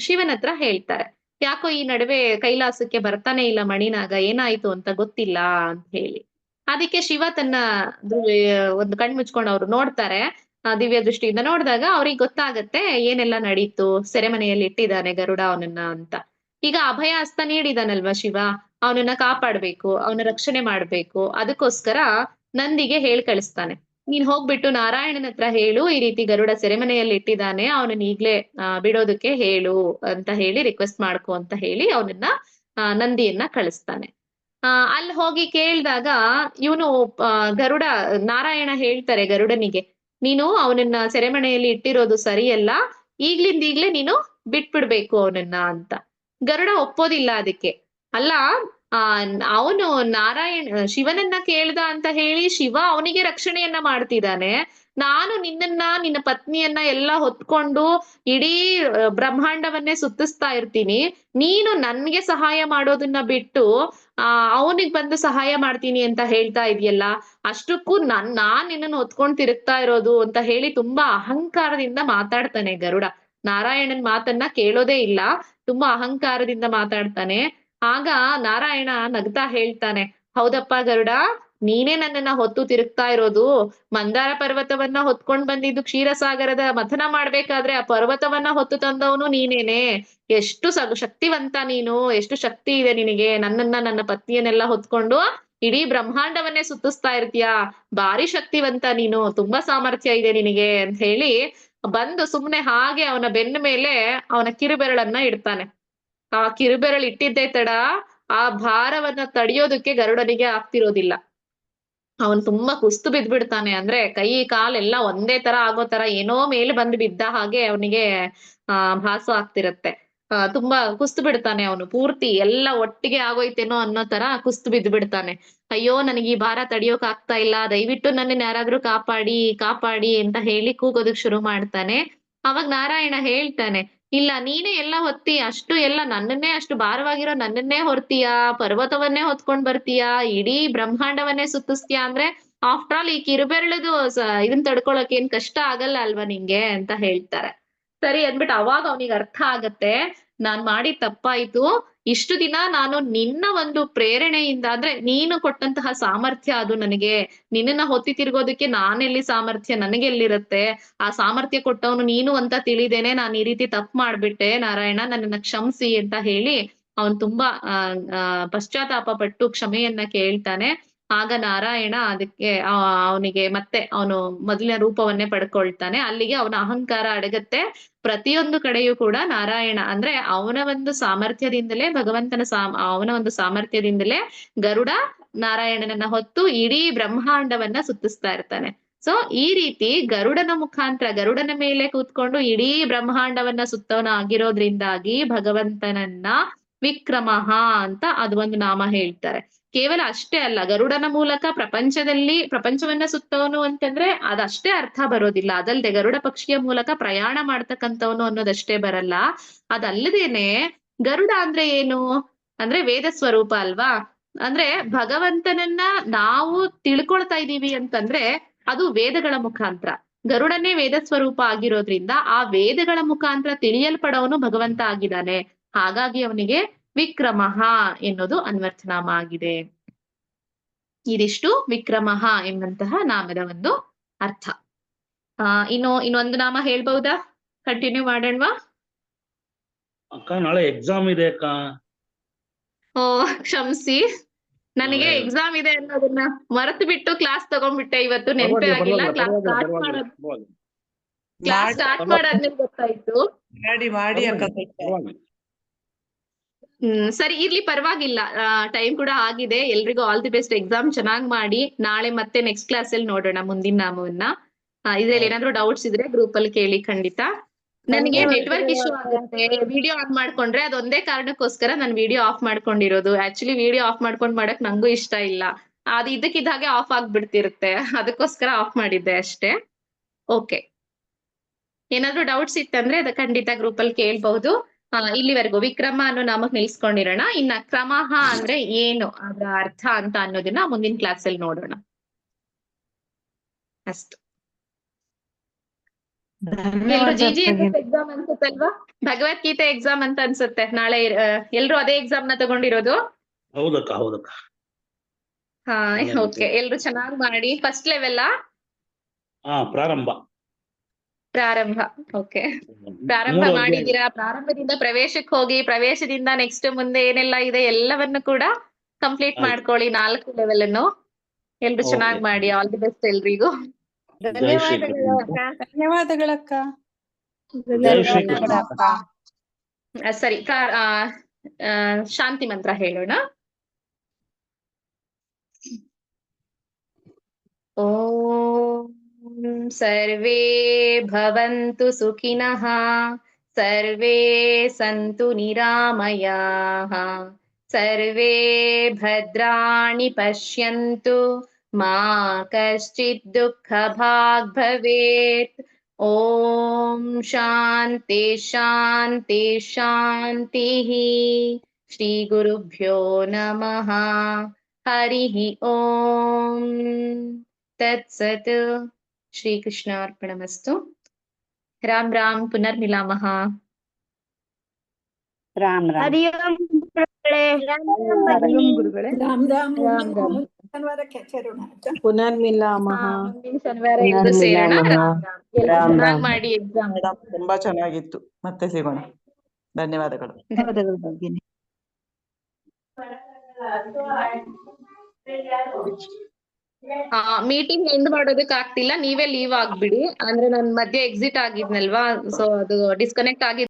ಶಿವನ ಹತ್ರ ಹೇಳ್ತಾರೆ, ಯಾಕೋ ಈ ನಡುವೆ ಕೈಲಾಸಕ್ಕೆ ಬರ್ತಾನೆ ಇಲ್ಲ ಮಣಿನಾಗ, ಏನಾಯ್ತು ಅಂತ ಗೊತ್ತಿಲ್ಲ ಅಂತ ಹೇಳಿ. ಅದಕ್ಕೆ ಶಿವ ತನ್ನ ಒಂದು ಕಣ್ ಮುಚ್ಕೊಂಡು ಅವ್ರು ನೋಡ್ತಾರೆ, ದಿವ್ಯ ದೃಷ್ಟಿಯಿಂದ ನೋಡಿದಾಗ ಅವ್ರಿಗೆ ಗೊತ್ತಾಗತ್ತೆ ಏನೆಲ್ಲ ನಡೀತು, ಸೆರೆಮನೆಯಲ್ಲಿ ಇಟ್ಟಿದ್ದಾನೆ ಗರುಡ ಅವನನ್ನ ಅಂತ. ಈಗ ಅಭಯ ಹಸ್ತ ನೀಡಿದಾನಲ್ವಾ ಶಿವ, ಅವನನ್ನ ಕಾಪಾಡ್ಬೇಕು, ಅವನ ರಕ್ಷಣೆ ಮಾಡ್ಬೇಕು, ಅದಕ್ಕೋಸ್ಕರ ನಂದಿಗೆ ಹೇಳ್ ಕಳಿಸ್ತಾನೆ, ನೀನ್ ಹೋಗ್ಬಿಟ್ಟು ನಾರಾಯಣನ ಹತ್ರ ಹೇಳು, ಈ ರೀತಿ ಗರುಡ ಸೆರೆಮನೆಯಲ್ಲಿ ಇಟ್ಟಿದ್ದಾನೆ, ಅವನನ್ನ ಈಗ್ಲೇ ಬಿಡೋದಕ್ಕೆ ಹೇಳು ಅಂತ ಹೇಳಿ ರಿಕ್ವೆಸ್ಟ್ ಮಾಡ್ಕೊ ಅಂತ ಹೇಳಿ ಅವನನ್ನ ನಂದಿಯನ್ನ ಕಳಿಸ್ತಾನೆ. ಅಲ್ಲಿ ಹೋಗಿ ಕೇಳಿದಾಗ ಇವನು ಗರುಡ ನಾರಾಯಣ ಹೇಳ್ತಾರೆ ಗರುಡನಿಗೆ, ನೀನು ಅವನನ್ನ ಸೆರೆಮನೆಯಲ್ಲಿ ಇಟ್ಟಿರೋದು ಸರಿಯಲ್ಲ, ಈಗ್ಲೇ ನೀನು ಬಿಟ್ಬಿಡ್ಬೇಕು ಅವನನ್ನ ಅಂತ. ಗರುಡ ಒಪ್ಪೋದಿಲ್ಲ ಅದಕ್ಕೆ. ಅಲ್ಲ ಅವನು ಶಿವನನ್ನ ಕೇಳ್ದ ಅಂತ ಹೇಳಿ ಶಿವ ಅವನಿಗೆ ರಕ್ಷಣೆಯನ್ನ ಮಾಡ್ತಿದ್ದಾನೆ, ನಾನು ನಿನ್ನ ಪತ್ನಿಯನ್ನ ಎಲ್ಲ ಹೊತ್ಕೊಂಡು ಇಡೀ ಬ್ರಹ್ಮಾಂಡವನ್ನೇ ಸುತ್ತಿಸ್ತಾ ಇರ್ತೀನಿ, ನೀನು ನನ್ಗೆ ಸಹಾಯ ಮಾಡೋದನ್ನ ಬಿಟ್ಟು ಅವನಿಗೆ ಬಂದು ಸಹಾಯ ಮಾಡ್ತೀನಿ ಅಂತ ಹೇಳ್ತಾ ಇದೆಯಲ್ಲ, ಅಷ್ಟಕ್ಕೂ ನಾನ್ ನಿನ್ನನ್ನು ಹೊತ್ಕೊಂಡ್ ತಿರುಗ್ತಾ ಇರೋದು ಅಂತ ಹೇಳಿ ತುಂಬಾ ಅಹಂಕಾರದಿಂದ ಮಾತಾಡ್ತಾನೆ ಗರುಡ. ನಾರಾಯಣನ್ ಮಾತನ್ನ ಕೇಳೋದೇ ಇಲ್ಲ, ತುಂಬಾ ಅಹಂಕಾರದಿಂದ ಮಾತಾಡ್ತಾನೆ. ಆಗ ನಾರಾಯಣ ನಗ್ತಾ ಹೇಳ್ತಾನೆ, ಹೌದಪ್ಪ ಗರುಡ, ನೀನೇ ನನ್ನನ್ನ ಹೊತ್ತು ತಿರುಗ್ತಾ ಇರೋದು, ಮಂದಾರ ಪರ್ವತವನ್ನ ಹೊತ್ಕೊಂಡ್ ಬಂದಿದ್ದು ಕ್ಷೀರಸಾಗರದ ಮಥನ ಮಾಡ್ಬೇಕಾದ್ರೆ ಆ ಪರ್ವತವನ್ನ ಹೊತ್ತು ತಂದವನು ನೀನೇನೆ, ಎಷ್ಟು ಶಕ್ತಿವಂತ ನೀನು, ಎಷ್ಟು ಶಕ್ತಿ ಇದೆ ನಿನಗೆ, ನನ್ನ ಪತ್ನಿಯನ್ನೆಲ್ಲ ಹೊತ್ಕೊಂಡು ಇಡೀ ಬ್ರಹ್ಮಾಂಡವನ್ನೇ ಸುತ್ತಿಸ್ತಾ ಇರ್ತೀಯ, ಭಾರಿ ಶಕ್ತಿವಂತ ನೀನು, ತುಂಬಾ ಸಾಮರ್ಥ್ಯ ಇದೆ ನಿನಗೆ ಅಂತ ಹೇಳಿ ಬಂದು ಸುಮ್ನೆ ಹಾಗೆ ಅವನ ಬೆನ್ನ ಮೇಲೆ ಅವನ ಕಿರುಬೆರಳನ್ನ ಇಡ್ತಾನೆ. ಆ ಕಿರುಬೆರಳು ಇಟ್ಟಿದ್ದೇ ತಡ ಆ ಭಾರವನ್ನ ತಡೆಯೋದಕ್ಕೆ ಗರುಡನಿಗೆ ಆಗ್ತಿರೋದಿಲ್ಲ. ಅವನ್ ತುಂಬಾ ಕುಸ್ತು ಬಿದ್ಬಿಡ್ತಾನೆ, ಅಂದ್ರೆ ಕೈ ಕಾಲೆಲ್ಲ ಒಂದೇ ತರ ಆಗೋ ತರ ಏನೋ ಮೇಲೆ ಬಂದು ಬಿದ್ದ ಹಾಗೆ ಅವನಿಗೆ ಭಾಸ ಆಗ್ತಿರತ್ತೆ. ತುಂಬಾ ಕುಸ್ತು ಬಿಡ್ತಾನೆ ಅವನು, ಪೂರ್ತಿ ಎಲ್ಲ ಒಟ್ಟಿಗೆ ಆಗೋಯ್ತೇನೋ ಅನ್ನೋ ತರ ಕುಸ್ತು ಬಿದ್ದು ಬಿಡ್ತಾನೆ. ಅಯ್ಯೋ ನನಗೆ ಈ ಭಾರ ತಡಿಯೋಕ್ ಆಗ್ತಾ ಇಲ್ಲ, ದಯವಿಟ್ಟು ನನ್ನನ್ನ ಯಾರಾದ್ರೂ ಕಾಪಾಡಿ ಅಂತ ಹೇಳಿ ಕೂಗೋದಕ್ ಶುರು ಮಾಡ್ತಾನೆ. ಅವಾಗ ನಾರಾಯಣ ಹೇಳ್ತಾನೆ, ಇಲ್ಲ ನೀನೇ ಎಲ್ಲ ಹೊತ್ತಿ, ನನ್ನನ್ನೇ ಅಷ್ಟು ಭಾರವಾಗಿರೋ ನನ್ನನ್ನೇ ಹೊರ್ತೀಯಾ, ಪರ್ವತವನ್ನೇ ಹೊತ್ಕೊಂಡ್ ಬರ್ತೀಯಾ, ಇಡೀ ಬ್ರಹ್ಮಾಂಡವನ್ನೇ ಸುತ್ತಿಸ್ತೀಯಾ ಅಂದ್ರೆ ಆಫ್ಟರ್ ಆಲ್ ಈ ಕಿರುಬೆರಳದು ಇದನ್ ತಡ್ಕೊಳಕ್ ಏನ್ ಕಷ್ಟ ಆಗಲ್ಲ ಅಲ್ವಾ ನಿಂಗೆ ಅಂತ ಹೇಳ್ತಾರೆ. ಸರಿ ಅಂದ್ಬಿಟ್ಟು ಅವಾಗ ಅವನಿಗೆ ಅರ್ಥ ಆಗತ್ತೆ, ನಾನ್ ಮಾಡಿದ ತಪ್ಪಾಯ್ತು. ಇಷ್ಟು ದಿನ ನಾನು ನಿನ್ನ ಒಂದು ಪ್ರೇರಣೆಯಿಂದ ಅಂದ್ರೆ ನೀನು ಕೊಟ್ಟಂತಹ ಸಾಮರ್ಥ್ಯ ಅದು ನನಗೆ. ನಿನ್ನನ್ನ ಹೊತ್ತಿ ತಿರ್ಗೋದಕ್ಕೆ ನಾನೆಲ್ಲಿ ಸಾಮರ್ಥ್ಯ ನನಗೆಲ್ಲಿರುತ್ತೆ? ಆ ಸಾಮರ್ಥ್ಯ ಕೊಟ್ಟವನು ನೀನು ಅಂತ ತಿಳಿದೇನೆ ನಾನು ಈ ರೀತಿ ತಪ್ಪು ಮಾಡ್ಬಿಟ್ಟೆ ನಾರಾಯಣ, ನನ್ನನ್ನ ಕ್ಷಮಿಸಿ ಅಂತ ಹೇಳಿ ಅವನು ತುಂಬಾ ಪಶ್ಚಾತ್ತಾಪ ಪಟ್ಟು ಕ್ಷಮೆಯನ್ನ ಕೇಳ್ತಾನೆ. ಆಗ ನಾರಾಯಣ ಅದಕ್ಕೆ ಅವನಿಗೆ ಮತ್ತೆ ಅವನು ಮೊದಲಿನ ರೂಪವನ್ನೇ ಪಡ್ಕೊಳ್ತಾನೆ. ಅಲ್ಲಿಗೆ ಅವನ ಅಹಂಕಾರ ಅಡಗತ್ತೆ. ಪ್ರತಿಯೊಂದು ಕಡೆಯೂ ಕೂಡ ನಾರಾಯಣ ಅಂದ್ರೆ ಅವನ ಒಂದು ಸಾಮರ್ಥ್ಯದಿಂದಲೇ ಅವನ ಒಂದು ಸಾಮರ್ಥ್ಯದಿಂದಲೇ ಗರುಡ ನಾರಾಯಣನನ್ನ ಹೊತ್ತು ಇಡೀ ಬ್ರಹ್ಮಾಂಡವನ್ನ ಸುತ್ತಿಸ್ತಾ ಇರ್ತಾನೆ. ಸೊ ಈ ರೀತಿ ಗರುಡನ ಮುಖಾಂತರ ಗರುಡನ ಮೇಲೆ ಕೂತ್ಕೊಂಡು ಇಡೀ ಬ್ರಹ್ಮಾಂಡವನ್ನ ಸುತ್ತವನ ಆಗಿರೋದ್ರಿಂದಾಗಿ ಭಗವಂತನನ್ನ ವಿಕ್ರಮಃ ಅಂತ ಅದು ಒಂದು ನಾಮ ಹೇಳ್ತಾರೆ. ಕೇವಲ ಅಷ್ಟೇ ಅಲ್ಲ, ಗರುಡನ ಮೂಲಕ ಪ್ರಪಂಚವನ್ನ ಸುತ್ತವನು ಅಂತಂದ್ರೆ ಅದಷ್ಟೇ ಅರ್ಥ ಬರೋದಿಲ್ಲ. ಅದಲ್ದೆ ಗರುಡ ಪಕ್ಷಿಯ ಮೂಲಕ ಪ್ರಯಾಣ ಮಾಡ್ತಕ್ಕಂಥವನು ಅನ್ನೋದಷ್ಟೇ ಬರಲ್ಲ. ಅದಲ್ಲದೇನೆ ಗರುಡ ಅಂದ್ರೆ ಏನು ಅಂದ್ರೆ ವೇದ ಸ್ವರೂಪ ಅಲ್ವಾ? ಅಂದ್ರೆ ಭಗವಂತನನ್ನ ನಾವು ತಿಳ್ಕೊಳ್ತಾ ಇದೀವಿ ಅಂತಂದ್ರೆ ಅದು ವೇದಗಳ ಮುಖಾಂತರ. ಗರುಡನೇ ವೇದ ಸ್ವರೂಪ ಆಗಿರೋದ್ರಿಂದ ಆ ವೇದಗಳ ಮುಖಾಂತರ ತಿಳಿಯಲ್ಪಡವನು ಭಗವಂತ ಆಗಿದ್ದಾನೆ. ಹಾಗಾಗಿ ಅವನಿಗೆ ವಿಕ್ರಮಃ ಎನ್ನುವುದು ಅನ್ವರ್ಥನಾಮ ಆಗಿದೆ. ಇದಿಷ್ಟು ವಿಕ್ರಮಃ ಎಂಬಂತಹ ನಾಮದ ಒಂದು ಅರ್ಥ. ಇನ್ನೊಂದು ನಾಮ ಹೇಳ್ಬಹುದಾ? ಕಂಟಿನ್ಯೂ ಮಾಡೋಣವಾ? ಅಕ್ಕ ನಾಳೆ ಎಕ್ಸಾಮ್ ಇದೆ ಅಕ್ಕ. ಓ ಕ್ಷಮಿಸಿ, ನನಗೆ ಎಕ್ಸಾಮ್ ಇದೆ ಅನ್ನೋದನ್ನ ಮರೆತು ಬಿಟ್ಟು ಕ್ಲಾಸ್ ತಗೊಂಡ್ಬಿಟ್ಟೆ ಇವತ್ತು. ನೆನಪೇ ಆಗಿಲ್ಲ. ಕ್ಲಾಸ್ ಸ್ಟಾರ್ಟ್ ಮಾಡಾದ್ಮೇಲೆ ಗೊತ್ತಾಯ್ತು. ಮಾಡಿ ಅಕ್ಕ. ಸರಿ ಇರ್ಲಿ, ಪರವಾಗಿಲ್ಲ. ಟೈಮ್ ಕೂಡ ಆಗಿದೆ. ಎಲ್ರಿಗೂ ಆಲ್ ದಿ ಬೆಸ್ಟ್. ಎಕ್ಸಾಮ್ ಚೆನ್ನಾಗ್ ಮಾಡಿ. ನಾಳೆ ಮತ್ತೆ ನೆಕ್ಸ್ಟ್ ಕ್ಲಾಸ್ ಅಲ್ಲಿ ನೋಡೋಣ ಮುಂದಿನ ನಾಮವನ್ನ. ಇದ್ರಲ್ಲಿ ಏನಾದ್ರು ಡೌಟ್ಸ್ ಇದ್ರೆ ಗ್ರೂಪ್ ಅಲ್ಲಿ ಕೇಳಿ ಖಂಡಿತ. ನನಗೆ ನೆಟ್ವರ್ಕ್ ಇಶ್ಯೂ ಆಗುತ್ತೆ. ವಿಡಿಯೋ ಆನ್ ಮಾಡ್ಕೊಂಡ್ರೆ ಅದೊಂದೇ ಕಾರಣಕ್ಕೋಸ್ಕರ ನಾನು ವಿಡಿಯೋ ಆಫ್ ಮಾಡ್ಕೊಂಡಿರೋದು. ಆಕ್ಚುಲಿ ವಿಡಿಯೋ ಆಫ್ ಮಾಡ್ಕೊಂಡ್ ಮಾಡಕ್ ನಂಗೂ ಇಷ್ಟ ಇಲ್ಲ. ಅದು ಇದ್ದಕ್ಕಿದ್ದ ಹಾಗೆ ಆಫ್ ಆಗ್ಬಿಡ್ತಿರುತ್ತೆ. ಅದಕ್ಕೋಸ್ಕರ ಆಫ್ ಮಾಡಿದ್ದೆ ಅಷ್ಟೇ. ಓಕೆ, ಏನಾದ್ರು ಡೌಟ್ಸ್ ಇತ್ತಂದ್ರೆ ಅದ ಖಂಡಿತ ಗ್ರೂಪ್ ಅಲ್ಲಿ ಕೇಳ್ಬಹುದು. ಇಲ್ಲಿವರೆಗೂ ವಿಕ್ರಮ ಅನ್ನೋ ನಾಮಕ್ ನಿಲ್ಸ್ಕೊಂಡಿರೋಣ. ಇನ್ನ ಕ್ರಮಃ ಅಂದ್ರೆ ಏನು, ಅದರ ಅರ್ಥ ಅಂತ ಅನ್ನೋದನ್ನ ಮುಂದಿನ ಕ್ಲಾಸ್ ಅಲ್ಲಿ ನೋಡೋಣ. ಅಷ್ಟು. ಎಲ್ರು ಎಕ್ಸಾಮ್ ಅನ್ಸುತ್ತಲ್ವಾ? ಭಗವದ್ಗೀತೆ ಎಕ್ಸಾಮ್ ಅಂತ ಅನ್ಸುತ್ತೆ ನಾಳೆ. ಎಲ್ರು ಅದೇ ಎಕ್ಸಾಮ್ ನ ತಗೊಂಡಿರೋದು? ಹೌದಕ್ಕ ಹೌದಕ್ಕ. ಹಾ ಓಕೆ, ಎಲ್ರು ಚೆನ್ನಾಗ್ ಮಾಡಿ. ಫಸ್ಟ್ ಲೆವೆಲ್ ಪ್ರಾರಂಭ. ಓಕೆ, ಪ್ರಾರಂಭ ಮಾಡಿದೀರಾ. ಪ್ರಾರಂಭದಿಂದ ಪ್ರವೇಶಕ್ಕೆ ಹೋಗಿ, ಪ್ರವೇಶದಿಂದ ನೆಕ್ಸ್ಟ್ ಮುಂದೆ ಏನೆಲ್ಲ ಇದೆ ಎಲ್ಲವನ್ನು ಕೂಡ ಕಂಪ್ಲೀಟ್ ಮಾಡ್ಕೊಳ್ಳಿ. 4 ಲೆವೆಲ್ ಅನ್ನು ಎಲ್ರು ಚೆನ್ನಾಗ್ ಮಾಡಿ. ಆಲ್ ದಿ ಬೆಸ್ಟ್ ಎಲ್ರಿಗೂ. ಧನ್ಯವಾದಗಳಕ್ಕ. ಸರಿ, ಶಾಂತಿ ಮಂತ್ರ ಹೇಳೋಣ. ಓಂ ಸರ್ವೇ ಭವಂತು ಸುಖಿನಃ, ಸರ್ವೇ ಸಂತು ನಿರಾಮಯಾಃ, ಸರ್ವೇ ಭದ್ರಾಣಿ ಪಶ್ಯಂತು, ಮಾ ಕಶ್ಚಿತ್ ದುಃಖ ಭಾಗ್ ಭವೇತ್. ಓಂ ಶಾಂತಿ ಶಾಂತಿ ಶಾಂತಿಃ. ಶ್ರೀ ಗುರುಭ್ಯೋ ನಮಃ. ಹರಿಃ ಓಂ ತತ್ಸತ್. ಶ್ರೀಕೃಷ್ಣಾರ್ಪಣಮಸ್ತು. ರಾಮ್ ರಾಮ್. ಪುನರ್ಮಿಲಾಮಃ. ರಾಮ್ ರಾಮ್. ಹರಿ ಓಂ ಗುರುಗಳೇ. ರಾಮ್ ರಾಮ್. ರಾಮ್ ರಾಮ್. ಶನಿವಾರಕ್ಕೆ ಸೇರೋಣ. ಪುನರ್ಮಿಲಾಮಃ. ಮುಂದಿನ ಶನಿವಾರ ಎಲ್ರು ಸೇರೋಣ. ರಾಮ್ ರಾಮ್. ಎಲ್ರು ಚೆನ್ನಾಗ್ ಮಾಡಿ ಎಕ್ಸಾಮ್. ಮೇಡಮ್ ತುಂಬಾ ಚೆನ್ನಾಗಿತ್ತು. ಮತ್ತೆ ಸಿಗೋಣ. ಧನ್ಯವಾದಗಳು. ಧನ್ಯವಾದಗಳು ಭಗಿನಿ. ಮೀಟಿಂಗ್ ಎಂಡ್ ಮಾಡೋದಕ್ ಆಗ್ತಿಲ್ಲ. ನೀವೇ ಲೀವ್ ಆಗ್ಬಿಡಿ. ಅಂದ್ರೆ ನನ್ ಮಧ್ಯೆ ಎಕ್ಸಿಟ್ ಆಗಿದ್ನಲ್ವಾ, ಸೊ ಅದು ಡಿಸ್ಕನೆಕ್ಟ್ ಆಗಿ